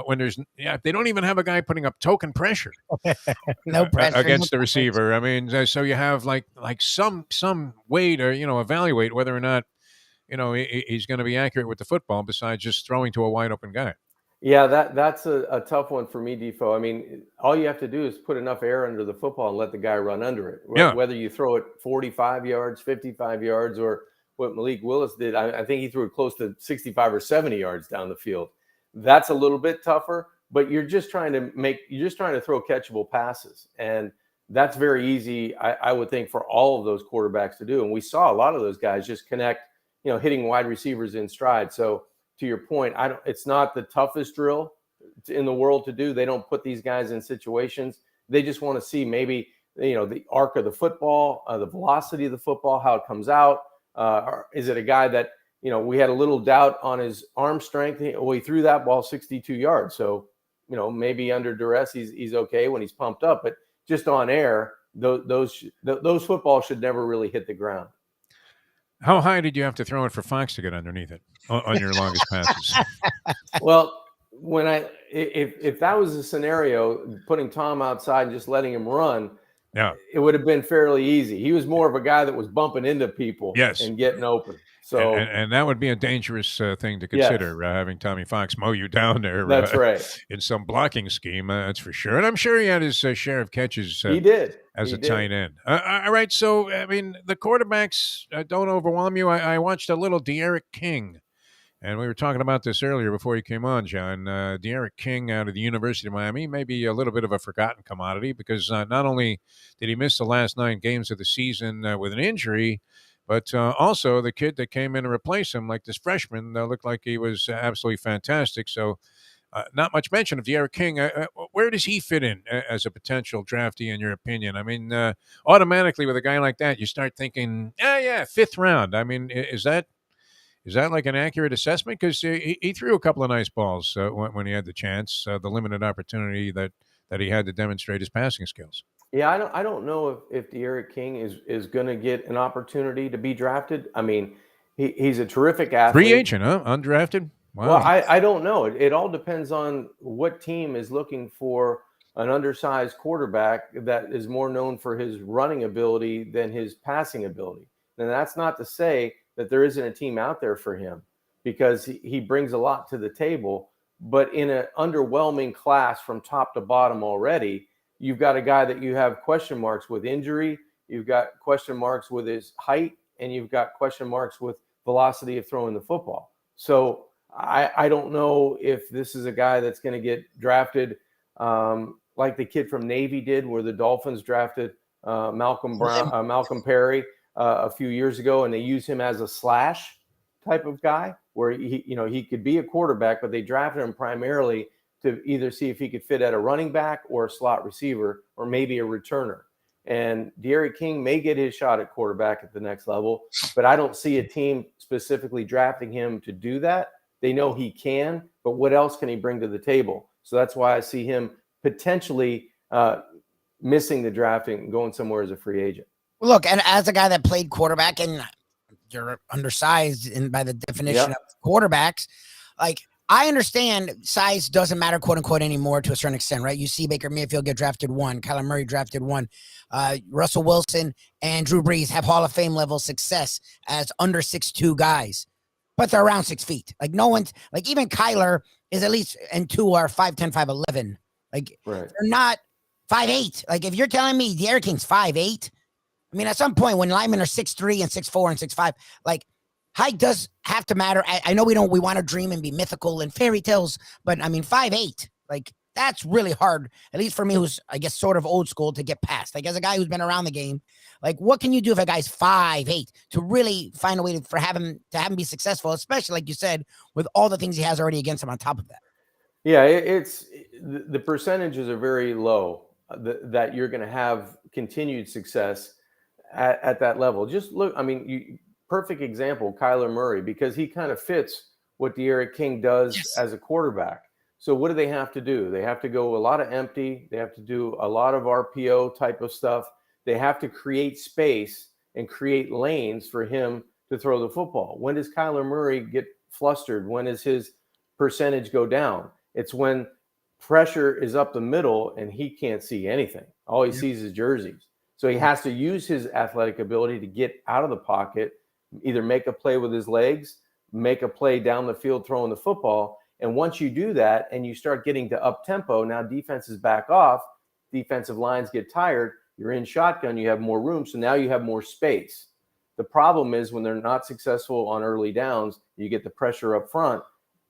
Speaker 1: When they don't even have a guy putting up token pressure,
Speaker 2: no pressure
Speaker 1: against the receiver. I mean, so you have like some way to evaluate whether or not he's going to be accurate with the football besides just throwing to a wide open guy.
Speaker 3: Yeah, that's a tough one for me, Defo. I mean, all you have to do is put enough air under the football and let the guy run under it.
Speaker 1: Yeah.
Speaker 3: Whether you throw it 45 yards, 55 yards, or what Malik Willis did, I think he threw it close to 65 or 70 yards down the field. That's a little bit tougher, but you're just trying to throw catchable passes. And that's very easy, I would think, for all of those quarterbacks to do. And we saw a lot of those guys just connect, hitting wide receivers in stride. So to your point, it's not the toughest drill in the world to do. They don't put these guys in situations. They just want to see maybe, the arc of the football, the velocity of the football, how it comes out. Or is it a guy that, we had a little doubt on his arm strength. He threw that ball 62 yards. So, maybe under duress, he's okay when he's pumped up, but just on air, those footballs should never really hit the ground.
Speaker 1: How high did you have to throw it for Fox to get underneath it on your longest passes?
Speaker 3: Well, if that was a scenario, putting Tom outside and just letting him run,
Speaker 1: Yeah.
Speaker 3: it would have been fairly easy. He was more of a guy that was bumping into people
Speaker 1: Yes.
Speaker 3: and getting open. So
Speaker 1: and that would be a dangerous thing to
Speaker 3: Yes.
Speaker 1: consider, having Tommy Fox mow you down there
Speaker 3: that's right.
Speaker 1: in some blocking scheme. That's for sure. And I'm sure he had his share of catches
Speaker 3: He did.
Speaker 1: as
Speaker 3: He
Speaker 1: a
Speaker 3: did.
Speaker 1: tight end. All right. So, I mean, the quarterbacks don't overwhelm you. I watched a little De'Aaron King, and we were talking about this earlier before you came on, John. De'Aaron King out of the University of Miami may be a little bit of a forgotten commodity because not only did he miss the last 9 games of the season with an injury, but also the kid that came in to replace him, like this freshman, looked like he was absolutely fantastic. So not much mention of De'Aaron King. Where does he fit in as a potential draftee, in your opinion? I mean, automatically with a guy like that, you start thinking, yeah, 5th round. I mean, is that like an accurate assessment? Because he threw a couple of nice balls when he had the chance, the limited opportunity that he had to demonstrate his passing skills.
Speaker 3: Yeah, I don't know if De'Aaron King is going to get an opportunity to be drafted. I mean, he's a terrific athlete.
Speaker 1: Free agent, huh? Undrafted? Wow.
Speaker 3: Well, I don't know. It all depends on what team is looking for an undersized quarterback that is more known for his running ability than his passing ability. And that's not to say that there isn't a team out there for him, because he brings a lot to the table. But in an underwhelming class from top to bottom already, you've got a guy that you have question marks with injury, you've got question marks with his height, and you've got question marks with velocity of throwing the football. So I don't know if this is a guy that's going to get drafted like the kid from Navy did, where the Dolphins drafted Malcolm Perry a few years ago, and they used him as a slash type of guy, where he could be a quarterback, but they drafted him primarily to either see if he could fit at a running back or a slot receiver or maybe a returner. And De'Aaron King may get his shot at quarterback at the next level, but I don't see a team specifically drafting him to do that. They know he can, but what else can he bring to the table? So that's why I see him potentially missing the drafting and going somewhere as a free agent.
Speaker 2: Look, and as a guy that played quarterback, and you're undersized in by the definition of quarterbacks, like, I understand size doesn't matter, quote unquote, anymore to a certain extent, right? You see Baker Mayfield get drafted 1, Kyler Murray drafted 1, Russell Wilson and Drew Brees have Hall of Fame level success as under 6'2" guys, but they're around 6 feet. Like, no one's like, even Kyler is at least, and 2 are 5'10", 5'11". Like,
Speaker 3: right.
Speaker 2: They're not 5'8". Like, if you're telling me De'Aaron King's 5'8", I mean, at some point when linemen are 6'3" and 6'4" and 6'5", like, height does have to matter. I know we want to dream and be mythical and fairy tales, but I mean, 5'8", like, that's really hard, at least for me, who's, I guess, sort of old school, to get past. Like, as a guy who's been around the game, like, what can you do if a guy's 5'8" to really find a way to have him be successful, especially, like you said, with all the things he has already against him on top of that?
Speaker 3: Yeah, it's the percentages are very low that you're going to have continued success at that level. Just look, I mean, perfect example, Kyler Murray, because he kind of fits what De'Aaron King does as a quarterback. So what do they have to do? They have to go a lot of empty. They have to do a lot of RPO type of stuff. They have to create space and create lanes for him to throw the football. When does Kyler Murray get flustered? When does his percentage go down? It's when pressure is up the middle and he can't see anything. All he sees is jerseys. So he has to use his athletic ability to get out of the pocket, either make a play with his legs, make a play down the field throwing the football. And once you do that and you start getting to up tempo, now defenses back off, defensive lines get tired, you're in shotgun, you have more room, so now you have more space. The problem is when they're not successful on early downs, you get the pressure up front,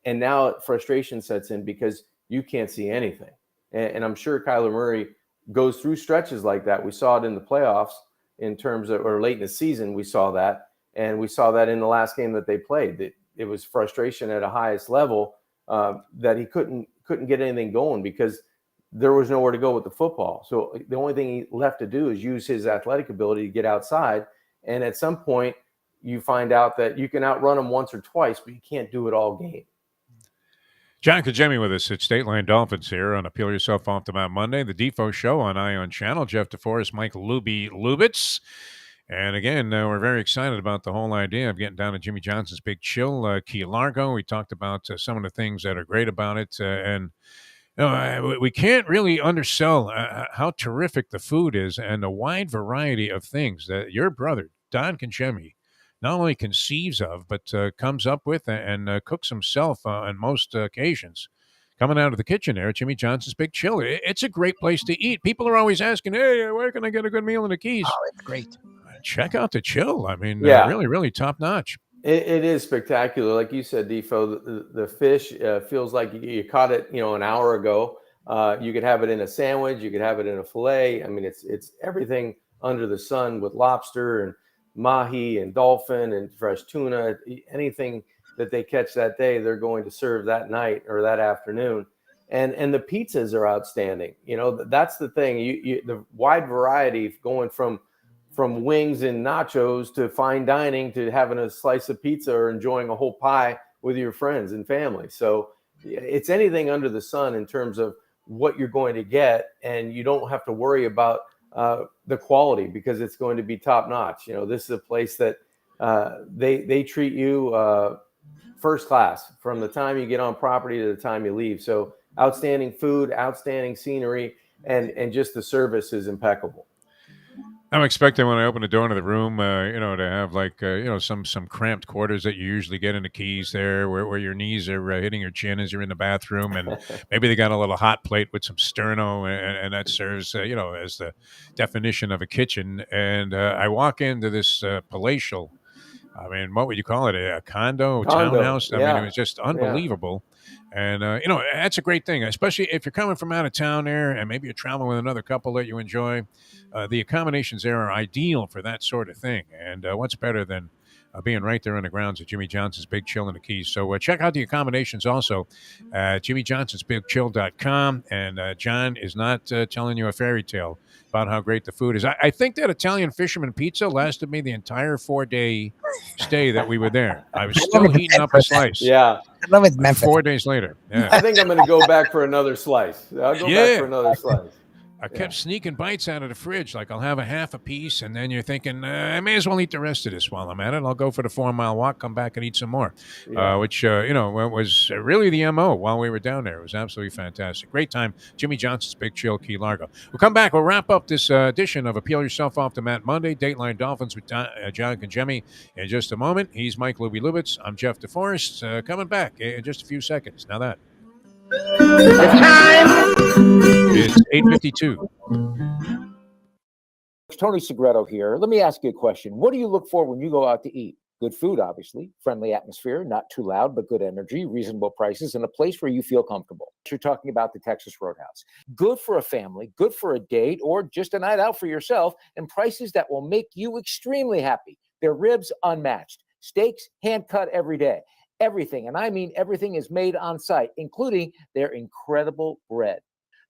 Speaker 3: and now frustration sets in because you can't see anything. And I'm sure Kyler Murray goes through stretches like that. We saw it in the playoffs in terms of, or late in the season, we saw that. And we saw that in the last game that they played. It was frustration at a highest level that he couldn't get anything going because there was nowhere to go with the football. So the only thing he left to do is use his athletic ability to get outside. And at some point, you find out that you can outrun him once or twice, but you can't do it all game.
Speaker 1: John Kajemi with us at State Line Dolphins here on Appeal Yourself Off the Mount Monday, the Defo Show on Ion Channel. Jeff Deforrest, Mike Lubitz. And again, we're very excited about the whole idea of getting down to Jimmy Johnson's Big Chill, Key Largo. We talked about some of the things that are great about it. And We can't really undersell how terrific the food is and the wide variety of things that your brother, Don Conchemi, not only conceives of, but comes up with and cooks himself on most occasions. Coming out of the kitchen there at Jimmy Johnson's Big Chill. It's a great place to eat. People are always asking, hey, where can I get a good meal in the Keys?
Speaker 2: Oh, it's great.
Speaker 1: Check out the Chill. I mean,
Speaker 3: Yeah.
Speaker 1: really, really top notch.
Speaker 3: It is spectacular. Like you said, Defo, the fish feels like you caught it, an hour ago. You could have it in a sandwich. You could have it in a fillet. I mean, it's everything under the sun with lobster and mahi and dolphin and fresh tuna. Anything that they catch that day, they're going to serve that night or that afternoon. And the pizzas are outstanding. That's the thing. The wide variety going from wings and nachos to fine dining to having a slice of pizza or enjoying a whole pie with your friends and family. So it's anything under the sun in terms of what you're going to get, and you don't have to worry about the quality because it's going to be top notch. This is a place that they treat you first class from the time you get on property to the time you leave. So outstanding food, outstanding scenery, and just the service is impeccable.
Speaker 1: I'm expecting when I open the door into the room, to have like, some cramped quarters that you usually get in the Keys there where your knees are hitting your chin as you're in the bathroom. And maybe they got a little hot plate with some sterno and that serves, as the definition of a kitchen. And I walk into this palatial, I mean, what would you call it? A condo, townhouse? I mean, it was just unbelievable. And, that's a great thing, especially if you're coming from out of town there and maybe you're traveling with another couple that you enjoy. The accommodations there are ideal for that sort of thing. And what's better than being right there on the grounds at Jimmy Johnson's Big Chill in the Keys. So check out the accommodations also at jimmyjohnsonsbigchill.com. And John is not telling you a fairy tale about how great the food is. I think that Italian fisherman pizza lasted me the entire 4-day stay that we were there. I was still heating up a slice.
Speaker 3: Yeah.
Speaker 2: I love it's Memphis.
Speaker 1: 4 days later. Yeah.
Speaker 3: I think I'm going to go back for another slice. I'll go back for another slice.
Speaker 1: I kept sneaking bites out of the fridge. Like I'll have a half a piece, and then you're thinking, I may as well eat the rest of this while I'm at it. I'll go for the 4-mile walk, come back and eat some more, which, was really the MO while we were down there. It was absolutely fantastic. Great time. Jimmy Johnson's Big Chill, Key Largo. We'll come back. We'll wrap up this edition of Appeal Yourself Off the Mat Monday, Dateline Dolphins with John Conchemi in just a moment. He's Mike Lubitz. I'm Jeff Deforrest. Coming back in just a few seconds. Now that.
Speaker 5: The time
Speaker 1: is 8:52.
Speaker 6: Tony Segreto here. Let me ask you a question. What do you look for when you go out to eat? Good food, obviously, friendly atmosphere, not too loud, but good energy, reasonable prices, and a place where you feel comfortable. You're talking about the Texas Roadhouse. Good for a family, good for a date, or just a night out for yourself, and prices that will make you extremely happy. Their ribs unmatched. Steaks hand-cut every day. Everything, and I mean everything, is made on site, including their incredible bread.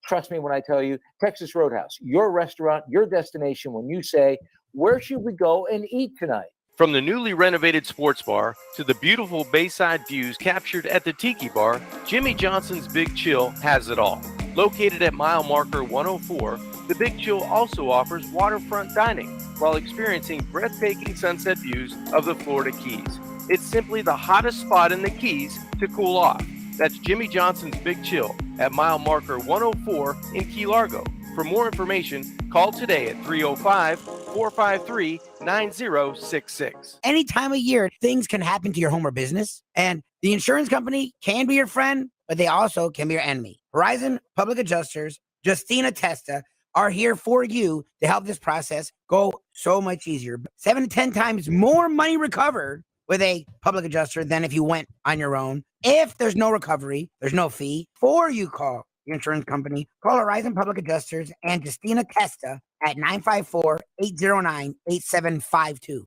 Speaker 6: Trust me when I tell you, Texas Roadhouse, your restaurant, your destination when you say, where should we go and eat tonight?
Speaker 7: From the newly renovated sports bar to the beautiful bayside views captured at the Tiki Bar, Jimmy Johnson's Big Chill has it all. Located at mile marker 104, the Big Chill also offers waterfront dining while experiencing breathtaking sunset views of the Florida Keys. It's simply the hottest spot in the Keys to cool off. That's Jimmy Johnson's Big Chill at mile marker 104 in Key Largo. For more information, call today at 305-453-9066.
Speaker 2: Any time of year, things can happen to your home or business, and the insurance company can be your friend, but they also can be your enemy. Horizon Public Adjusters, Justina Testa, are here for you to help this process go so much easier. 7 to 10 times more money recovered with a public adjuster than if you went on your own. If there's no recovery, there's no fee. Before you call your insurance company, call Horizon Public Adjusters and Justina Testa at 954-809-8752.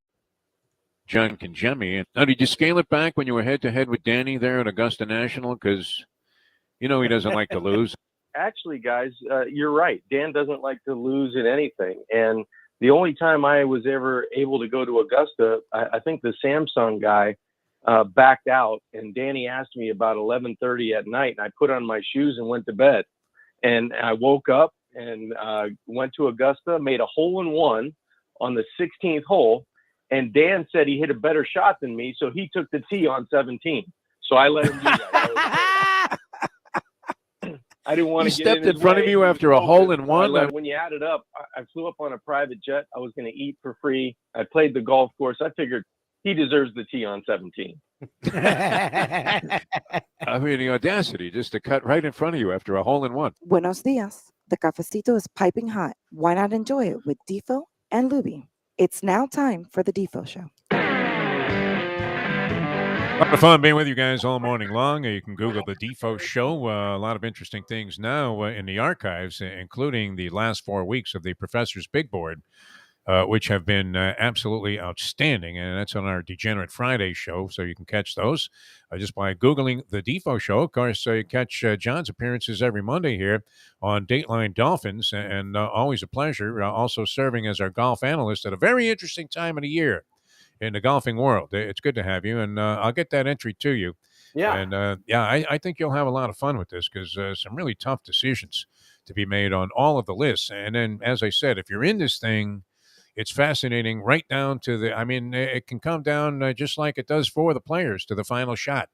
Speaker 1: John Conchemi. Now, did you scale it back when you were head-to-head with Danny there at Augusta National? Because, he doesn't like to lose.
Speaker 9: Actually, guys, you're right. Dan doesn't like to lose in anything. And the only time I was ever able to go to Augusta, I think the Samsung guy backed out, and Danny asked me about 11:30 at night, and I put on my shoes and went to bed. And I woke up and went to Augusta, made a hole-in-one on the 16th hole, and Dan said he hit a better shot than me, so he took the tee on 17. So I let him do that. I didn't want
Speaker 1: He
Speaker 9: to get
Speaker 1: stepped
Speaker 9: in
Speaker 1: in front of you after a hole in one.
Speaker 9: When you add it up, I flew up on a private jet. I was going to eat for free. I played the golf course. I figured he deserves the tee on 17.
Speaker 1: I mean, the audacity just to cut right in front of you after a hole in one.
Speaker 4: Buenos dias. The cafecito is piping hot. Why not enjoy it with Defo and Lubie? It's now time for the Defo Show.
Speaker 1: A lot of fun being with you guys all morning long. You can Google the Defo Show. A lot of interesting things now in the archives, including the last 4 weeks of the Professor's Big Board, which have been absolutely outstanding. And that's on our Degenerate Friday show, so you can catch those just by Googling the Defo Show. Of course, you catch John's appearances every Monday here on Dateline Dolphins, and always a pleasure. Also serving as our golf analyst at a very interesting time of the year in the golfing world. It's good to have you, and I'll get that entry to you.
Speaker 3: Yeah.
Speaker 1: And I think you'll have a lot of fun with this because some really tough decisions to be made on all of the lists. And then, as I said, if you're in this thing, it's fascinating right down to it can come down just like it does for the players to the final shot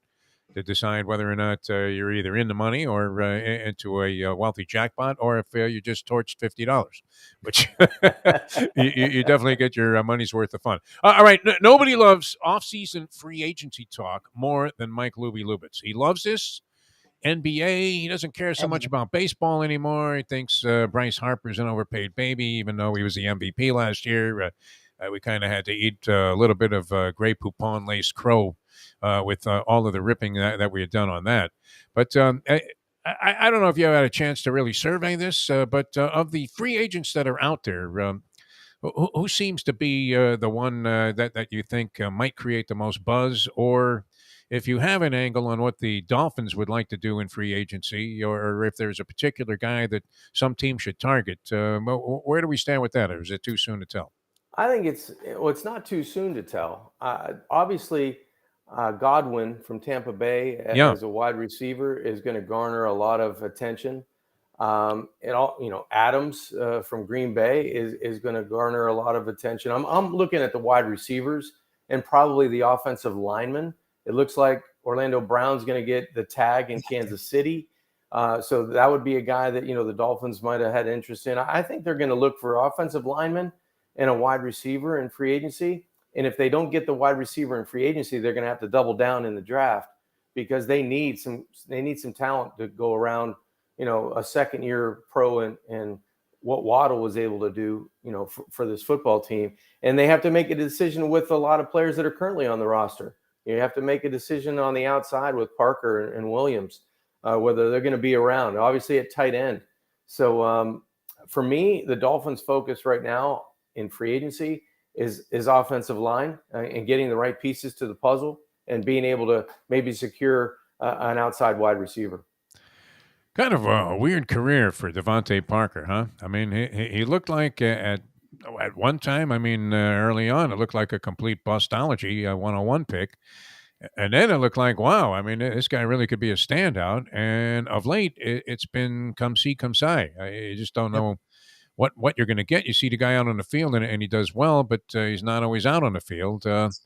Speaker 1: to decide whether or not you're either in the money or into a wealthy jackpot, or if you just torched $50, which you definitely get your money's worth of fun. All right, nobody loves off-season free agency talk more than Mike Lubitz. He loves this. NBA, he doesn't care so much about baseball anymore. He thinks Bryce Harper's an overpaid baby, even though he was the MVP last year. We kind of had to eat a little bit of Grey Poupon laced crow with all of the ripping that we had done on that. But I don't know if you had a chance to really survey this, but of the free agents that are out there, who seems to be the one that you think might create the most buzz? Or if you have an angle on what the Dolphins would like to do in free agency, or if there's a particular guy that some team should target, where do we stand with that? Or is it too soon to tell?
Speaker 3: I think it's not too soon to tell. Obviously, Godwin from Tampa Bay as a wide receiver is going to garner a lot of attention. Adams from Green Bay is going to garner a lot of attention. I'm looking at the wide receivers and probably the offensive linemen. It looks like Orlando Brown's going to get the tag in Kansas City. So that would be a guy that, the Dolphins might have had interest in. I think they're going to look for offensive linemen and a wide receiver in free agency. And if they don't get the wide receiver in free agency, they're going to have to double down in the draft because they need some talent to go around, a second-year pro and what Waddle was able to do, for this football team. And they have to make a decision with a lot of players that are currently on the roster. You have to make a decision on the outside with Parker and Williams, whether they're going to be around, obviously at tight end. So for me, the Dolphins' focus right now in free agency is offensive line and getting the right pieces to the puzzle and being able to maybe secure an outside wide receiver.
Speaker 1: Kind of a weird career for Devontae Parker, huh? I mean, he looked like at one time, early on, it looked like a complete bustology 101 pick. And then it looked like, wow, this guy really could be a standout. And of late, it's been come see, come si. You just don't know what you're going to get. You see the guy out on the field, and he does well, but he's not always out on the field. How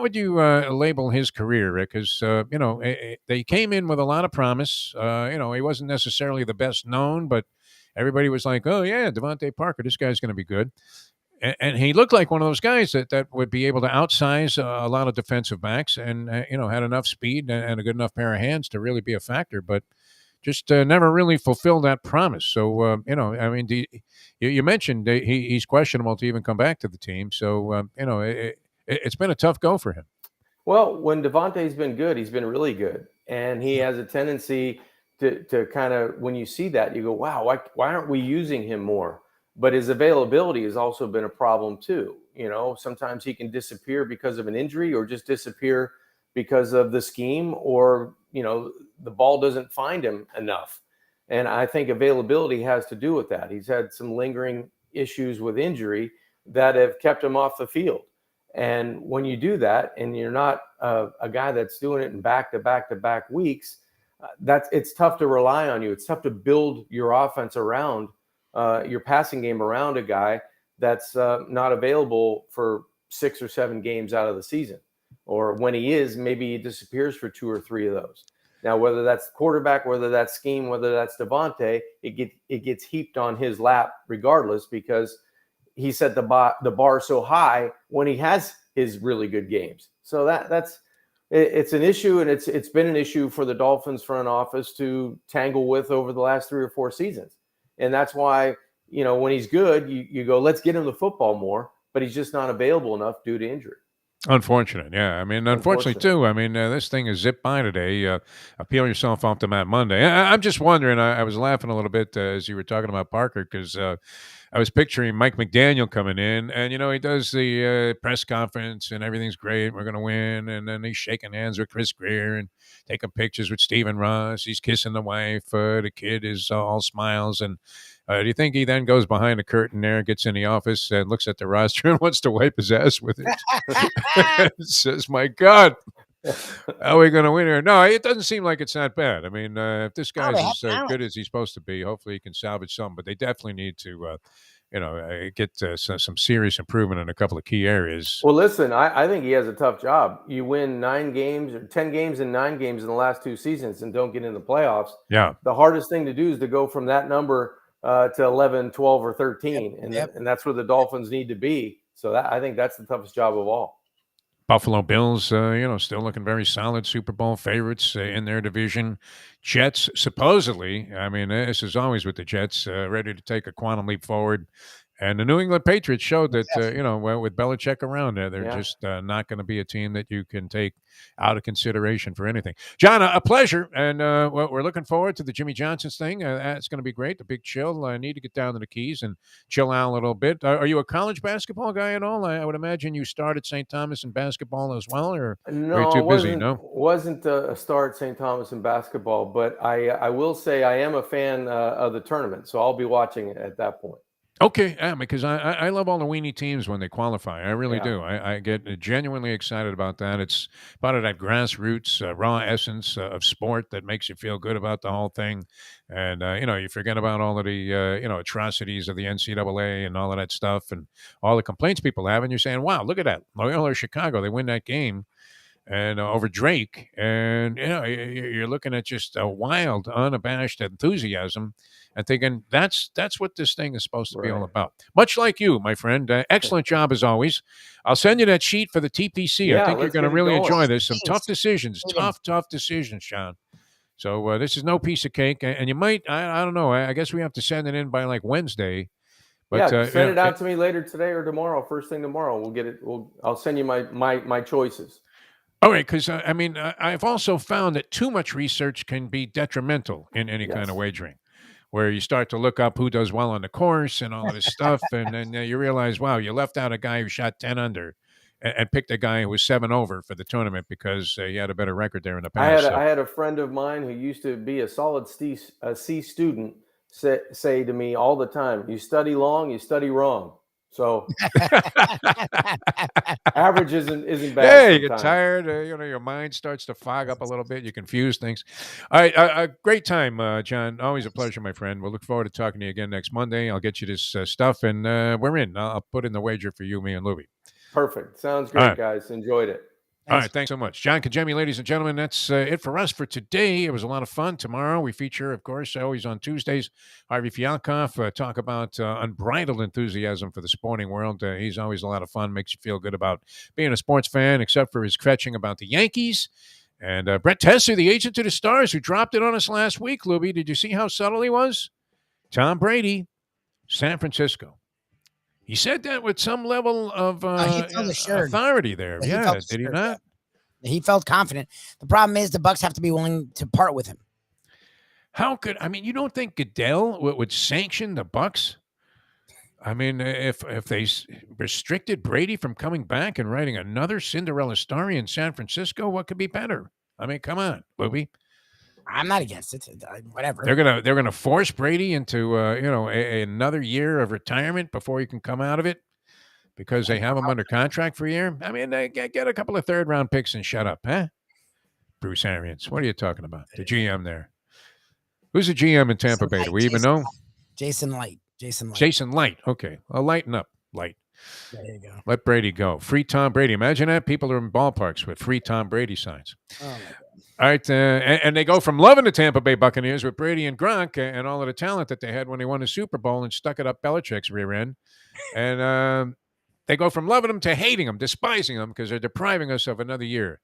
Speaker 1: would you label his career, Rick? Because, they came in with a lot of promise. He wasn't necessarily the best known, but everybody was like, oh, yeah, Devontae Parker, this guy's going to be good. And he looked like one of those guys that would be able to outsize a lot of defensive backs and, had enough speed and a good enough pair of hands to really be a factor, but just never really fulfilled that promise. So, you mentioned he's questionable to even come back to the team. So, it's been a tough go for him.
Speaker 3: Well, when Devontae's been good, he's been really good. And he has a tendency to kind of, when you see that, you go, wow, why aren't we using him more? But his availability has also been a problem too. Sometimes he can disappear because of an injury or just disappear because of the scheme or, the ball doesn't find him enough. And I think availability has to do with that. He's had some lingering issues with injury that have kept him off the field. And when you do that and you're not a guy that's doing it in back-to-back weeks, it's tough to rely on you. It's tough to build your offense around your passing game around a guy that's not available for 6 or 7 games out of the season. Or when he is, maybe he disappears for 2 or 3 of those. Now, whether that's quarterback, whether that's scheme, whether that's Devontae, it gets heaped on his lap regardless, because he set the bar so high when he has his really good games. So it's an issue, and it's been an issue for the Dolphins front office to tangle with over the last 3 or 4 seasons. And that's why, when he's good, you go, let's get him the football more, but he's just not available enough due to injury.
Speaker 1: Unfortunate, yeah. I mean, unfortunately, too. I mean, this thing is zipped by today. Peel yourself off to Matt Monday. I'm just wondering, I was laughing a little bit as you were talking about Parker, because I was picturing Mike McDaniel coming in, and, he does the press conference, and everything's great. We're going to win. And then he's shaking hands with Chris Greer and taking pictures with Stephen Ross. He's kissing the wife. The kid is all smiles. And do you think he then goes behind the curtain there, gets in the office, and looks at the roster and wants to wipe his ass with it? Says, my God, how are we going to win here? No, it doesn't seem like it's that bad. I mean, if this guy's as good as he's supposed to be, hopefully he can salvage something. But they definitely need to, get some serious improvement in a couple of key areas.
Speaker 3: Well, listen, I think he has a tough job. You win 9 games or 10 games and 9 games in the last 2 seasons and don't get in the playoffs.
Speaker 1: Yeah.
Speaker 3: The hardest thing to do is to go from that number to 11, 12, or 13. And that's where the Dolphins need to be. So I think that's the toughest job of all.
Speaker 1: Buffalo Bills, still looking very solid Super Bowl favorites in their division. Jets, supposedly, I mean, this is always with the Jets, ready to take a quantum leap forward. And the New England Patriots showed that, with Belichick around there, they're just not going to be a team that you can take out of consideration for anything. John, a pleasure. And we're looking forward to the Jimmy Johnson's thing. It's going to be great. The big chill. I need to get down to the Keys and chill out a little bit. Are you a college basketball guy at all? I would imagine you started St. Thomas in basketball as well, or
Speaker 3: no,
Speaker 1: are you too busy? No,
Speaker 3: wasn't a star at St. Thomas in basketball, but I will say I am a fan of the tournament, so I'll be watching it at that point.
Speaker 1: Okay, because I love all the weenie teams when they qualify. I really do. I get genuinely excited about that. It's part of that grassroots, raw essence of sport that makes you feel good about the whole thing. And, you forget about all of the, atrocities of the NCAA and all of that stuff and all the complaints people have. And you're saying, wow, look at that. Loyola Chicago, they win that game. And over Drake, and you're looking at just a wild, unabashed enthusiasm, and thinking that's what this thing is supposed to be all about. Much like you, my friend. Excellent job as always. I'll send you that sheet for the TPC. I think you're going to really enjoy this. Some tough decisions, tough decisions, Sean. So this is no piece of cake, and you might, I don't know. I guess we have to send it in by like Wednesday. But,
Speaker 3: send it out to me later today or tomorrow. First thing tomorrow, we'll get it. I'll send you my choices.
Speaker 1: All right, because, I've also found that too much research can be detrimental in any kind of wagering, where you start to look up who does well on the course and all of this stuff, and then you realize, wow, you left out a guy who shot 10 under and picked a guy who was 7 over for the tournament because he had a better record there in the past.
Speaker 3: I had a friend of mine who used to be a solid C student say to me all the time, you study long, you study wrong. So average isn't bad.
Speaker 1: Hey, you get tired. Your mind starts to fog up a little bit. You confuse things. All right, a great time, John. Always a pleasure, my friend. We'll look forward to talking to you again next Monday. I'll get you this stuff, and we're in. I'll put in the wager for you, me, and Lubie.
Speaker 3: Perfect. Sounds great, guys. Enjoyed it.
Speaker 1: All right, thanks so much. John Kajemi, ladies and gentlemen, that's it for us for today. It was a lot of fun. Tomorrow we feature, of course, always on Tuesdays, Harvey Fialkoff, talk about unbridled enthusiasm for the sporting world. He's always a lot of fun, makes you feel good about being a sports fan, except for his kvetching about the Yankees. And Brett Tesser, the agent to the stars, who dropped it on us last week, Lubie. Did you see how subtle he was? Tom Brady, San Francisco. He said that with some level of authority there. Did he not?
Speaker 2: He felt confident. The problem is the Bucs have to be willing to part with him.
Speaker 1: You don't think Goodell would sanction the Bucs? I mean, if they restricted Brady from coming back and writing another Cinderella story in San Francisco, what could be better? I mean, come on, Lubie.
Speaker 2: I'm not against it. Whatever.
Speaker 1: They're gonna force Brady into another year of retirement before he can come out of it because they have him under contract for a year. I mean, they get a couple of 3rd-round picks and shut up, huh? Bruce Arians, what are you talking about? The GM there. Who's the GM in Tampa Bay? Do we even know?
Speaker 2: Jason Light.
Speaker 1: Jason Light. Okay, well, lighten up, Light.
Speaker 2: There you go.
Speaker 1: Let Brady go. Free Tom Brady. Imagine that. People are in ballparks with free Tom Brady signs.
Speaker 2: Oh my God.
Speaker 1: All right, and they go from loving the Tampa Bay Buccaneers with Brady and Gronk and all of the talent that they had when they won the Super Bowl and stuck it up Belichick's rear end. And they go from loving them to hating them, despising them because they're depriving us of another year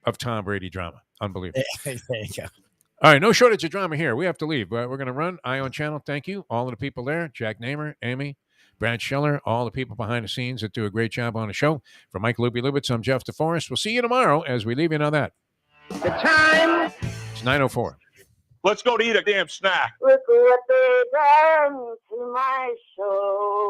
Speaker 1: of Tom Brady drama. Unbelievable.
Speaker 2: There you go.
Speaker 1: All right, no shortage of drama here. We have to leave. We're going to run. Ion Channel, thank you. All of the people there, Jack Namer, Amy, Brad Schiller, all the people behind the scenes that do a great job on the show. For Mike Lubitz, I'm Jeff DeForest. We'll see you tomorrow as we leave you on that.
Speaker 5: The time.
Speaker 1: It's 9:04.
Speaker 9: Let's go to eat a damn snack.
Speaker 5: Look what they done to my soul.